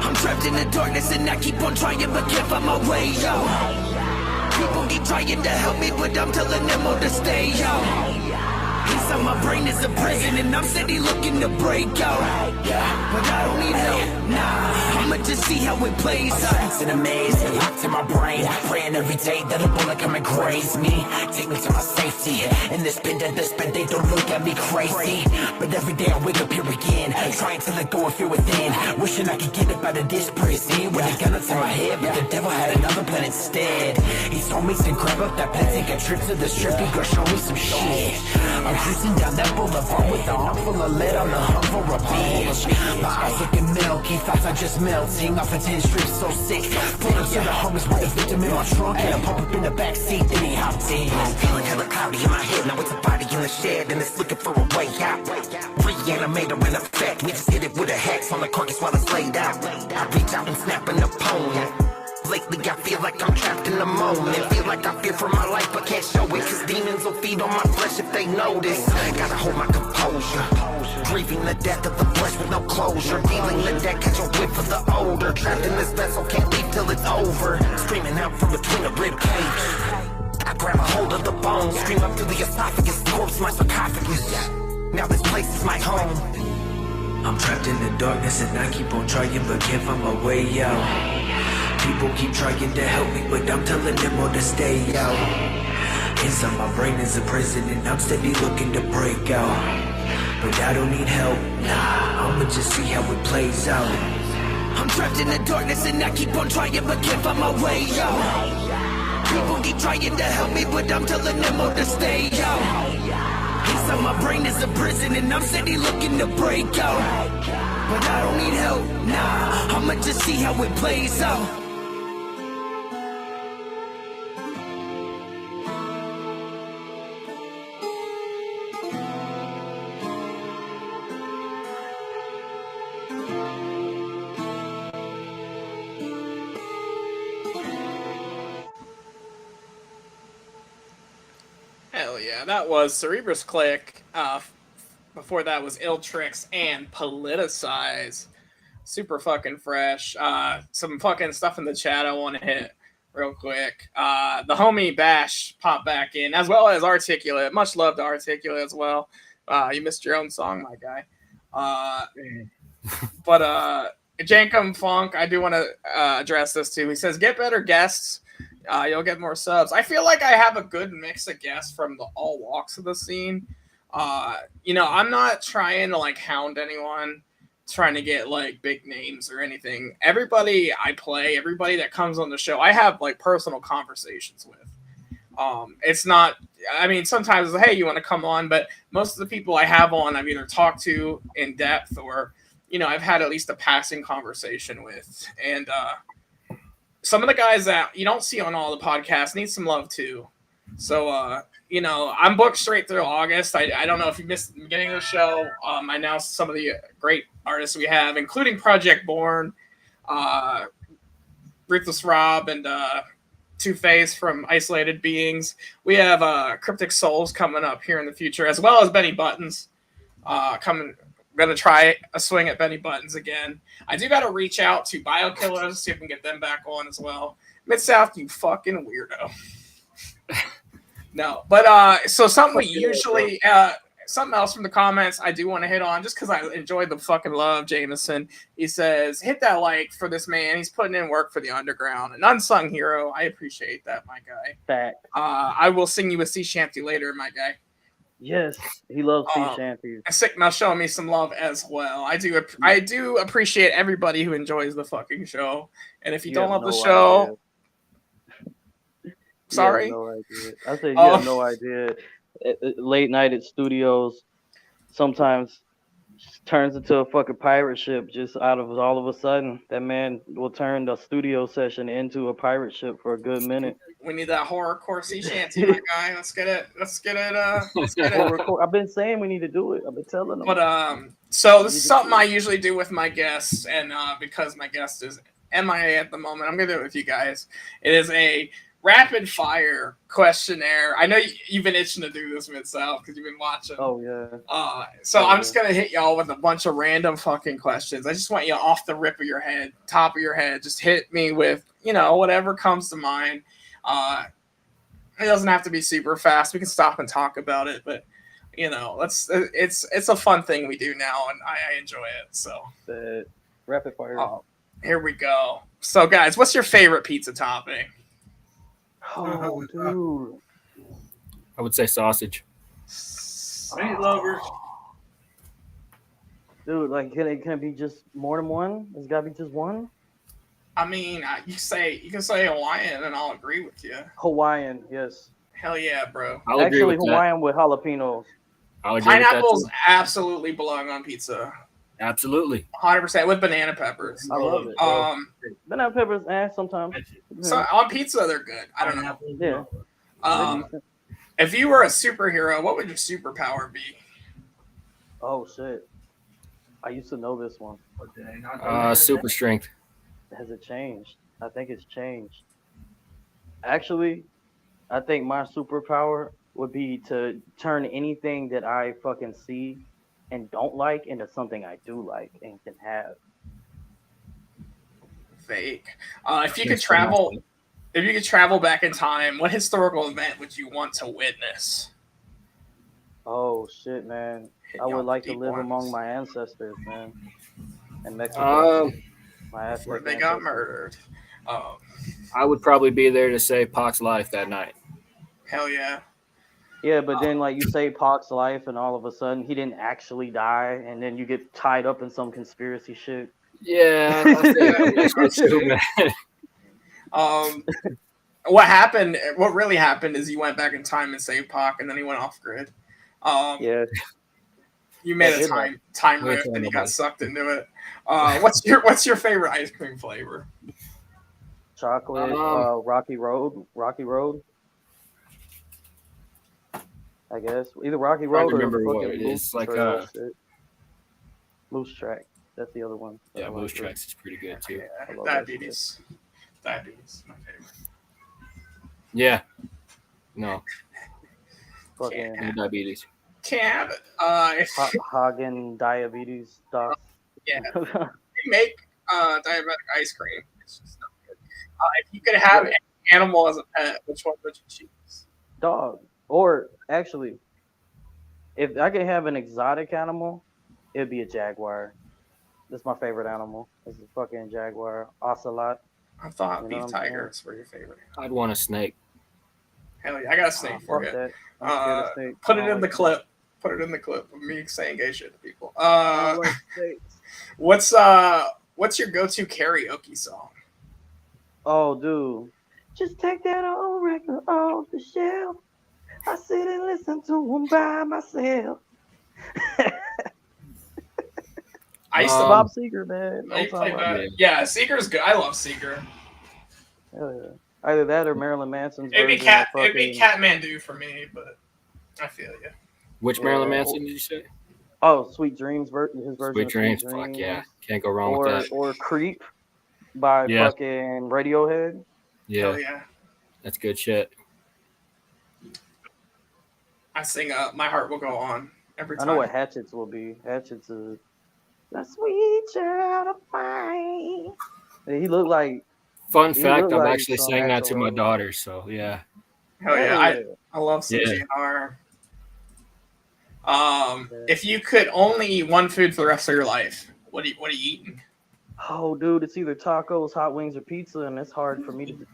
I'm trapped in the darkness and I keep on trying but can't find my way out. People keep trying to help me but I'm telling them all to stay out. Inside my brain is a prison and I'm steady looking to break out. But I don't need help, nah, I'ma just see how it plays out. It's an amaze, locked in my brain. Praying every day that a bullet come and graze me. Take me to my safety. In this bend and this bend, they don't look at me crazy. But every day I wake up here again, trying to let go of fear within. Wishing I could get up out of this prison. With a gun up to my head, but the devil had another plan instead. He told me to grab up that pen, take a trip to the strip, and go show me some shit. I'm cruising down that boulevard with a arm full of lead on the hunt for a bitch. My eyes looking milky, thoughts are just melting off of 10 strips, so sick. Pulled up to the homies with the victim in my trunk and I pump up in the backseat, then he hopped in. Feeling hella cloudy in my head, now it's a body in the shed and it's looking for a way out. Reanimator in effect, we just hit it with a hex on the carcass while it's laid out. I reach out and snap an opponent. Lately I feel like I'm trapped in the moment. Feel like I fear for my life but can't show it, cause demons will feed on my flesh if they notice. Gotta hold my composure, grieving the death of the flesh with no closure. Dealing the deck, catch a whip for the odor. Trapped in this vessel, can't leave till it's over. Screaming out from between the rib cage, I grab a hold of the bone, scream up through the esophagus, corpse my sarcophagus. Now this place is my home. I'm trapped in the darkness and I keep on trying but can't find my way out. People keep trying to help me but I'm telling them all to stay out. Inside my brain is a prison and I'm steady looking to break out. But I don't need help, nah, I'ma just see how it plays out. I'm trapped in the darkness and I keep on trying but can't find my way out. People keep trying to help me but I'm telling them all to stay out. Inside my brain is a prison and I'm steady looking to break out. But I don't need help, nah, I'ma just see how it plays out. yeah, that was Cerebrus Click. Before that was Ill Tricks and Politicize. Super fucking fresh. Some fucking stuff in the chat I want to hit real quick. The homie Bash popped back in, as well as Articulate. Much love to Articulate as well. You missed your own song, my guy. But Jankum Funk, I do want to address this too. He says, get better guests. You'll get more subs. I feel like I have a good mix of guests from all walks of the scene. I'm not trying to like hound anyone, trying to get like big names or anything. Everybody I play, everybody that comes on the show, I have like personal conversations with. It's not, I mean, sometimes it's, hey, you want to come on, but most of the people I have on, I've either talked to in depth or, I've had at least a passing conversation with. And some of the guys that you don't see on all the podcasts need some love too. So, I'm booked straight through August. I don't know if you missed the beginning of the show. I announced some of the great artists we have, including Project Born, Ruthless Rob, and Two-Face from Isolated Beings. We have Cryptic Souls coming up here in the future, as well as Benny Buttons coming. Going to try a swing at Benny Buttons again. I do got to reach out to Biokillers, see if we can get them back on as well. Mid-South, you fucking weirdo. No, but so something we usually something else from the comments I do want to hit on, just because I enjoyed the fucking love. Jameson, he says, hit that like for this man. He's putting in work for the underground, an unsung hero. I appreciate that, my guy. Fact. I will sing you a sea shanty later, my guy. Yes, he loves sea shanties. Sigma showing me some love as well. I do appreciate everybody who enjoys the fucking show, and if you don't love the show. Sorry? No idea. I said you have no idea. Late night at studios sometimes turns into a fucking pirate ship just out of all of a sudden. That man will turn the studio session into a pirate ship for a good minute. We need that horrorcore sea shanty, my guy. Let's get it. I've been saying we need to do it. I've been telling them. But so this is something I usually do with my guests, and because my guest is MIA at the moment, I'm gonna do it with you guys. It is a rapid fire questionnaire. I know you've been itching to do this, Mid-South, because you've been watching. Oh yeah. I'm just gonna hit y'all with a bunch of random fucking questions. I just want you off the rip of your head, top of your head. Just hit me with whatever comes to mind. It doesn't have to be super fast. We can stop and talk about it, but it's a fun thing we do now, and I enjoy it. So rapid fire. Here we go. So guys, what's your favorite pizza topping? Oh, dude. I would say sausage. Meat lovers. Dude, like, can it be just more than one? It's gotta be just one. I mean, you can say Hawaiian, and I'll agree with you. Hawaiian, yes. Hell yeah, bro. I'll agree with Hawaiian that. with jalapenos. Pineapples absolutely belong on pizza. Absolutely. 100% with banana peppers. I love it. Banana peppers, sometimes. So on pizza, they're good. I don't know. Yeah. If you were a superhero, what would your superpower be? Oh shit! I used to know this one. Super strength. Has it changed? I think it's changed. Actually, I think my superpower would be to turn anything that I fucking see and don't like into something I do like and can have. Fake. If you could travel back in time, what historical event would you want to witness? Oh shit, man! I would like to live among my ancestors, man, in Mexico. Where they got murdered. I would probably be there to save Pac's life that night. Hell yeah. Yeah, but then like you save Pac's life, and all of a sudden he didn't actually die, and then you get tied up in some conspiracy shit. Yeah, that's true, man. What happened? What really happened is you went back in time and saved Pac, and then he went off grid. Yeah. You made a time rift, and you got sucked into it. What's your favorite ice cream flavor? Chocolate, Rocky Road. I guess either Rocky Road or what it is. Like Moose Track. That's the other one. Yeah, Moose Tracks is pretty good too. Yeah, diabetes, my favorite. Yeah. No. Fucking Can't Diabetes. Can't. Hagen diabetes stuff. Yeah. They make diabetic ice cream. It's just not good. If you could have an animal as a pet, which one would you choose? Dog. Or actually, if I could have an exotic animal, it'd be a jaguar. That's my favorite animal. It's a fucking jaguar. Ocelot. I thought You know beef what I'm saying? tigers were your favorite. I'd want a snake. Hell yeah, I got a snake for Fuck you. that. I'm scared of snakes. Put I it don't in the like clip. Put it in the clip of me saying gay shit to people. I don't like snakes. What's your go-to karaoke song? Oh, dude. Just take that old record off the shelf. I sit and listen to them by myself. I used to Bob Seger, man. I play that. Yeah, Seeger's good. I love Seeger. Hell yeah. Either that or Marilyn Manson's It'd be version of It'd be Catmandu for me, but I feel you. Which Marilyn Manson did you say? Oh, Sweet Dreams, his version Sweet of Dreams. Sweet Dreams. Fuck yeah. Can't go wrong with that. Or Creep by fucking Radiohead. Yeah. Hell yeah. That's good shit. I sing My Heart Will Go On every time. I know what Hatchets will be. Hatchets is the sweet child of mine. He looked like. Fun fact, I'm actually saying that to my daughter, so yeah. Hell yeah. I love CGR. If you could only eat one food for the rest of your life, what are you eating? Oh, dude, it's either tacos, hot wings, or pizza, and it's hard for me to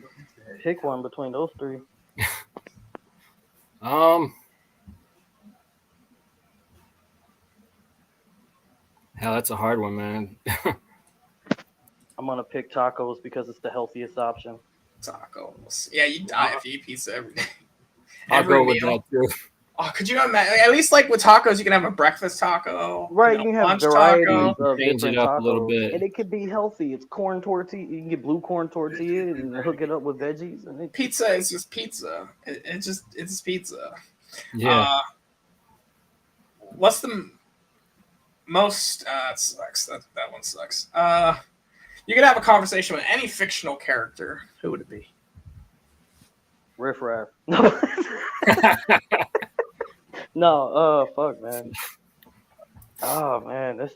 pick one between those three. Hell, that's a hard one, man. I'm gonna pick tacos because it's the healthiest option. Tacos. Yeah, you die if you eat pizza every day. I'll go with that too. Oh, could you imagine? At least like with tacos, you can have a breakfast taco. Right, you can have varieties of change different it up tacos, a little bit. and it could be healthy. It's corn tortilla. You can get blue corn tortilla and hook it up with veggies. And pizza is just pizza. It's just pizza. Yeah. What's the most? It sucks. That one sucks. You could have a conversation with any fictional character. Who would it be? Riff Raff. No, fuck, man. Oh, man,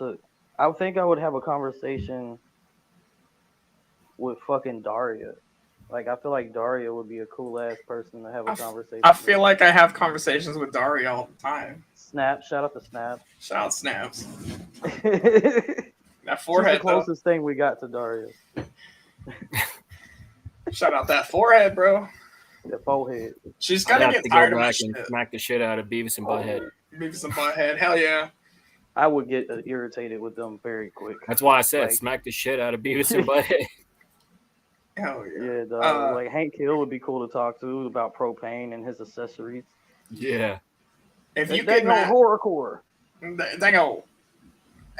I think I would have a conversation with fucking Daria. Like, I feel like Daria would be a cool ass person to have a conversation. I feel like I have conversations with Daria all the time. Snap, shout out to Snap. Shout out Snaps. That She's forehead. the closest thing we got to Daria. Shout out that forehead, bro. The forehead. She's gotta get tired of my shit. Smack the shit out of Beavis and Butthead. Beavis and Butthead, hell yeah. I would get irritated with them very quick. That's why I said smack the shit out of Beavis and Butthead. Hell yeah. Yeah, dog. Like Hank Hill would be cool to talk to about propane and his accessories. Yeah. If you could horrorcore.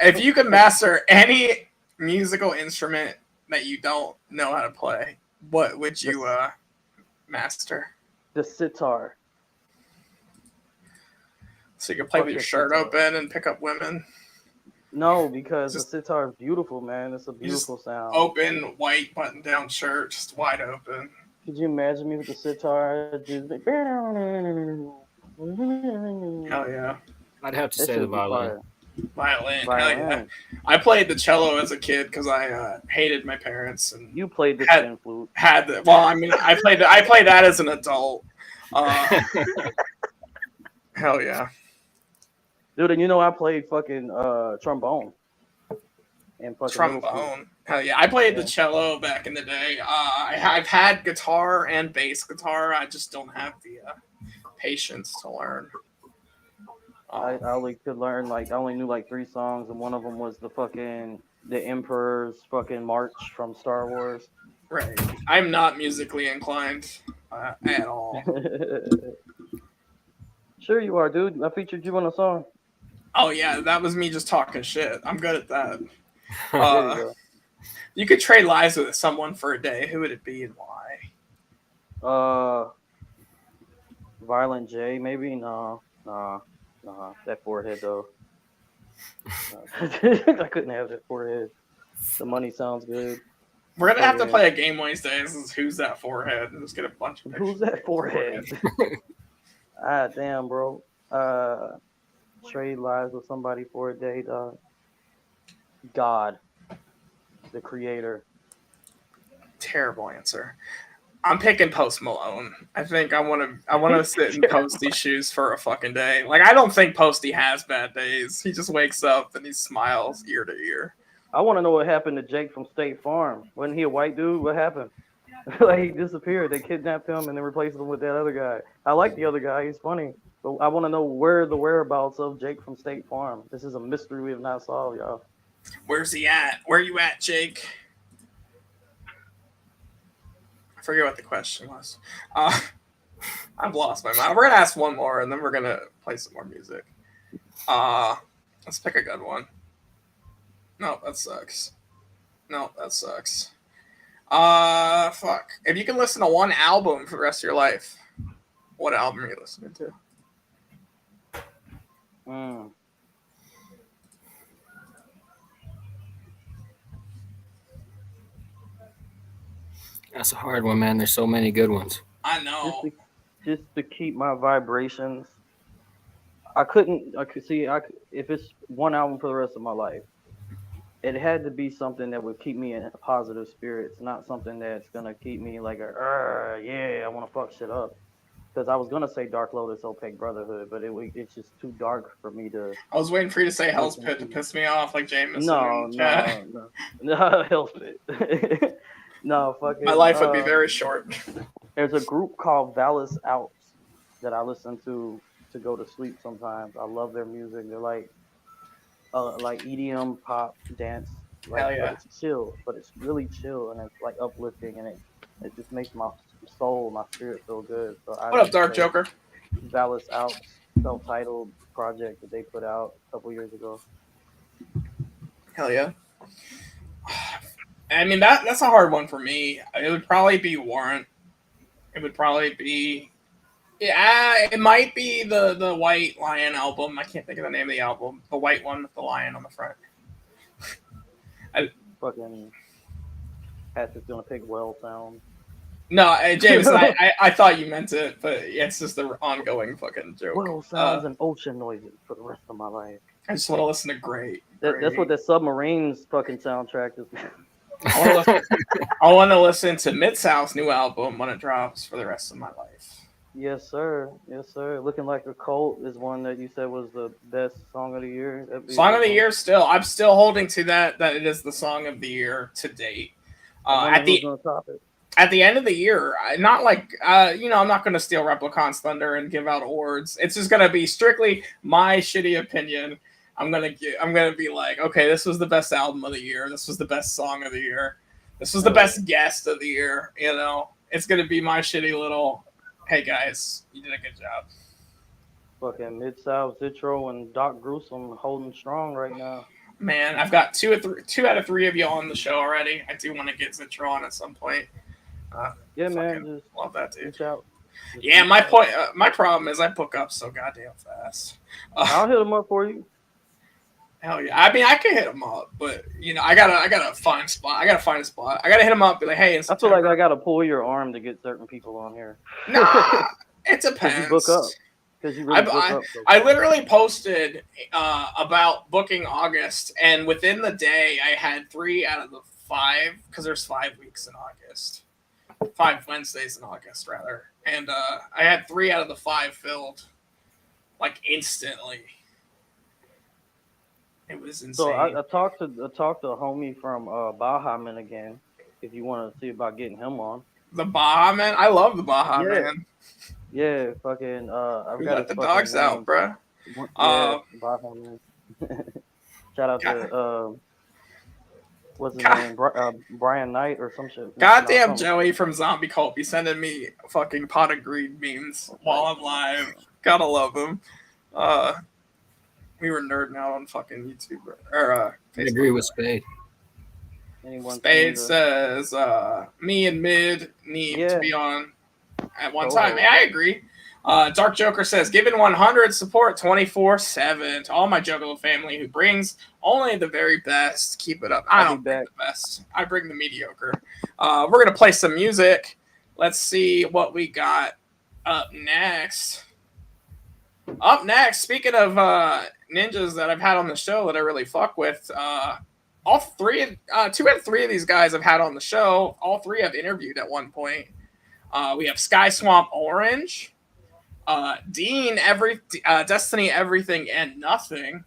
If you could master any musical instrument that you don't know how to play, what would you master? The sitar. So you can play with your shirt open and pick up women? No, because the sitar is beautiful, man. It's a beautiful sound. Open, white, button-down shirt, just wide open. Could you imagine me with the sitar? Just like, hell yeah. I'd have to say the violin. Violin. Hell yeah. I played the cello as a kid because I hated my parents. And you played the tin flute. Well, I mean, I played that as an adult. Hell yeah. Dude, and you know I played fucking trombone. And fucking trombone. Hell yeah. I played the cello back in the day. I've had guitar and bass guitar. I just don't have the patience to learn. I only could learn I only knew 3 songs, and one of them was the Emperor's fucking march from Star Wars. Right. I'm not musically inclined at all. Sure you are, dude. I featured you on a song. Oh yeah, that was me just talking shit. I'm good at that. You could trade lives with someone for a day. Who would it be and why? Violent J, maybe? No. That forehead though. I couldn't have that forehead. The money sounds good. We're gonna have to play a game one of these days. Who's that forehead? And just get a bunch of Who's that forehead? Ah, damn, bro. Trade lives with somebody for a day, dog. God, the creator. Terrible answer. I'm picking Post Malone. I think I want to sit in Posty's shoes for a fucking day. Like, I don't think Posty has bad days. He just wakes up and he smiles ear to ear. I want to know what happened to Jake from State Farm. Wasn't he a white dude? What happened? Like, he disappeared. They kidnapped him and then replaced him with that other guy. I like the other guy. He's funny. But I want to know where the whereabouts of Jake from State Farm. This is a mystery we have not solved, y'all. Where's he at? Where you at, Jake? I forget what the question was. I've lost my mind. We're going to ask one more, and then we're going to play some more music. Let's pick a good one. No, that sucks. Fuck. If you can listen to one album for the rest of your life, what album are you listening to? That's a hard one, man. There's so many good ones. I know. Just to keep my vibrations. If it's one album for the rest of my life, it had to be something that would keep me in positive spirits, not something that's going to keep me like, I want to fuck shit up. Because I was going to say Dark Lotus, Opaque Brotherhood, but it's just too dark for me to... I was waiting for you to say Hell's Pit to piss me off like Jameson. No, Hell's Pit. No, fucking... My life would be very short. There's a group called Valis Alps that I listen to go to sleep sometimes. I love their music. They're like EDM, pop, dance. Hell yeah. But it's chill, but it's really chill, and it's like uplifting, and it just makes my soul, my spirit feel good. So what up, Dark Joker? Valis Alps, self-titled project that they put out a couple years ago. Hell yeah. I mean, that's a hard one for me. It would probably be Warrant. It would probably be... Yeah, it might be the White Lion album. I can't think of the name of the album. The white one with the lion on the front. Fucking Patrick's gonna pick Well Sound. No, James, I thought you meant it, but it's just the ongoing fucking joke. Well sounds and ocean noises for the rest of my life. I just want to listen to Great. That's what the Submarines fucking soundtrack is. I want to listen to Mid-South's new album when it drops for the rest of my life. Yes, sir. Yes, sir. Looking Like a Cult is one that you said was the best song of the year. Song of the year still. I'm still holding to that it is the song of the year to date. At the end of the year, not like, I'm not going to steal Replicon's thunder and give out awards. It's just going to be strictly my shitty opinion. I'm going to be like, okay, this was the best album of the year. This was the best song of the year. This was the best guest of the year. It's going to be my shitty little, hey guys, you did a good job. Fucking Mid-South, Zitro, and Doc Gruesome holding strong right now. Man, I've got two out of three of you on the show already. I do want to get Zitro on at some point. Man, just love that dude. reach out. Yeah, my problem is I book up so goddamn fast. I'll hit them up for you. Hell yeah! I mean, I can hit him up, but I gotta find a spot. I gotta hit him up. Be like, hey, I feel like I gotta pull your arm to get certain people on here. Nah, it depends. You book up. Because you really book up. I literally posted about booking August, and within the day, I had 3 out of the 5 because there's 5 weeks in August, 5 Wednesdays in August rather, and I had 3 out of the 5 filled, like instantly. It was insane. So I talked to a homie from Baja Man again. If you want to see about getting him on. The Baja Man, I love the Baja Man. Yeah, fucking. We let the dogs out, bro. Yeah, Baja Man. Shout out to what's his name, Brian Knight or some shit. Goddamn Joey from Zombie Cult be sending me fucking pot of greed memes while I'm live. Gotta love him. We were nerding out on fucking YouTube or Facebook. I agree with Spade. Spade says me and Mid need to be on at one time. Hey, I agree. Dark Joker says, given 100 support 24/7 to all my Juggalo family who brings only the very best. Keep it up. I don't bring the best. I bring the mediocre. We're going to play some music. Let's see what we got up next. Up next, speaking of ninjas that I've had on the show that I really fuck with, two out of three of these guys I've had on the show. All three I've interviewed at one point. We have Sky Swamp Orange, Dean Destiny Everything and Nothing,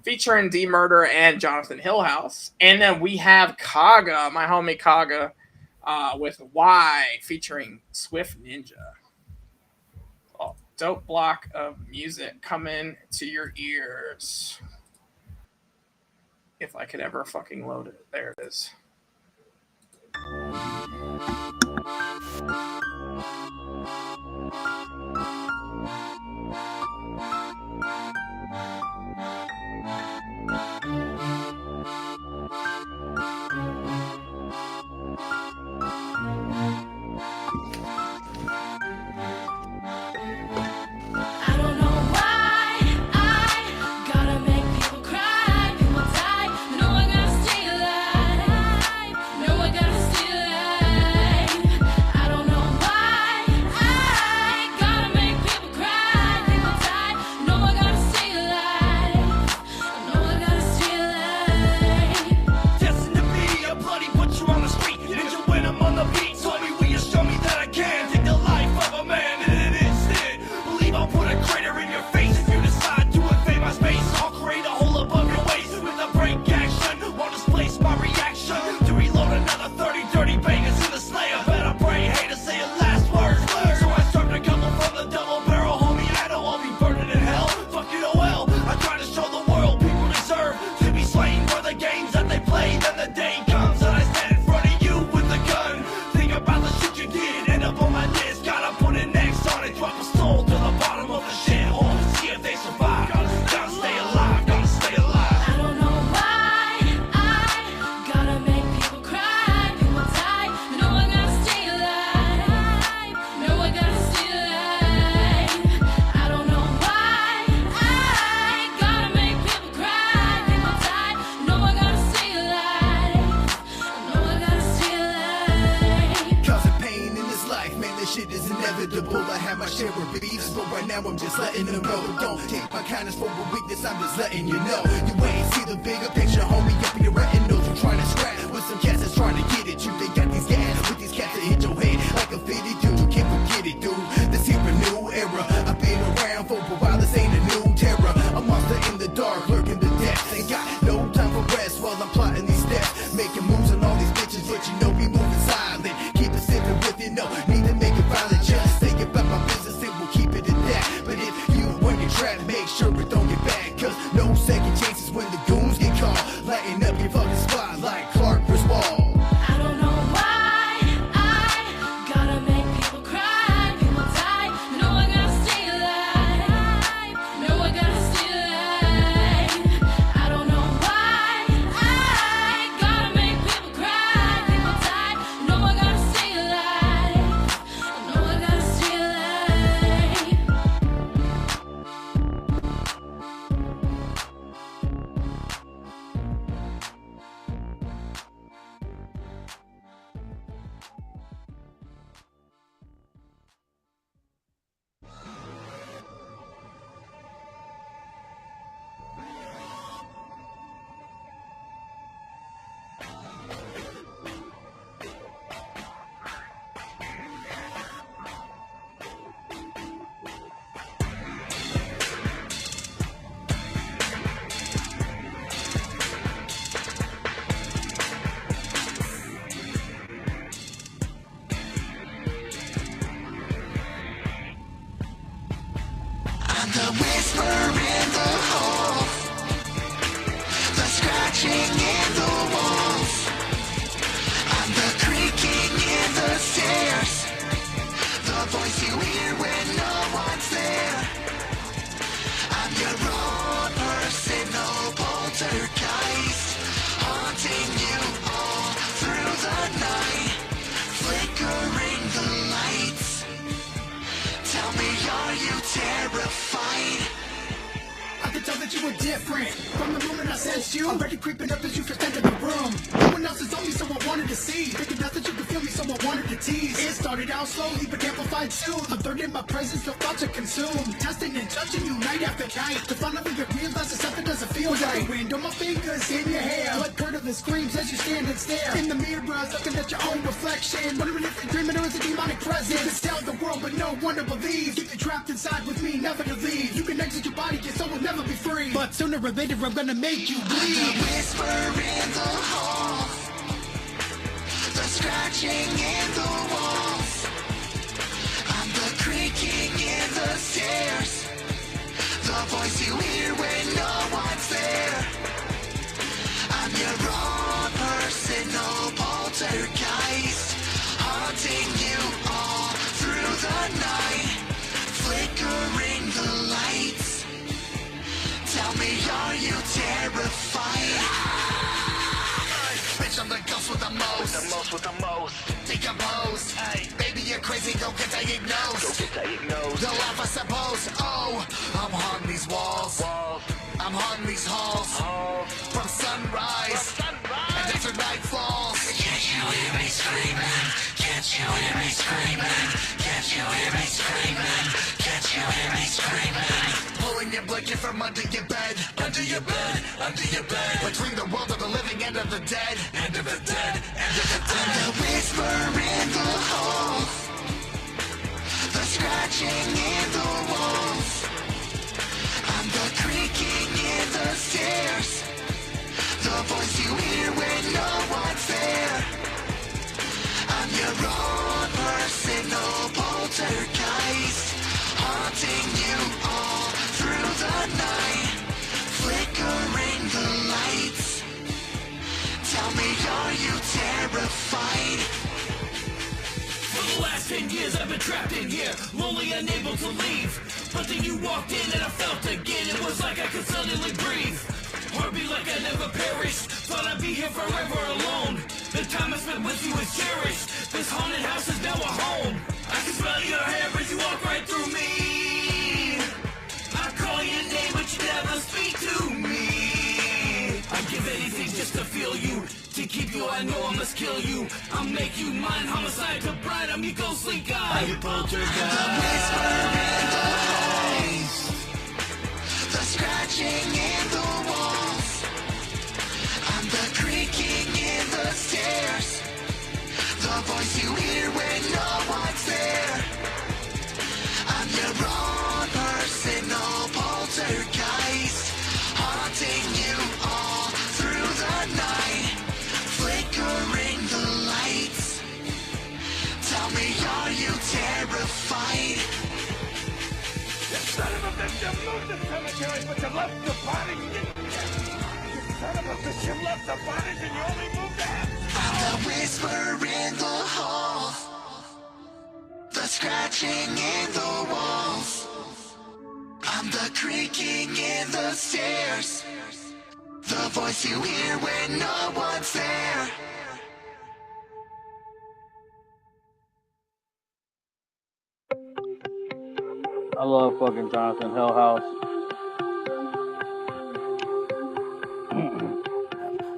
featuring D Murder and Jonathan Hillhouse, and then we have Kaga, my homie Kaga, with Y featuring Swift Ninja. Dope block of music coming to your ears. If I could ever fucking load it. There it is. you were different. From the moment I sensed you, already creeping up as you first entered the room. No one else is on me, so I wanted to see. Thinking that you could feel me, so I wanted to tease. It started out slowly, but amplified soon. A third in my presence, the thoughts are consumed. Testing and judging you night after night. To finally you realize that something doesn't feel right. Wind on my fingers, in your hair. Blood curdling screams as you stand and stare. In the mirror, looking at your own reflection. Wondering if you're dreaming or is a demonic presence. Tell the world, but no one to believe. Keep you trapped inside with me, never to leave. You can exit your body, your soul will never be free. But sooner or later, I'm gonna make you bleed. The whisper in the hall, the scratching in the walls, I'm the creaking in the stairs, the voice you hear when no one's there. I'm your own personal poltergeist, haunting you all through the night, flickering the lights. Tell me, are you terrified? Bitch, I'm the ghost with the most. Decompose. Hey, baby, you're crazy. Go get diagnosed. The laugh, I suppose. Oh, I'm haunting these walls. I'm haunting these halls. From sunrise and after night falls. Can't you hear me screaming? Can't you hear me screaming? Can't you hear me screaming? Can't you hear me screaming? Pulling your blanket from under your bed. Under your bed, under your bed. Between the world of the living and of the dead. End of the dead, end of the dead. I'm the whisper in the hall, the scratching in the walls, I'm the creaking in the stairs, the voice you hear when no one's there. I'm your own personal poltergeist, haunting you all through the night, flickering the lights. Tell me, are you terrified? For the last 10 years I've been trapped in here, lonely, unable to leave. But then you walked in and I felt again, it was like I could suddenly breathe. Heartbeat like I never perished, thought I'd be here forever alone. The time I spent with you is cherished, this haunted house is now a home. I can smell your hair as you walk right through me. I call your name but you never speak to me. I'd give anything just to feel you, to keep you, I know I must kill you. I'll make you mine, homicide to bride, I'm your ghostly guy. You poltergeist. The whisper in the halls, the scratching in the walls, I'm the creaking in the stairs, the voice you hear when no one's there. I'm your own personal poltergeist, haunting you all through the night, flickering the lights. Tell me, are you terrified? You son of a bitch, you moved the cemetery, but you left the bodies. You son of a bitch, you left the bodies and you only moved the head. I'm the whisper in the hall, the scratching in the walls, I'm the creaking in the stairs, the voice you hear when no one's there. I love fucking Jonathan Hell House.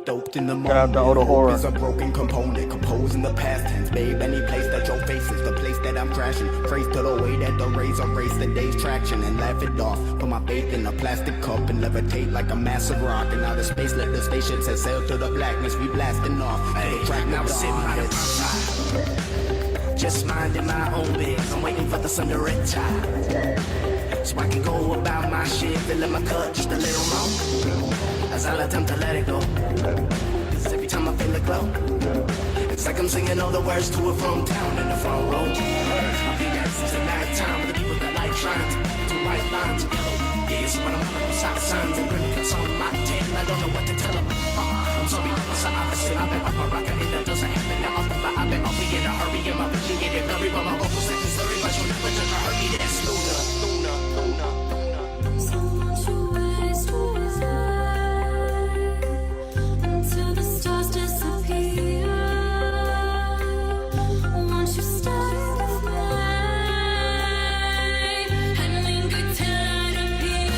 Doped in the Shout out to Auto Horror. is a broken component, composing the past tense, babe. Any place that your face is the place that I'm crashing. Phrase to the way that the rays erase the day's traction and laugh it off. Put my faith in a plastic cup and levitate like a massive rock. And out of space, let the stations set sail to the blackness. We blasting off. Hey, now I'm sitting by the side, just minding my own biz. I'm waiting for the sun to retire, so I can go about my shit, filling my cup just a little more, as I'll attempt to let it go. Cause every time I feel it glow, it's like I'm singing all the words to a from town in the front row. I'll be there since the night time with the people that like trying to white lines of yellow. Yeah, so when I'm on stop signs and grinning cuts on my tail, I don't know what to tell them. I'm sorry, so opposite. I've been off my rocker and that doesn't happen now. I've been off in a hurry and my vision get it blurry, but my vocal sections slurry, but you'll never judge a hurry. That's Luna. So won't you ways to fly until the stars disappear? Won't you start the flame and linger till I appear?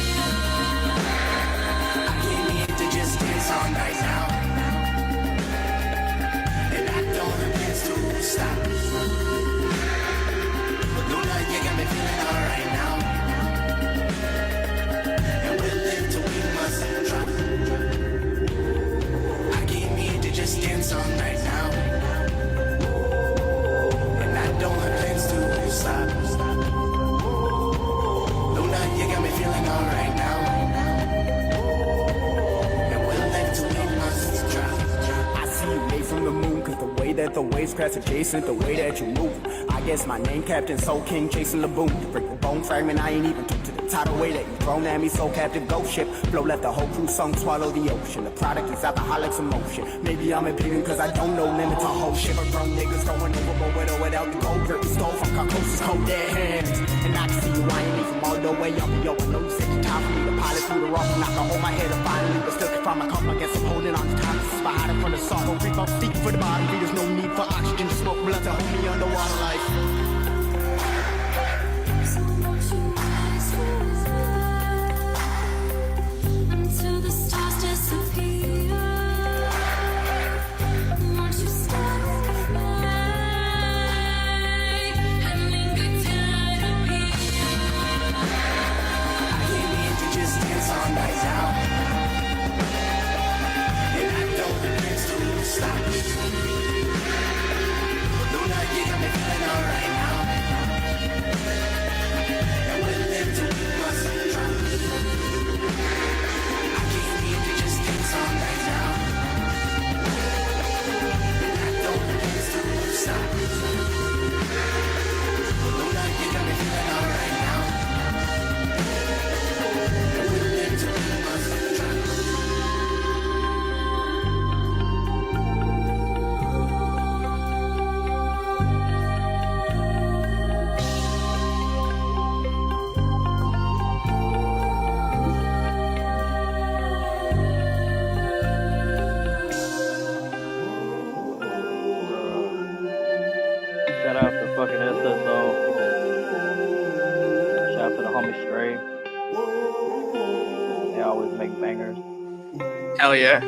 ways past adjacent, the way that you move. I guess my name Captain Soul King chasing the boom. Break the bone fragment, I ain't even took to the tidal way that you thrown at me. Soul captive ghost ship, flow left the whole crew sunk, swallow the ocean. The product is alcoholics emotion. Maybe I'm impeding cause I don't know limits on whole shit. But grown niggas going overboard with or without the gold grip. We stole from cockroaches, cold dead hands. And I can see you whining from all the way up. Yo, I know you said it's time for me to pilot through the rough. And I can hold my head up finally, but still can find my comfort. I guess I'm holding on to time. This is hiding from the sun. Don't creep up, speaking for the bottom. There's no need for oxygen to smoke blood to hold me underwater life. Until the stars disappear. Won't you stay with me and linger till I appear? I hear the integers dance all night out. And I don't depend to stop. No, not yet, I'm feeling alright now. And with them to be must try. I can't be to just dance all night now. And I don't depend to stop. No, not yet, I'm feeling alright now. And with them to be must try. Shout out to fucking SSO. Shout out to the homie Stray. They always make bangers. Hell yeah.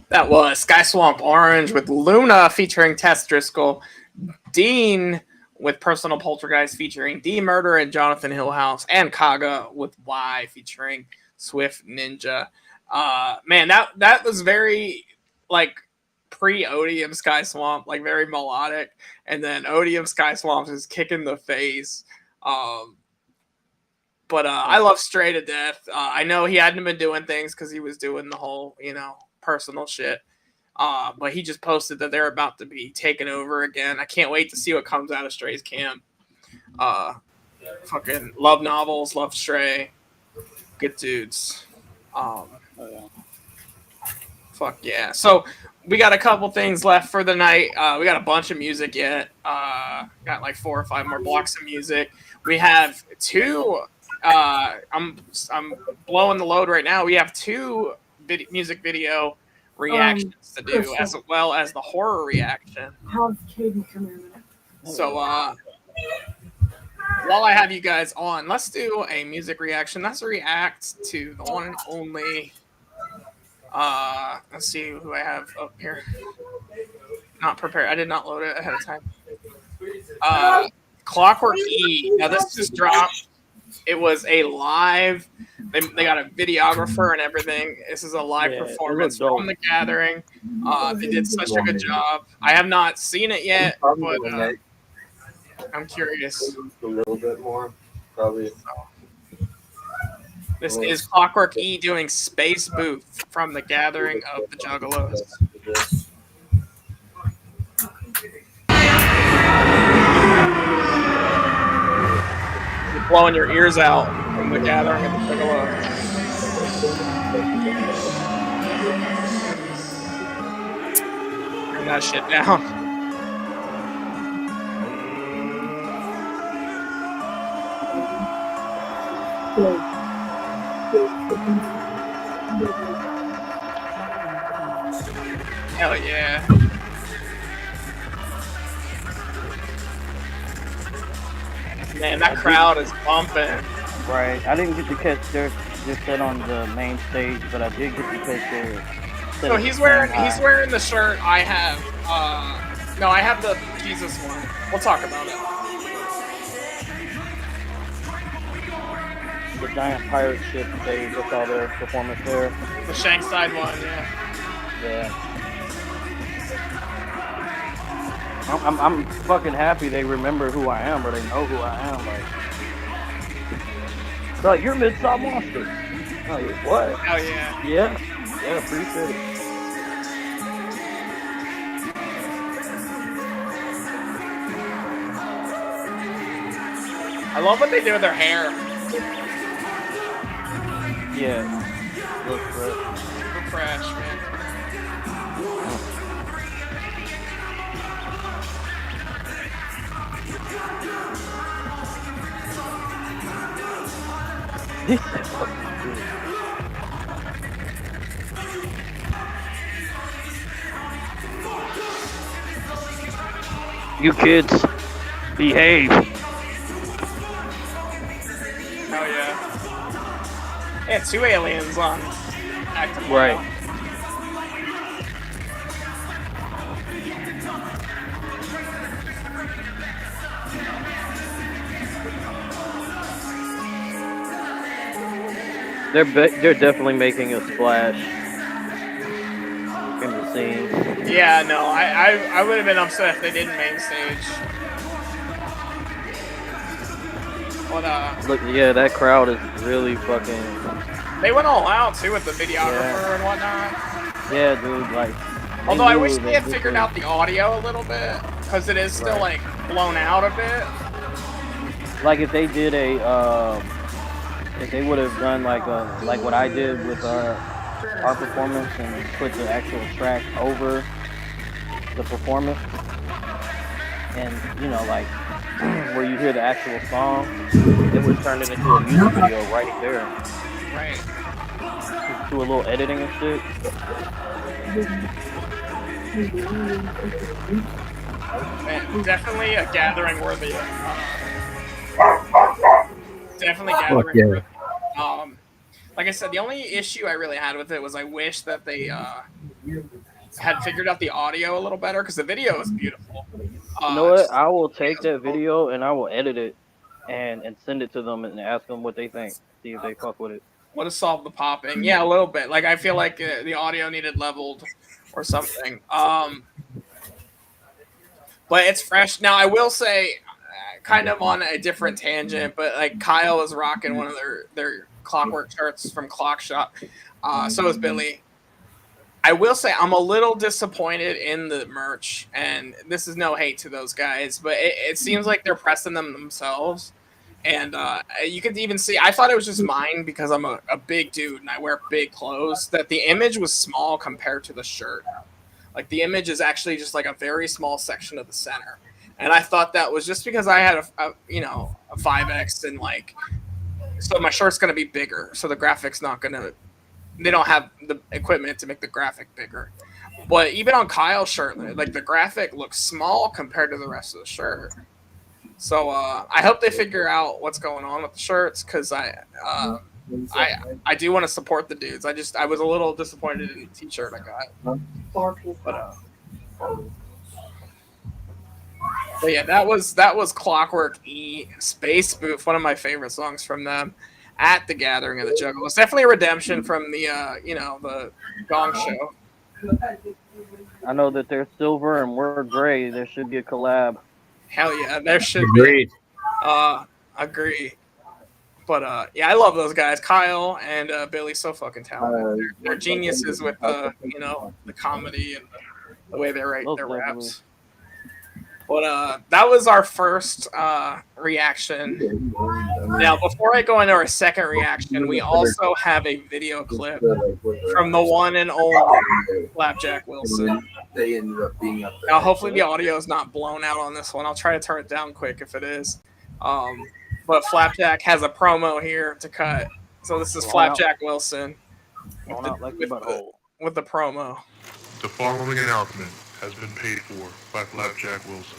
That was Sky Swamp Orange with Luna featuring Tess Driscoll, Dean with Personal Poltergeist featuring D Murder and Jonathan Hillhouse, and Kaga with Y featuring Swift Ninja. Man, that was very like pre-Odium Sky Swamp, like very melodic, and then Odium Sky Swamp is kicking the face. But I love Stray to death. I know he hadn't been doing things because he was doing the whole, personal shit. But he just posted that they're about to be taken over again. I can't wait to see what comes out of Stray's camp. Fucking love novels, love Stray. Good dudes. Fuck yeah. So we got a couple things left for the night. We got a bunch of music yet. Got like 4 or 5 more blocks of music. We have 2. I'm blowing the load right now. We have 2 music video reactions to do, as well as the horror reaction. Have Caden come in. So while I have you guys on, let's do a music reaction. Let's react to the one and only. Let's see who I have up here. Not prepared. I did not load it ahead of time. Klokwerk E. Now this just dropped. It was a live. They got a videographer and everything. This is a live performance from The Gathering. They did such a good job. I have not seen it yet, but I'm curious. A little bit more, probably. This is Klokwerk E doing Spaceboof from The Gathering of the Juggalos. You're blowing your ears out from The Gathering of the Juggalos. Bring that shit down. Hell yeah. Man, that crowd is bumping. Right. I didn't get to catch their set on the main stage, but I did get to catch their set. So he's wearing the shirt I have. No, I have the Jesus one. We'll talk about it. The giant pirate ship stage, I saw their performance there. The Shankside one, yeah. Yeah. I'm fucking happy they remember who I am, or they know who I am. Like, So you're Mid-South Monster. Oh, yeah. What? Oh yeah. Yeah, appreciate it. I love what they do with their hair. Yeah. Looks fresh. Super fresh, man. You kids, behave. Oh yeah. They had 2 aliens on active. Right. They're definitely making a splash in the scene. Yeah, no, I would have been upset if they didn't main stage. But Look, yeah, that crowd is really fucking. they went all out too with the videographer and whatnot. Yeah, dude, like. Although I wish they had figured out the audio a little bit, because it is still like blown out a bit. Like if they did if they would have done like what I did with our performance and put the actual track over the performance, and you know, like where you hear the actual song, it would turn it into a music video right there. Right. Just do a little editing and shit. Man, definitely a gathering worthy. Definitely gathering worthy. Like I said, the only issue I really had with it was I wish that they had figured out the audio a little better, because the video is beautiful. You know what? I will take that video and I will edit it and send it to them and ask them what they think. See if they fuck with it. Would have solved the popping. Yeah, a little bit. Like I feel like the audio needed leveled or something. But it's fresh. Now I will say, kind of on a different tangent, but like Kyle is rocking one of their Klokwerk shirts from Clock Shop. So is Billy. I will say I'm a little disappointed in the merch, and this is no hate to those guys, but it seems like they're pressing them themselves. And you can even see, I thought it was just mine because I'm a big dude and I wear big clothes, that the image was small compared to the shirt. Like the image is actually just like a very small section of the center. And I thought that was just because I had a 5X, and like, so my shirt's going to be bigger. So the graphic's not going to, they don't have the equipment to make the graphic bigger. But even on Kyle's shirt, like the graphic looks small compared to the rest of the shirt. So I hope they figure out what's going on with the shirts, because I do want to support the dudes. I was a little disappointed in the t-shirt I got. But yeah, that was Klokwerk E, Spaceboof, one of my favorite songs from them at the Gathering of the Juggalos. Definitely a redemption from the the Gong Show. I know that they're silver and we're gray. There should be a collab. Hell yeah, there should Agreed. be. Agree. But yeah, I love those guys. Kyle and Billy, so fucking talented. They're geniuses with the comedy and the way they write their raps. But that was our first reaction. Now, before I go into our second reaction, we also have a video clip from the one and only Flapjack Wilson. They ended up being up there. Now, hopefully the audio is not blown out on this one. I'll try to turn it down quick if it is. But Flapjack has a promo here to cut. So this is Flapjack Wilson with the promo. The following announcement has been paid for by Flapjack Wilson.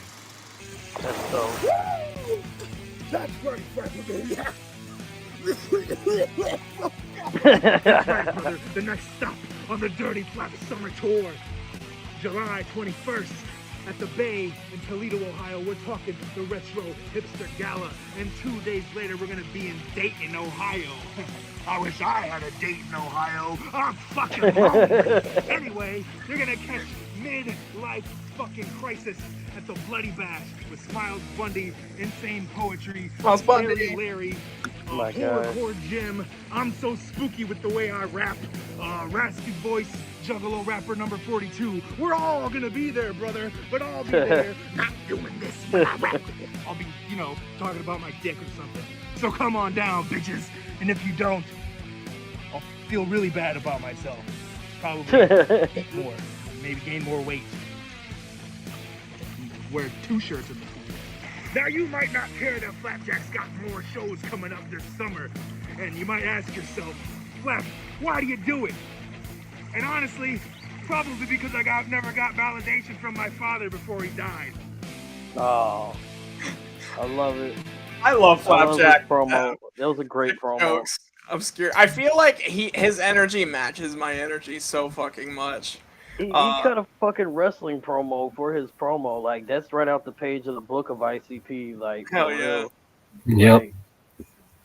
That's right, brother. The next stop on the Dirty Flap Summer Tour, July 21st at the Bay in Toledo, Ohio. We're talking the Retro Hipster Gala, and 2 days later we're gonna be in Dayton, Ohio. I wish I had a Dayton, Ohio. I'm fucking home. Anyway, you're gonna catch mid-life fucking crisis at the Bloody Bash with Smiles Bundy, Insane Poetry, Smiles Bundy, Larry, My God. Horrorcore Jim. I'm so spooky with the way I rap. Raspy voice, Juggalo rapper number 42. We're all gonna be there, brother, but I'll be there not doing this when I rap. I'll be, talking about my dick or something. So come on down, bitches. And if you don't, I'll feel really bad about myself. Probably eat more, maybe gain more weight. Wear 2 shirts in the pool. Now you might not care that Flapjack's got more shows coming up this summer, and you might ask yourself, Flap, why do you do it? And honestly, probably because I never got validation from my father before he died. Oh, I love it. I love Flapjack. Promo. That was a great promo. Jokes. Obscure. I feel like his energy matches my energy so fucking much. He cut a fucking wrestling promo for his promo. Like, that's right out the page of the book of ICP. Like, hell yeah. Yep. Like,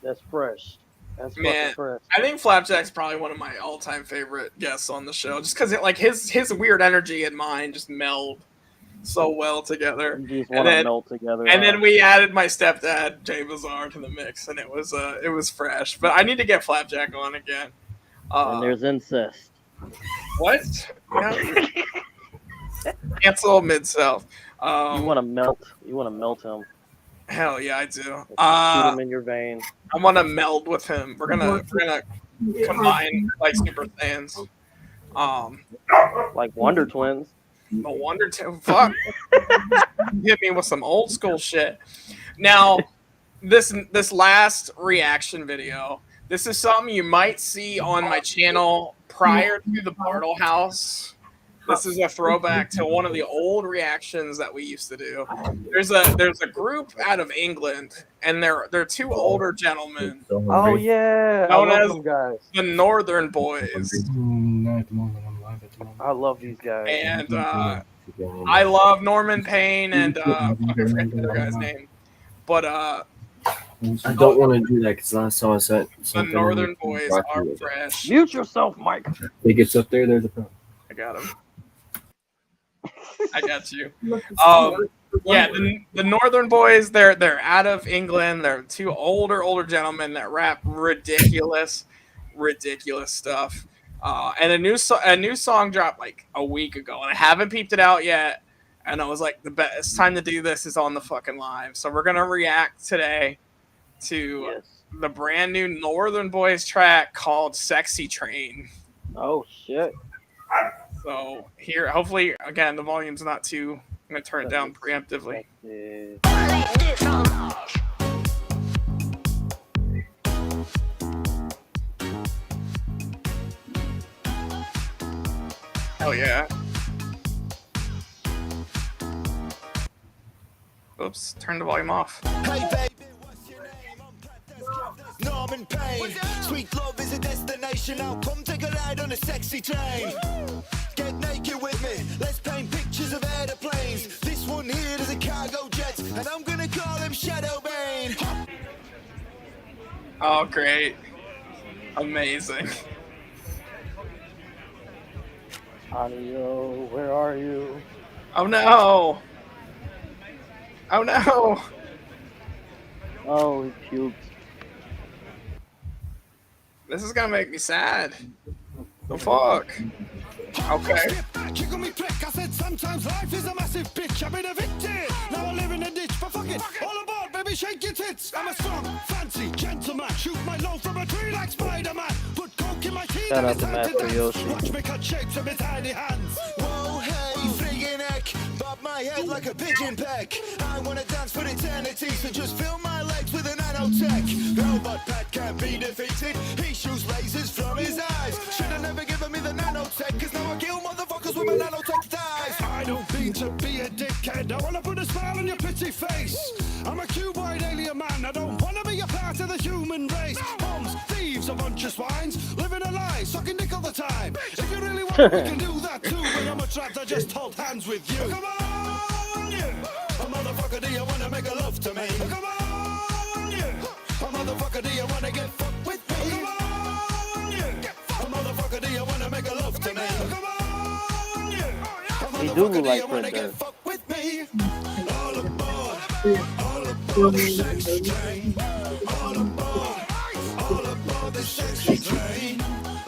that's fresh. That's Man, fucking fresh. I think Flapjack's probably one of my all-time favorite guests on the show, just because his weird energy and mine just meld so well together. You just want to melt together. And then we added my stepdad Jay Bazaar to the mix, and it was fresh. But I need to get Flapjack on again. And there's incest. What? No. Cancel Mid-South. You want to melt. You want to melt him. Hell yeah, I do. Shoot him in your vein. I want to meld with him. We're gonna combine like Super Saiyans. Like Wonder Twins. The Wonder Twins. Fuck. Hit me with some old school shit. Now, this last reaction video. This is something you might see on my channel prior to the Bartlehouse. This is a throwback to one of the old reactions that we used to do. There's a group out of England, and they're 2 older gentlemen. Oh yeah, known I love as them guys. the Northern Boys. I love these guys. And I love Norman Payne and I forget the other guy's name, but I don't want to do that because last time I said the Northern Boys are fresh. Mute yourself, Mike. He gets up there. There's a problem. I got him. I got you. Yeah, the Northern Boys. They're out of England. They're 2 older gentlemen that rap ridiculous stuff. And a new song dropped like a week ago, and I haven't peeped it out yet. And I was like, the best time to do this is on the fucking live. So we're gonna react today to the brand new Northern Boys track called "Sexy Train." Oh shit. So here, hopefully, again, the volume's not too. I'm gonna turn it down preemptively. Hell yeah. Oops, turn the volume off. Hey baby, what's your name? I'm Norman Payne. Sweet love is a destination. Now come take a ride on a sexy train. Get naked with me. Let's paint pictures of airplanes. This one here is a cargo jet, and I'm gonna call him Shadowbane. Oh, great. Amazing. Audio, where are you? Oh no. Oh no. Oh, he puked. This is gonna make me sad. The fuck? Okay. Kick on me prick. I said sometimes life is a massive bitch. I've been evicted. Now I live in a ditch, but fuck it. All aboard, baby, shake your tits. I'm a strong, fancy gentleman. Shoot my load from a tree like Spider-Man. Put coke in my teeth. Shout out to Master Yoshi. Watch me cut shapes with my tiny hands. Whoa, hey, friggin' heck. Bob my head like a pigeon peck. I wanna dance for eternity, so just fill my legs with a nanotech. Robot Pat can't be defeated. He shoots lasers from his eyes. Should've never given me the nanotech, cause now I kill motherfuckers with my nanotech dies. I don't mean to be a dickhead. I wanna put a smile on your pretty face. I'm a cuboid alien man. I don't wanna be a part of the human race. Bombs, thieves, a bunch of swines. Living a lie, sucking dick all the time. If you really want, we can do that too. But I'm much rather just hold hands with you. Come on, yeah. A motherfucker, do you wanna make a love to me? Come on, yeah. A motherfucker, do you wanna get fucked with me? Come on, yeah. A motherfucker, do you wanna make a love to me? Come on, yeah. He do look like Prince. With me. All aboard, sexy train. All aboard, sexy train.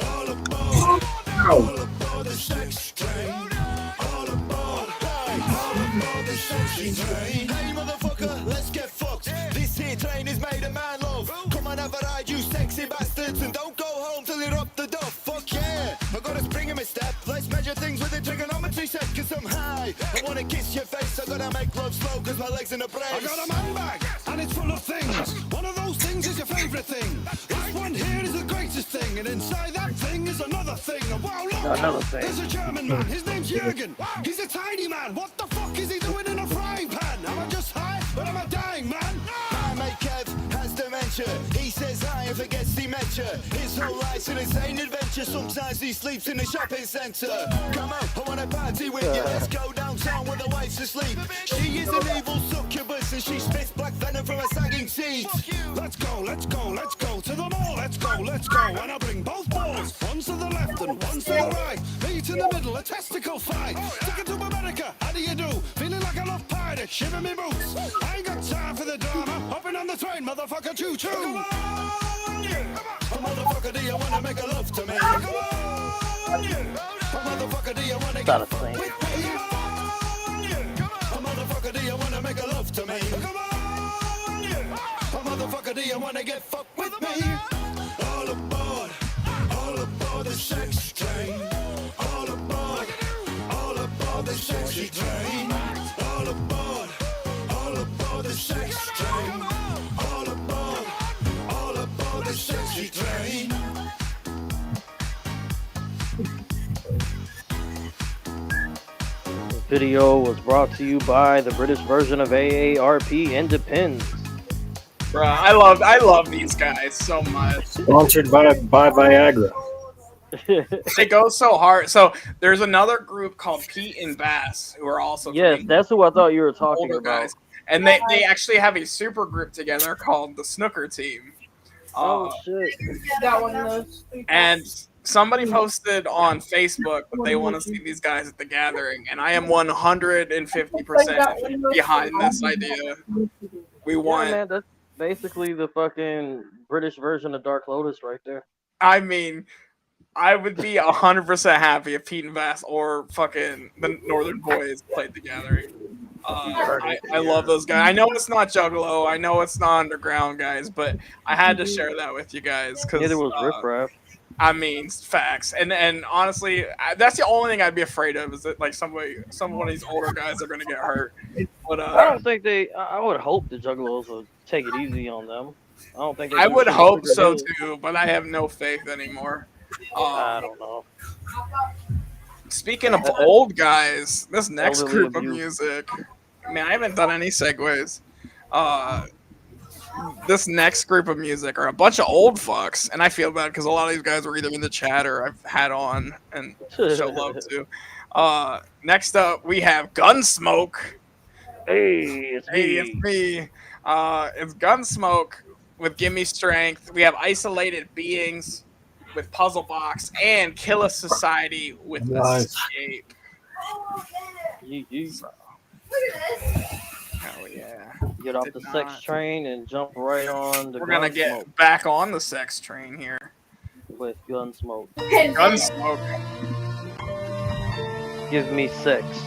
All aboard, all aboard the sex train. All aboard, all aboard the sexy train. Hey motherfucker, let's get fucked. This here train is made of man love. Come on, have a ride, you sexy bastards, and don't go home till you're up the duff. Fuck yeah, I got a spring in my step. Let's measure things with a trigonometry set, cause I'm high. I wanna kiss your face, I gotta make love slow, cause my legs in a brace. I got a man bag, and it's full of things. One of those things is your favourite thing. This one here is the greatest thing, and inside that thing is another thing. And wow, look, there's a German man, his name's Jürgen. He's a tiny man, what the fuck is he doing in a frying pan? Am I just high, or am I dying, man? My mate Kev has dementia. He says hi and forgets dementia. His whole life's an insane adventure. Sometimes he sleeps in the shopping centre. Come on, I wanna party with you. Let's go downtown where the wife's asleep. She is an evil succubus and she spits black venom from her sagging teeth. Let's go, let's go, let's go to the mall. Let's go, let's go. And I bring both balls. One to the left and one to the right. Meet in the middle, a testicle fight. Take it to America, how do you do? Feeling like I love pirate, shiver me boots. I ain't got time for the drama. Hopping on the train, motherfucker, choo-choo. Come on, yeah. Oh, motherfucker, do you wanna make a love to me? Come on, yeah. Oh, motherfucker, do you wanna get fucked with me? Come on, yeah. Oh, motherfucker, do you wanna make a love to me? Come on, yeah. Oh, motherfucker, do you wanna get fucked with me? All aboard the sex train. All aboard the sexy train. All aboard the sex train. All aboard the sexy train. The video was brought to you by the British version of AARP Independence. Bruh, I love these guys so much. Sponsored by Viagra. They go so hard. So there's another group called Pete and Bass who are also that's who I thought you were talking about. Guys. And they actually have a super group together called the Snooker Team. Shit. Got one of those. And somebody posted on Facebook that they want to see these guys at the gathering, and I am 150% behind this idea. We want. Yeah, man, that's basically the fucking British version of Dark Lotus right there. I mean, I would be 100% happy if Pete and Bass or fucking the Northern Boys played the gathering. I love those guys. I know it's not Juggalo. I know it's not Underground, guys, but I had to share that with you guys because Neither was Riff Raff. I mean, facts. And honestly, that's the only thing I'd be afraid of is that like some of these older guys are going to get hurt. But I don't think I would hope the Juggalos would take it easy on them. I don't think. I would hope so too, but I have no faith anymore. I don't know. Speaking of old guys, this next group of music, man, I haven't done any segues. This next group of music are a bunch of old fucks, and I feel bad because a lot of these guys were either in the chat or I've had on and show love to. Next up, we have Gunsmoke. Hey, it's me. It's Gunsmoke with Gimme Strength. We have Isolated Beings with Puzzle Box and Killer Society with Escape. Hell yeah. Get off the sex train and jump right on the We're going to get back on the sex train here. With Gunsmoke. Gunsmoke. Give me strength.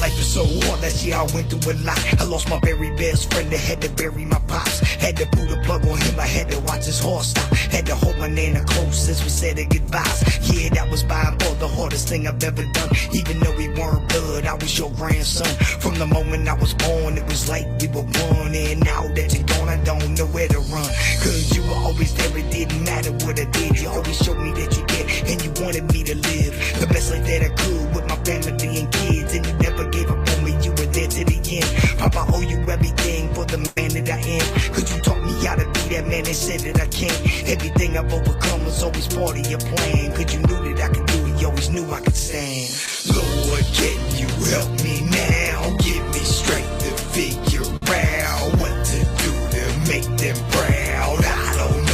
Life is so hard, last year I went through a lot. I lost my very best friend that had to bury my pops. Had to pull the plug on him, I had to watch his heart stop. Had to hold my nana close since we said our goodbyes. Yeah, that was by far the hardest thing I've ever done. Even though we weren't blood, I was your grandson. From the moment I was born, it was like we were one. And now that you're gone, I don't know where to run. Cause you were always there, it didn't matter what I did. You always showed me that you cared, and you wanted me to live the best life that I could with my family and kids. And you never gave up on me, you were there to the end. Papa, I owe you everything for the man that I am. Cause you taught me how to be that man and said that I can. Everything I've overcome was always part of your plan. Cause you knew that I could do it, you always knew I could stand. Lord, can you help me now? Give me strength to figure out what to do to make them proud. I don't know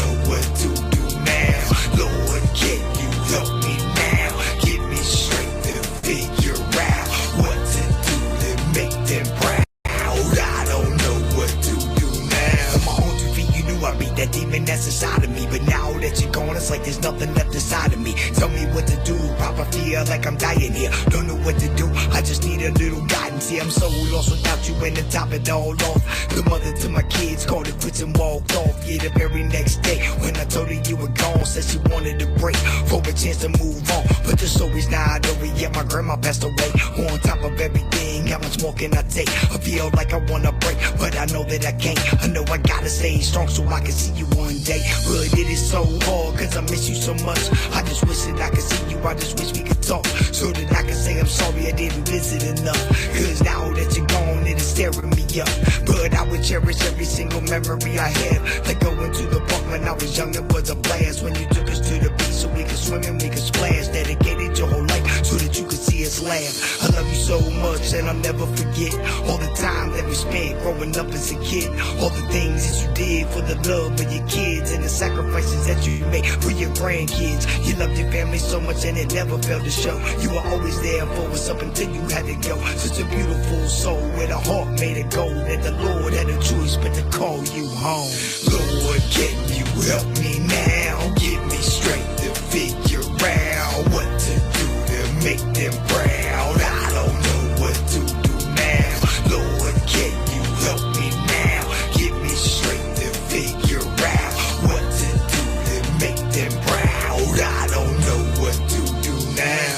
gone, it's like there's nothing left inside of me. Tell me what to do, Pop, I feel like I'm dying here. Don't know what to do, I just need a little guidance. Yeah, I'm so lost without you and to top it all off. The mother to my kids called it quits and walked off. Yeah, the very next day when I told her you were gone, said she wanted a break for a chance to move on. But the story's not over yet, my grandma passed away. On top of everything, how much more can I take? I feel like I wanna break, but I know that I can't. I know I gotta stay strong so I can see you one day. Really did it so hard, cause I miss you so much. I just wish that I could see you, I just wish we could talk, so that I can say I'm sorry I didn't visit enough. Cause now that you're gone, it is staring me up. But I would cherish every single memory I have. Like going to the park when I was young, it was a blast. When you took us to the beach so we could swim and we could splash. Dedicated your whole life so that you could see us laugh. I love you so much and I'll never forget all the time that we spent growing up as a kid. All the things that you did for the love of your kids and the sacrifices that you made for your grandkids. You loved your family so much and it never failed to show. You were always there for us up until you had to go. Such a beautiful soul with a heart made of gold, that the Lord had a choice but to call you home. Lord, can you help me now? Give me strength to figure out what to do to make them proud. I don't know what to do now. Lord, can you help me now? Give me strength to figure out what to do to make them proud. I don't know what to do now.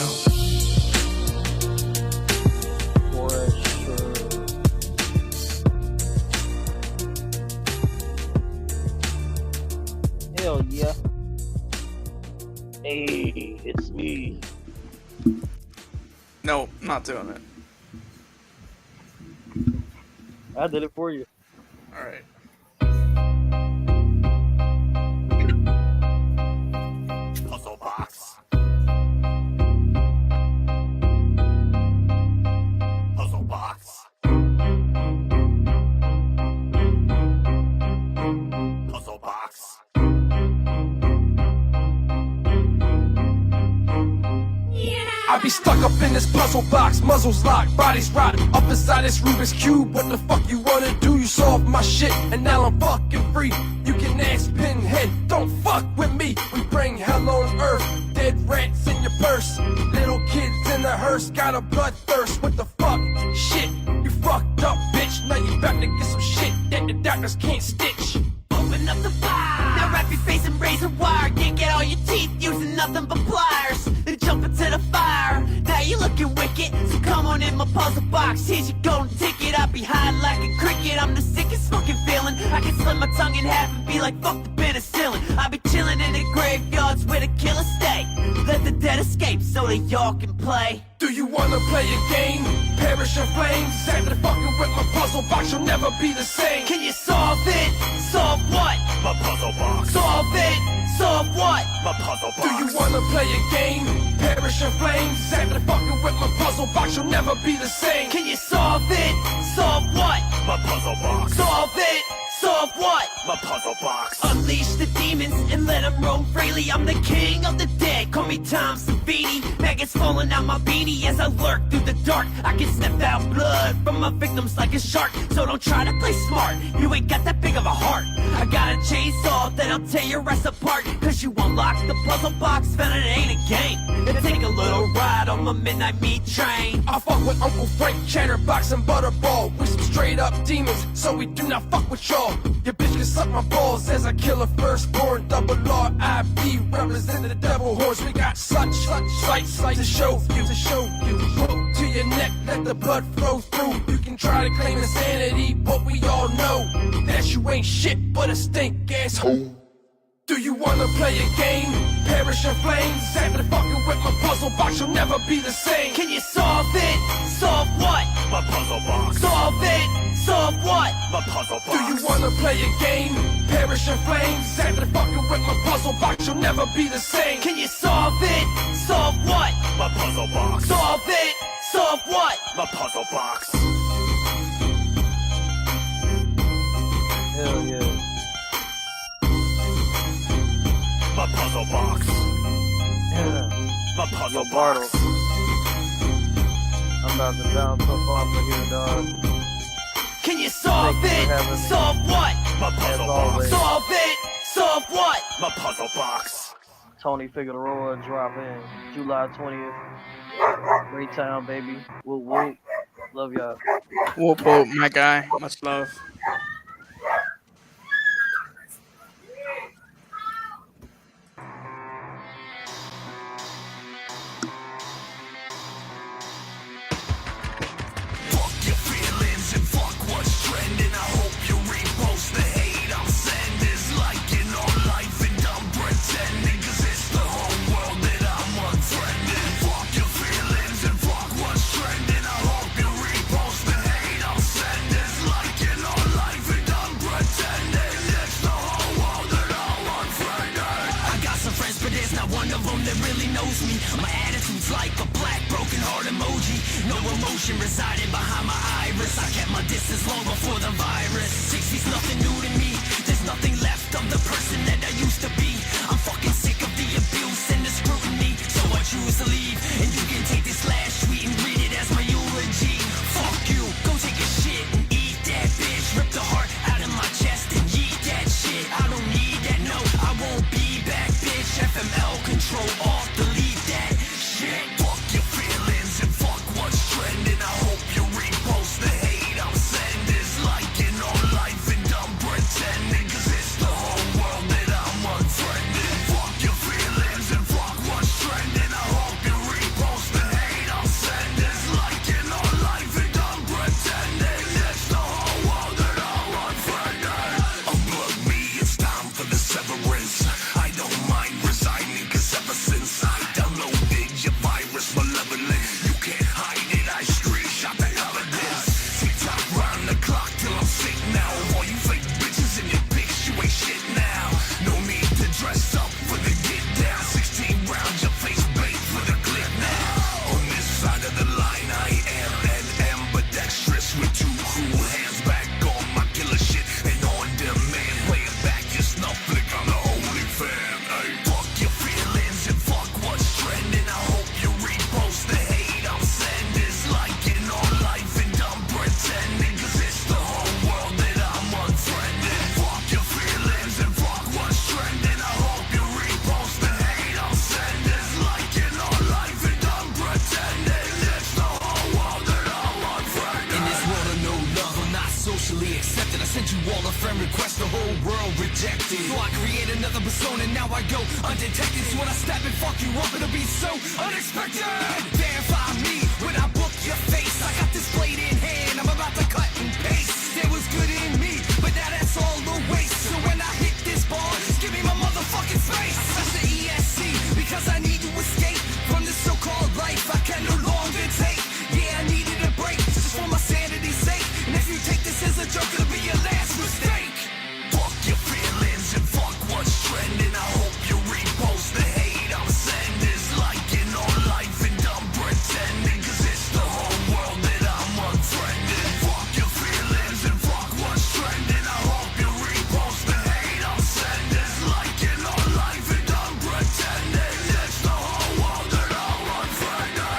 Hell yeah. Hey, it's me. No, not doing it. I did it for you. All right. Puzzle box. Puzzle box. Puzzle box. I be stuck up in this puzzle box, muzzles locked, bodies rotten. Up inside this Rubik's Cube, what the fuck you wanna do? You solve my shit, and now I'm fucking free. You can ask Pinhead, don't fuck with me. We bring hell on earth, dead rats in your purse. Little kids in the hearse, got a bloodthirst. What the fuck? Shit, you fucked up, bitch. Now you about to get some shit that the doctors can't stitch. Open up the fire. Now wrap your face in razor wire. Can't get all your teeth using nothing but pliers. Then jump into the fire. Now you looking wicked, so come on in my puzzle box. Here's your golden ticket. I'll be high like a cricket. I'm the sickest fucking feeling. I can slit my tongue in half and be like, fuck the penicillin. I be chilling in the graveyards where the killers stay. Let the dead escape so that y'all can play. Do you wanna play a game? Perish in flames. After fucking with my puzzle box, you'll never be the same. Can you solve it? Solve what? My puzzle box. Solve it? Solve what? My puzzle box. Do you wanna play a game? Perish in flames. After fucking with my puzzle box, you'll never be the same. Can you solve it? Solve what? My puzzle box. Solve it? Solve what? My puzzle box. Unleash the demons and let them roam freely. I'm the king of the dead, call me Tom Savini. Maggots falling out my beanie as I lurk through the dark. I can sniff out blood from my victims like a shark. So don't try to play smart, you ain't got that big of a heart. I got a chainsaw that'll tear your ass apart. Cause you unlock the puzzle box, found it ain't a game. And take a little ride on my midnight meat train. I fuck with Uncle Frank, Chatterbox, and Butterball. We some straight up demons, so we do not fuck with y'all. Your bitch can suck my balls as I kill a firstborn. Double R.I.P. representing the devil horse. We got such sights to show you. Hook to your neck, let the blood flow through. You can try to claim insanity, but we all know that you ain't shit but a stink asshole. Do you wanna play a game? Perish in flames. After fucking with my puzzle box, you'll never be the same. Can you solve it? Solve what? My puzzle box. Solve it? Solve what? My puzzle box. Do you wanna play a game? Perish in flames. After fucking with my puzzle box, you'll never be the same. Can you solve it? Solve what? My puzzle box. Solve it? Solve what? My puzzle box. Hell yeah. My puzzle box. Yeah. My puzzle Yo, box. Bartle. I'm about to bounce up off of here, dog. Can you solve Thank you it? for having me. Solve what? My puzzle As box. always. Solve it? Solve what? My puzzle box. Tony Figueroa dropping July 20th. Great town, baby. Whoop whoop. Love y'all. Whoop whoop, my guy. Much love. Fuck your feelings and fuck what's trending. I hope you repost the hate I'm sending. Liking all life and I'm pretending, cause it's the whole world that I'm unfriending. Fuck your feelings and fuck what's trending. I hope you repost the hate I'm sending. Liking all life and I'm pretending, it's the whole world that I'm unfriending. I got some friends, but there's not one of them that really knows me. My attitude's like a black broken heart emoji. No emotion residing behind my iris. I kept my distance long before the virus. 6 feet's nothing new to me. There's nothing left of the person that I used to be. I'm fucking sick of the abuse and the scrutiny. So I choose to leave, and you can take this last tweet and read it as my eulogy. Fuck you, go take a shit and eat that bitch. Rip the heart out of my chest and yeet that shit. I don't need that, no, I won't be back, bitch. FML control off, delete that shit. Fuck your feelings and fuck what's trending. I hope you repost the hate I'm sending. Liking all life and I'm pretending, cause it's the whole world that I'm unfriending. Fuck your feelings and fuck what's trending. I hope you repost the hate I'm sending. Liking all life and I'm pretending, it's the whole world that I'm unfriending. Unplug me, it's time for the severance. I don't mind resigning, cause ever since I downloaded your virus malevolent, you can't hide it, I screenshot the evidence. Tick-tock round the clock till I'm sick now. All you fake bitches in your pics, you ain't shit now. No need to dress up for the get down. 16 rounds, your face bait for the clip now. On this side of the line, I am and ambidextrous with two cool hands back on my killer shit and on demand. Playing back your snuff flick on the only fan. Ay, fuck your feelings and fuck what's trending. I hope you repost the hate I'm sending. Liking all life and I'm pretending, cause it's the whole world that I'm unfriending. Fuck your feelings and fuck what's trending. I hope you repost the hate I'm sending. Liking all life and I'm pretending, it's the whole world that I'm unfriending. In this world of no love, I'm not socially accepted. I sent you all a friend request, the whole world rejected. So I create another persona, now I go undetected. So when I step and fuck you up, it'll be so unexpected. Verify me when I book your face. I got this blade in hand, I'm about to cut and paste. There was good in me, but now that's all the waste. So when I hit this bar, just give me my motherfucking space. I press the ESC because I need to escape from this so-called life I can no longer take. Yeah, I needed a break just for my sanity's sake. And if you take this as a joke, it'll be your last mistake. Fuck your feelings and fuck what's trending. I hope you repost the hate I'm sending. Liking all life and I'm pretending, cause it's the whole world that I'm unfriending. Fuck your feelings and fuck what's trending. I hope you repost the hate I'm sending. Liking all life and I'm pretending, it's the whole world that I'm unfriending.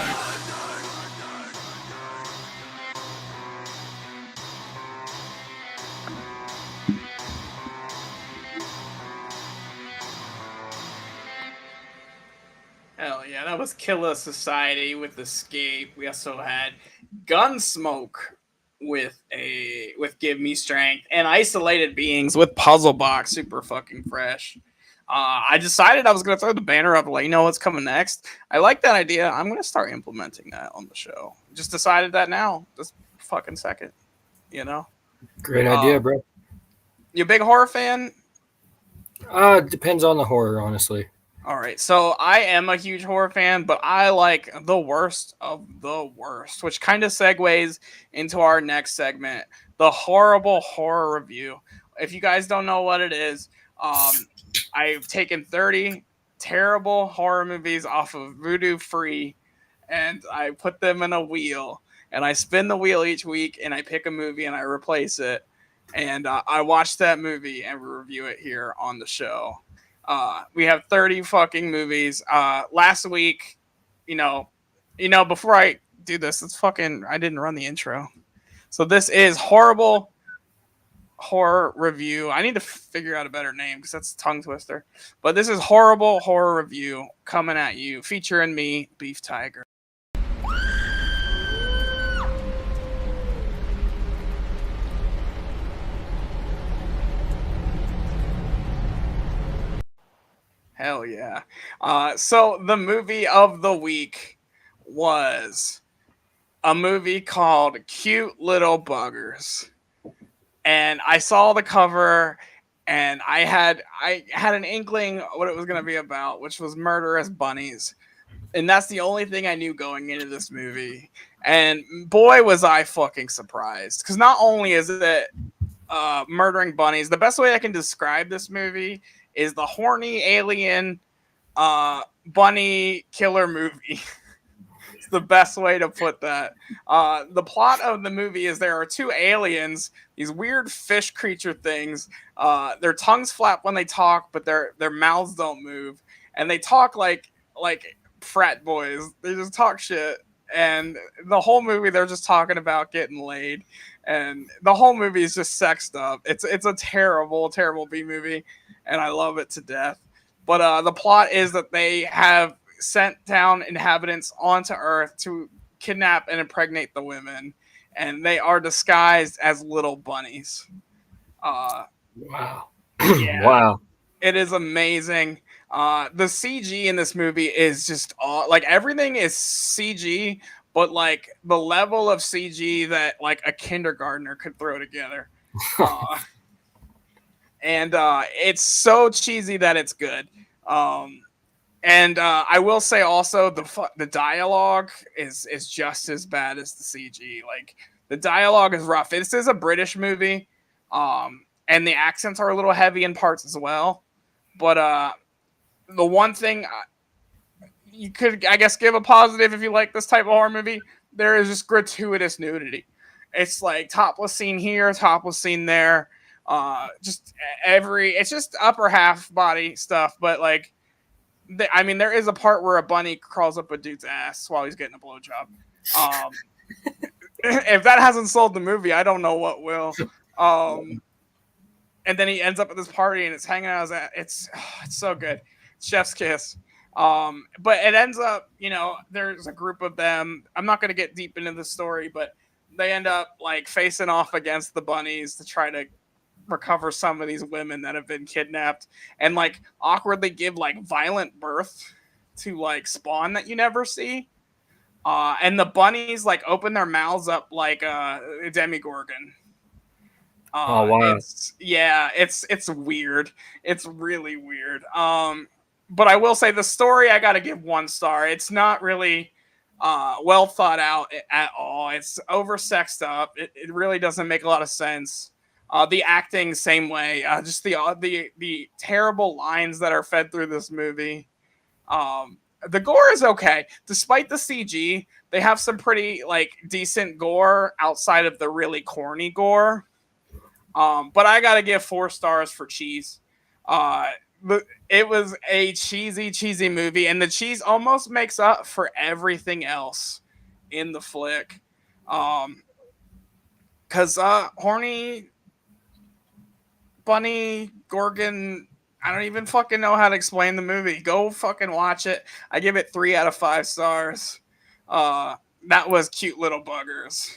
Hell yeah, that was Killer Society with Escape. We also had Gunsmoke with Give Me Strength, and Isolated Beings with Puzzle Box. Super fucking fresh. I decided I was gonna throw the banner up, let you know what's coming next. I like that idea. I'm gonna start implementing that on the show. Just decided that now, this fucking second. You know. Great idea, bro. You a big horror fan? Depends on the horror, honestly. All right, so I am a huge horror fan, but I like the worst of the worst, which kind of segues into our next segment, the horrible horror review. If you guys don't know what it is, I've taken 30 terrible horror movies off of Voodoo Free, and I put them in a wheel, and I spin the wheel each week, and I pick a movie, and I replace it, and I watch that movie and review it here on the show. We have 30 fucking movies. Last week, before I do this, I didn't run the intro. So this is horrible horror review. I need to figure out a better name because that's a tongue twister. But this is Horrible Horror Review coming at you, featuring me, Beef Tiger. Hell yeah. So the movie of the week was a movie called Cute Little Buggers. And I saw the cover and I had an inkling what it was going to be about, which was murderous bunnies. And that's the only thing I knew going into this movie. And boy, was I fucking surprised. Because not only is it murdering bunnies, the best way I can describe this movie is the horny alien bunny killer movie. It's the best way to put that. The plot of the movie is there are two aliens, these weird fish creature things. Their tongues flap when they talk, but their mouths don't move. And they talk like frat boys. They just talk shit. And the whole movie, they're just talking about getting laid. And the whole movie is just sexed up. It's a terrible, terrible B movie. And I love it to death. But the plot is that they have sent down inhabitants onto Earth to kidnap and impregnate the women. And they are disguised as little bunnies. Wow. Yeah, Wow. it is amazing. The CG in this movie is just like everything is CG, but like the level of CG that like a kindergartner could throw together. And it's so cheesy that it's good. And I will say also the dialogue is just as bad as the CG. Like the dialogue is rough. This is a British movie, and the accents are a little heavy in parts as well. But the one thing you could, I guess, give a positive if you like this type of horror movie, there is just gratuitous nudity. It's like topless scene here, topless scene there. It's just upper half body stuff, but like, there is a part where a bunny crawls up a dude's ass while he's getting a blowjob. If that hasn't sold the movie, I don't know what will. And then he ends up at this party and it's hanging out his ass. It's so good. Chef's kiss. But it ends up, there's a group of them. I'm not going to get deep into the story, but they end up like facing off against the bunnies to try to recover some of these women that have been kidnapped and like awkwardly give like violent birth to like spawn that you never see. And the bunnies like open their mouths up like a Demogorgon. Oh wow. It's weird. It's really weird. But I will say the story, I got to give 1 star. It's not really well thought out at all. It's oversexed up. It really doesn't make a lot of sense. The acting, same way. Just the terrible lines that are fed through this movie. The gore is okay. Despite the CG, they have some pretty like decent gore outside of the really corny gore. But I gotta give 4 stars for cheese. It was a cheesy movie, and the cheese almost makes up for everything else in the flick. Cause horny bunny Gorgon, I don't even fucking know how to explain the movie. Go fucking watch it. I give it 3 out of 5 stars. That was Cute Little Buggers.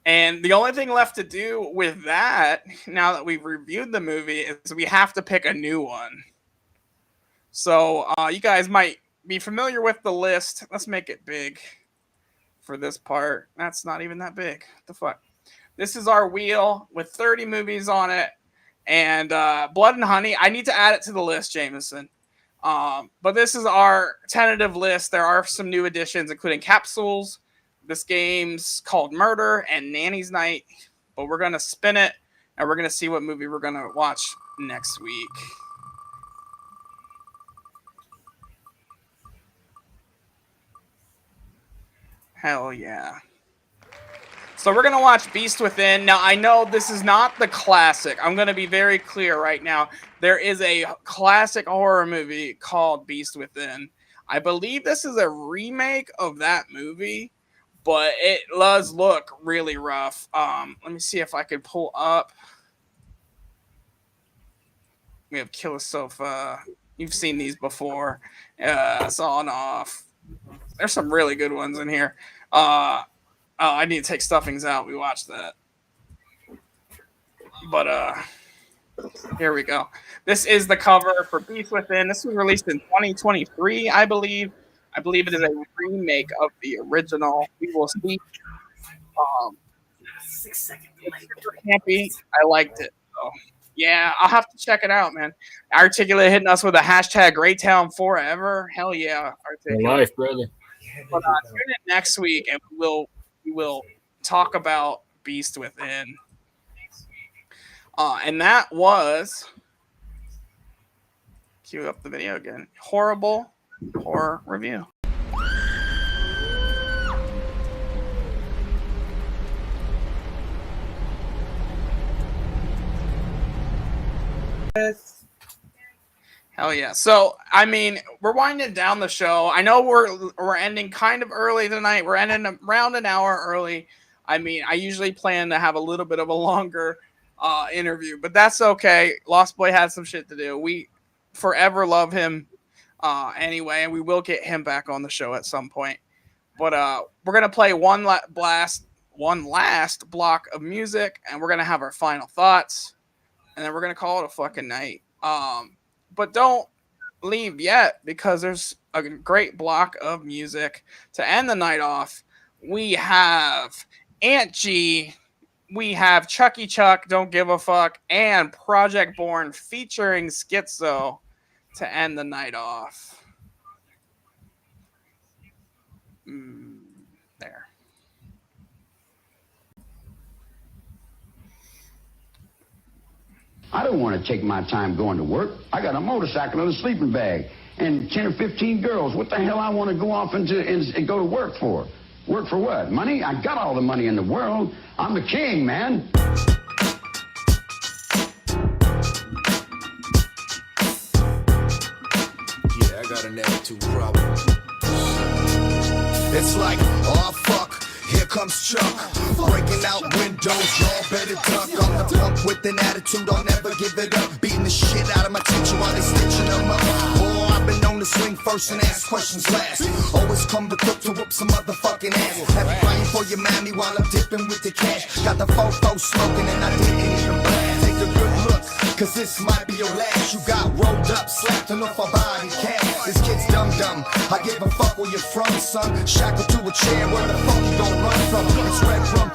And the only thing left to do with that, now that we've reviewed the movie, is we have to pick a new one. So you guys might be familiar with the list. Let's make it big for this part. That's not even that big. What the fuck? This is our wheel with 30 movies on it. And Blood and Honey, I need to add it to the list, Jameson. But this is our tentative list. There are some new additions, including Capsules. This game's called Murder and Nanny's Night. But we're going to spin it, and we're going to see what movie we're going to watch next week. Hell yeah. So we're going to watch Beast Within. Now, I know this is not the classic. I'm going to be very clear right now. There is a classic horror movie called Beast Within. I believe this is a remake of that movie, but it does look really rough. Let me see if I could pull up. We have Killer Sofa. You've seen these before. Saw and Off. There's some really good ones in here. I need to take Stuffings out. We watched that. But here we go. This is the cover for Beast Within. This was released in 2023, I believe. I believe it is a remake of the original. We will see. 6 seconds. It's super campy. I liked it. So, yeah, I'll have to check it out, man. Articulate hitting us with a hashtag Greytown forever. Hell yeah, Articulate. Life, brother. But tune in next week, and we will talk about Beast Within. And that was, cue up the video again, Horrible Horror Review. Hell yeah. So, I mean, we're winding down the show. I know we're ending kind of early tonight. We're ending around an hour early. I mean, I usually plan to have a little bit of a longer interview, but that's okay. Lost Boy had some shit to do. We forever love him anyway, and we will get him back on the show at some point. But we're gonna play one last block of music, and we're gonna have our final thoughts, and then we're gonna call it a fucking night. But don't leave yet, because there's a great block of music to end the night off. We have Aunt G, we have Chucky Chuck, Don't Give a Fuck, and Project Born featuring Schizo to end the night off. There. I don't want to take my time going to work. I got a motorcycle and a sleeping bag and 10 or 15 girls. What the hell I want to go off and go to work for? Work for what? Money? I got all the money in the world. I'm the king, man. Yeah, I got an attitude problem. It's like, oh fuck, here comes Chuck. Breaking out windows, y'all better duck. I'm the punk with an attitude, I'll never give it up. Beating the shit out of my teacher while they stitching them up. Oh, I've been known to swing first and ask questions last. Always come to cook to whoop some motherfucking ass. Have you crying for your mammy while I'm dipping with the cash. Got the fofo smoking and I didn't even blast. Take a good look, cause this might be your last. You got rolled up, slapped enough for body cash. This kid's dumb. I give a fuck where you're from, son. Shackled to a chair, where the fuck you gon' run from? It's red rum,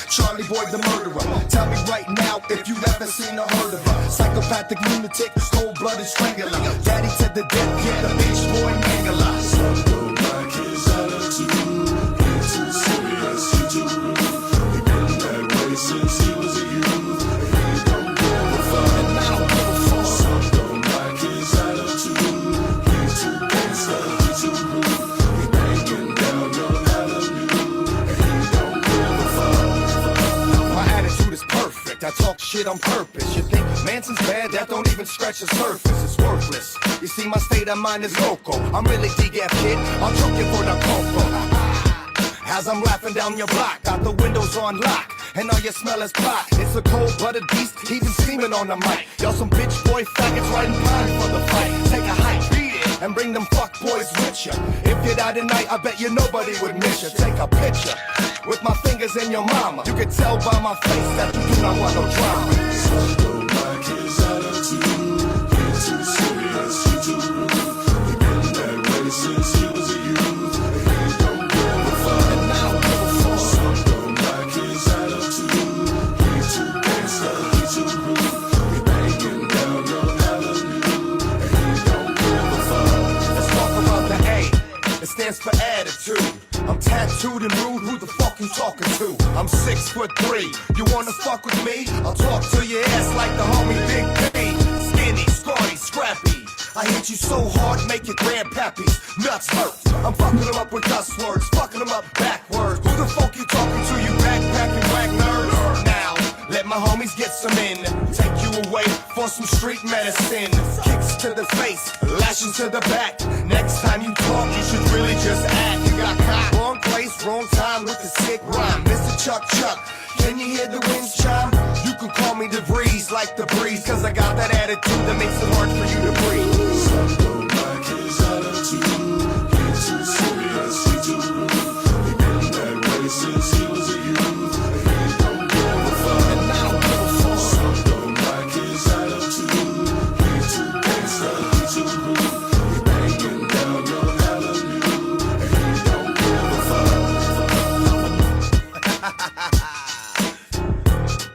Charlie Boy the murderer. Tell me right now if you've ever seen or heard of her. Psychopathic lunatic, cold-blooded strangler. Daddy to the death, yeah, the bitch boy mangler. Some don't like his attitude. Get too serious, he too rude. He been that way since he was a youth. He don't give a fuck. And I don't give a fuck. Some don't like his attitude. He too gangsta, he too rude. He banging down your avenue. And he don't give a fuck. My attitude is perfect. I talk shit on purpose. You think Manson's bad? That don't even scratch the surface. It's worthless. You see, my state of mind is loco. I'm really DGAF kid. I'm joking for the coco. As I'm laughing down your block, got the windows on lock, and all you smell is pot. It's a cold-blooded beast, even steaming on the mic. Y'all some bitch boy faggots riding pine for the fight. Take a hike, beat it, and bring them fuck boys with you. If you die tonight, I bet you nobody would miss you. Take a picture with my fingers in your mama. You can tell by my face that you do not want no drama. Some don't like his attitude. Get too serious, he too rude. He been that way since he was a youth. He don't give a fuck. And I don't give a fuck. Some don't like his attitude. He too gangsta, he too rude. He banging down your avenue. And he don't give a fuck. Let's talk about the A. It stands for attitude. I'm tattooed and rude, who the fuck you talking to? I'm 6'3". You wanna fuck with me? I'll talk to your ass like the homie Big B. Skinny, scrawny, scrappy. I hit you so hard, make your grandpappy's nuts hurt. I'm fucking them up with cuss words, fucking them up backwards. Who the fuck you talking to, you backpacking rag nerd? Now, let my homies get some in. Take you away for some street medicine. Kicks to the face, lashes to the back. Next time you talk, you should really just act. You got caught, wrong place, wrong time with the sick rhyme. Mr. Chuck Chuck, can you hear the winds chime? You can call me the breeze, like the breeze, cause I got that attitude that makes it hard for you to breathe. Some don't like his attitude, get too serious, he too rude. He been that way since he was a youth. He don't give a fuck, and I don't give a fuck. Some don't like his attitude, he too gangsta, he too rude. He banging down your avenue, and he don't give a fuck.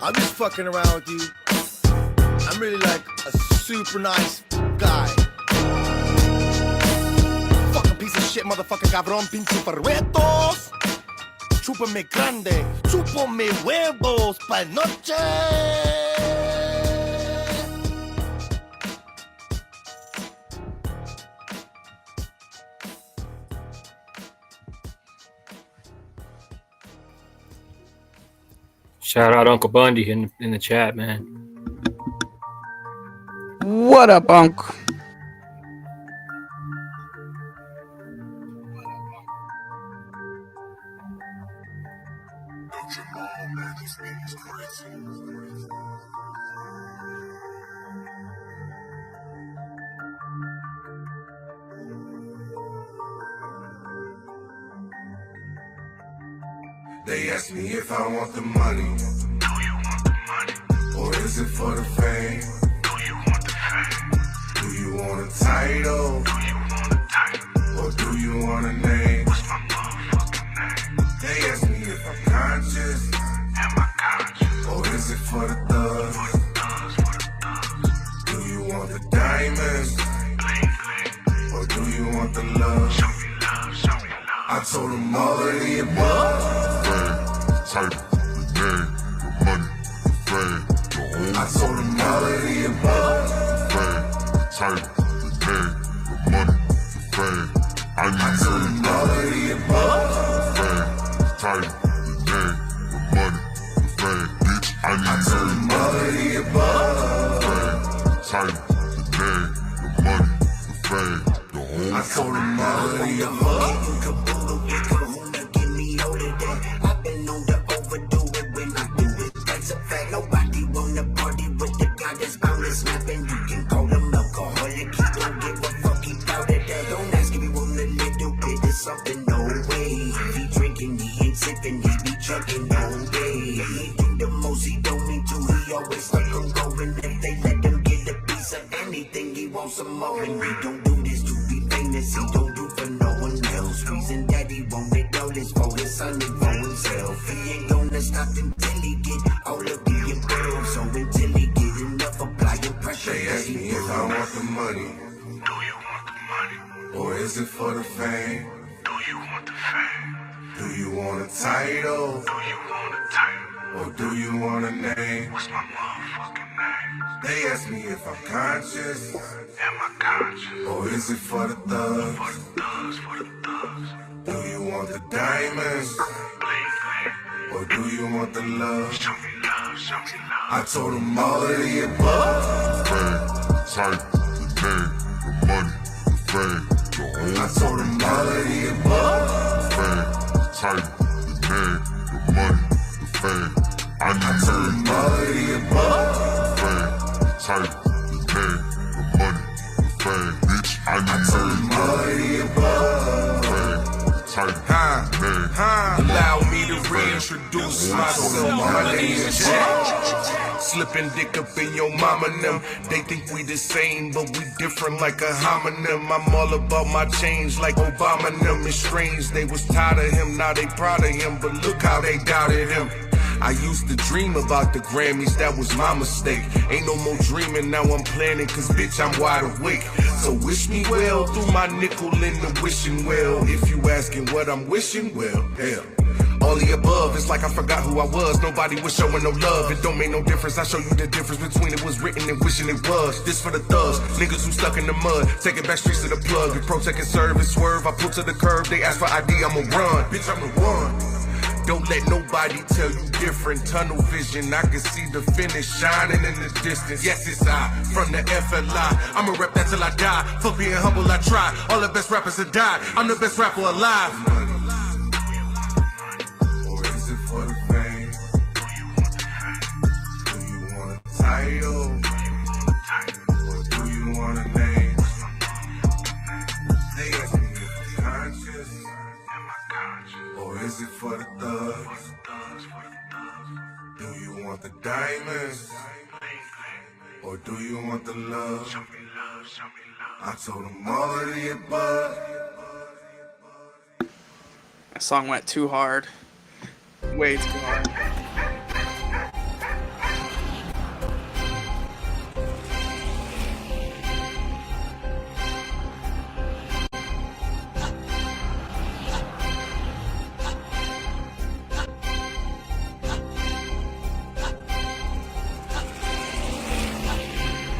I'm just fucking around with you. I'm really like a super nice guy. Fucking piece of shit, motherfucker, cabrón, pinche perruetos. Chúpame grande, chúpame huevos pa' noche. Shout out Uncle Bundy in the chat, man. What up, Unc? They ask me if I want the money. Do you want the money? Or is it for the fame? Do you want the fame? Do you want a title? Do you want a title? Or do you want a name? What's my motherfucking name? They ask me if I'm conscious. Am I conscious? Or is it for the thugs? For the thugs, for the thugs. Do you want the diamonds? Bling, bling. Or do you want the love? Show me love, show me love. I told them all of the above. Title, the name, the money, the fame, the home. I told them all of the above. Fame, title, the name, the money, the fame. I told them all of the above. Fame, title, the name, the money, the fame. Bitch, I told them all of the above. Fame, title, the name, the money, the fame, the home. I told them all of the above. Nobody wanna party with the guy that's bound to snapping. You can call him alcoholic, he don't give a fuck about it. Don't ask if he want a little bit of something, no way. If he drinking, he ain't sipping, he be chugging all day. He do the most, he don't need to, he always like him going. If they let him get a piece of anything, he wants some more. And he don't do this to be famous, he don't do for no one else. Reason that he want it all is for his son and for himself. He ain't gonna stop until he get all of the above. So until he get enough, applying pressure. They ask me if I want the money. Do you want the money? Or is it for the fame? Do you want the fame? Do you want a title? Do you want a title? Or do you want a name? What's my motherfucking name? They ask me if I'm conscious. Am I conscious? Or is it for the thugs? For the thugs, for the thugs. Do you want the diamonds? Bling, bling. Or do you want the love? Show me love, show me love. I told them all of the above. Fame, title, the name, the money, the fame, the home. I told them all of the above. Fame, title, the name, the money, the fame. I told them all of the above. Fame, title, the name, the money, the fame. Bitch, I told them all of the above. Fame, title, name. Allow me to reintroduce myself. My name is Jack. Slipping dick up in your mama and them. They think we the same, but we different like a homonym. I'm all about my change like Obama and them. It's strange, they was tired of him, now they proud of him. But look how they doubted him. I used to dream about the Grammys, that was my mistake. Ain't no more dreaming, now I'm planning, cause bitch, I'm wide awake. So wish me well, threw my nickel in the wishing well. If you asking what I'm wishing, well, hell. All the above, it's like I forgot who I was. Nobody was showing no love. It don't make no difference. I show you the difference between it was written and wishing it was. This for the thugs, niggas who stuck in the mud. Taking back streets to the plug. If protect and serve and swerve, I pull to the curb. They ask for ID, I'ma run. Bitch, I'm the one. Don't let nobody tell you different. Tunnel vision, I can see the finish shining in the distance. Yes, it's I, from the FLI. I'ma rep that till I die. For being humble, I try. All the best rappers have died. I'm the best rapper alive. title? Or do you want a name? They ask me if I'm conscious. Or is it for the thugs? Do you want the diamonds? Or do you want the love? I told them all of the above. That song went too hard. Way too hard.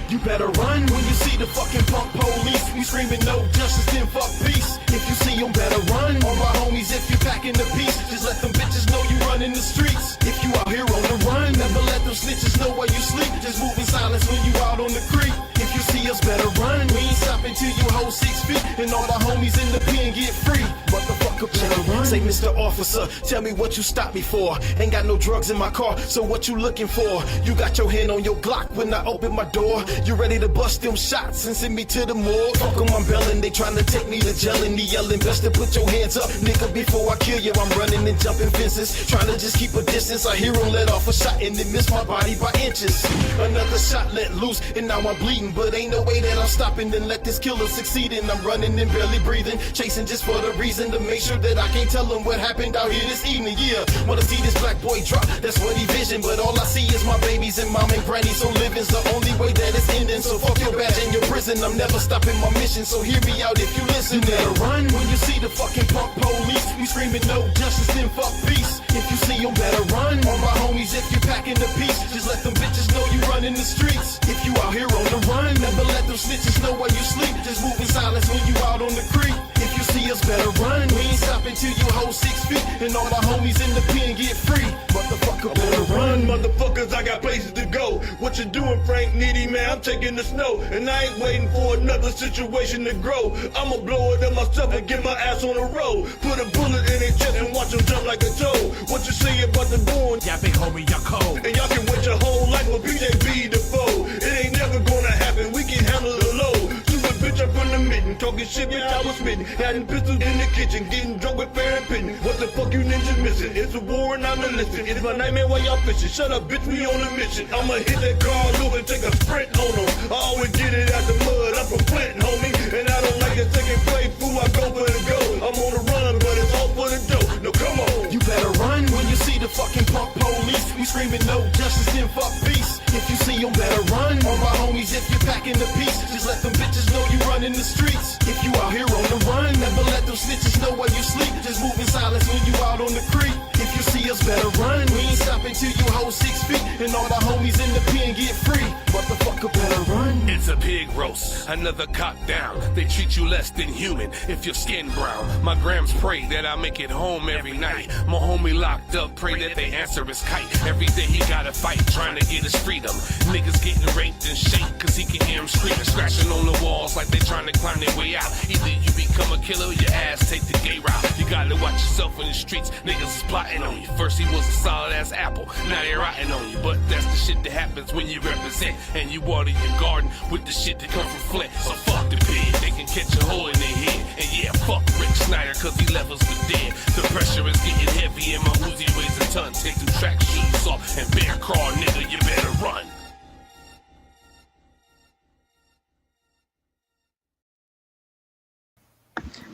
You better run when you see the fucking punk police. We screaming no justice, then fuck peace. If you see them, better run. All my homies, if you packing the piece, just let them bitches know you run in the streets. If you out here on the run, never let them snitches know where you sleep. Just move in silence when you out on the creek. If you see us, better run. We ain't stopping till you hold 6 feet, and all my homies in the pen get free. Motherfucker, better run. Say, Mr. Officer, tell me what you stopped me for. Ain't got no drugs in my car, so what you looking for? You got your hand on your Glock when I open my door. You ready to bust them shots and send me to the morgue? Fuck 'em, I'm belling, they tryna take me to jail and they yelling. Best to put your hands up, nigga, before I kill you. I'm running and jumping fences, tryna just keep a distance. I hear 'em let off a shot and then miss my body by inches. Another shot let loose and now I'm bleeding, but ain't no way that I'm stopping. Then let this killer succeed and I'm running and barely breathing, chasing just for the reason to make sure that I can't tell them what happened out here this evening. Yeah, wanna see this black boy drop, that's what he vision, but all I see is my babies and mom and granny. So living's the only way that it's ending. So fuck your badge and your prison, I'm never stopping my mission. So hear me out if you listen. You better run when you see the fucking punk police. We screaming no justice, then fuck peace. If you see them, better run. All my homies, if you packing the piece, just let them bitches know you run in the streets. If you out here on the run, never let them snitches know where you sleep. Just move in silence when you out on the creek. If you see us, better run. We ain't stopping till you hold 6 feet, and all my homies in the pen get free. Motherfucker, better run. Motherfuckers, I got places to go. What you doing, Frank Needy, man? I'm taking the snow, and I ain't waiting for another situation to grow. I'ma blow it up myself and get my ass on the road. Put a bullet in their chest and watch them jump like a toad. What you say about the born? Yeah, big homie, y'all cold. And y'all can wait your whole life with PJB the foe. It ain't never gonna happen, we can handle the load. Stupid bitch up in the mitten, talking shit, bitch, I was spitting. Having pistols in the kitchen, getting drunk with fair and pitting. What the fuck you ninjas missing? It's a war and I'm enlisted. It's my nightmare while y'all fishing. Shut up, bitch, we on a mission. I'ma hit that car loop and take a sprint on them. I always get it out the mud, I'm from Flint, homie. And I don't like a second play, fool, I go for the goal. I'm on the run, but it's all for the dough. No, come on. You better run when you see the fucking punk police. We screaming no justice, then fuck peace. If you see them, better run. All my homies, if you're packing the piece, just let them bitches know you run in the streets. If you out here on the run, never let them snitches know where you sleep. Just move in silence when you out on the creek. If you see us, better run. We ain't stopping till you hold 6 feet, and all the homies in the pen get free. Motherfucker, better run. It's a pig roast, another cop down. They treat you less than human if your skin brown. My grams pray that I make it home every night. My homie locked up, pray that they answer his kite. Every day he gotta fight, trying to get his freedom. Niggas getting raped and shaped, cause he can hear him screaming. Scratching on the walls like they trying to climb their way out. Either you become a killer or your ass take the gay route. You gotta watch yourself in the streets, niggas is plotting on you. First he was a solid ass apple, now they rotting on you. But that's the shit that happens when you represent, and you water your garden with the shit that come from Flint. So fuck the pig, they can catch a hole in their head. And yeah, fuck Rick Snyder, cause he left us for dead. The pressure is getting heavy and my Uzi weighs a ton. Take the track shoes off and bear crawl, nigga, you better run.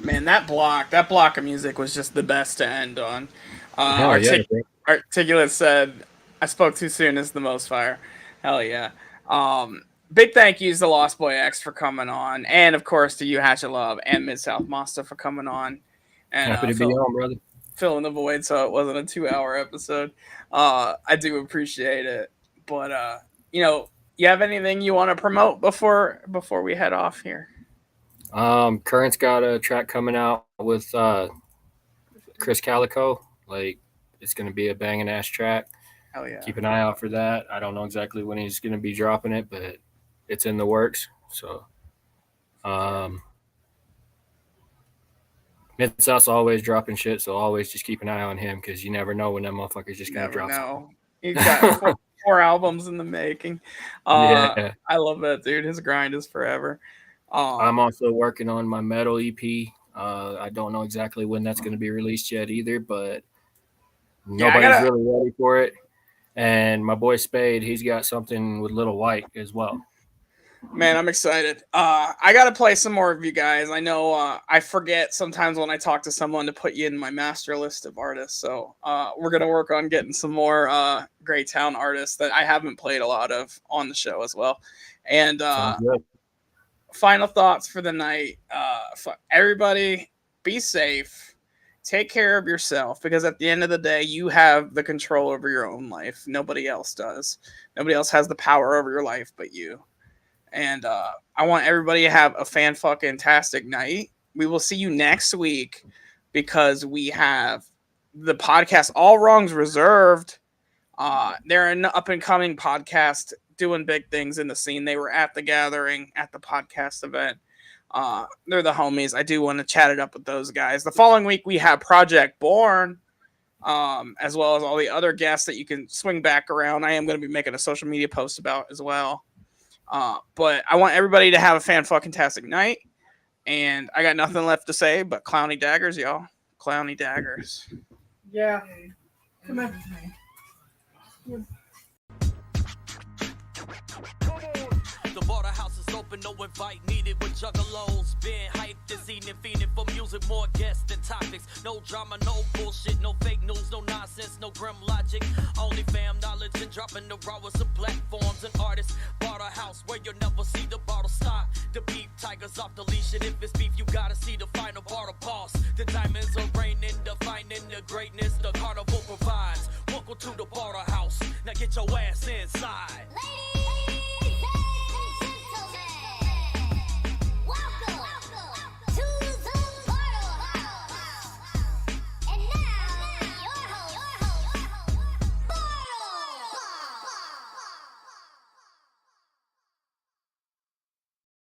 Man, that block of music was just the best to end on. Articulate said, I spoke too soon is the most fire. Hell yeah. Big thank yous to LostboyX for coming on, and of course to you, Hatchet Love, and Mid-South Monster for coming on. And happy to be on, brother. Filling the void so it wasn't a 2-hour episode. I do appreciate it. But you have anything you want to promote before we head off here? Current's got a track coming out with Chris Calico. Like, it's gonna be a banging ass track. Hell yeah. Keep an eye out for that. I don't know exactly when he's gonna be dropping it, but it's in the works. So Mid-South's always dropping shit, so always just keep an eye on him, because you never know when that motherfucker's just gonna drop something. You got 4 albums in the making. Yeah. I love that dude. His grind is forever. I'm also working on my metal EP. I don't know exactly when that's going to be released yet either, but nobody's really ready for it. And my boy Spade, he's got something with Little White as well. Man, I'm excited. I got to play some more of you guys. I know I forget sometimes when I talk to someone to put you in my master list of artists. So we're going to work on getting some more Greytown artists that I haven't played a lot of on the show as well. And final thoughts for the night. Everybody, be safe. Take care of yourself, because at the end of the day, you have the control over your own life. Nobody else does. Nobody else has the power over your life but you. And I want everybody to have a fan-fucking-tastic night. We will see you next week, because we have the podcast All Wrongs Reserved. They're an up-and-coming podcast doing big things in the scene. They were at the gathering at the podcast event. They're the homies. I do want to chat it up with those guys. The following week, we have Project Born, as well as all the other guests that you can swing back around. I am going to be making a social media post about as well. But I want everybody to have a fan-fucking-tastic night. And I got nothing left to say but clowny daggers, y'all. Clowny daggers. Yeah. Come on. The Bartlehouse is open, no invite needed with Juggalos. Been hyped this evening, feeding for music, more guests than topics. No drama, no bullshit, no fake news, no nonsense, no grim logic. Only fam knowledge and dropping the rawest of platforms and artists. Bartlehouse, where you'll never see the bottle stop. The beef tigers off the leash, and if it's beef, you gotta see the final Bartle boss. The diamonds are raining, defining the greatness the carnival provides. Welcome to the Bartlehouse. Now get your ass inside. Ladies!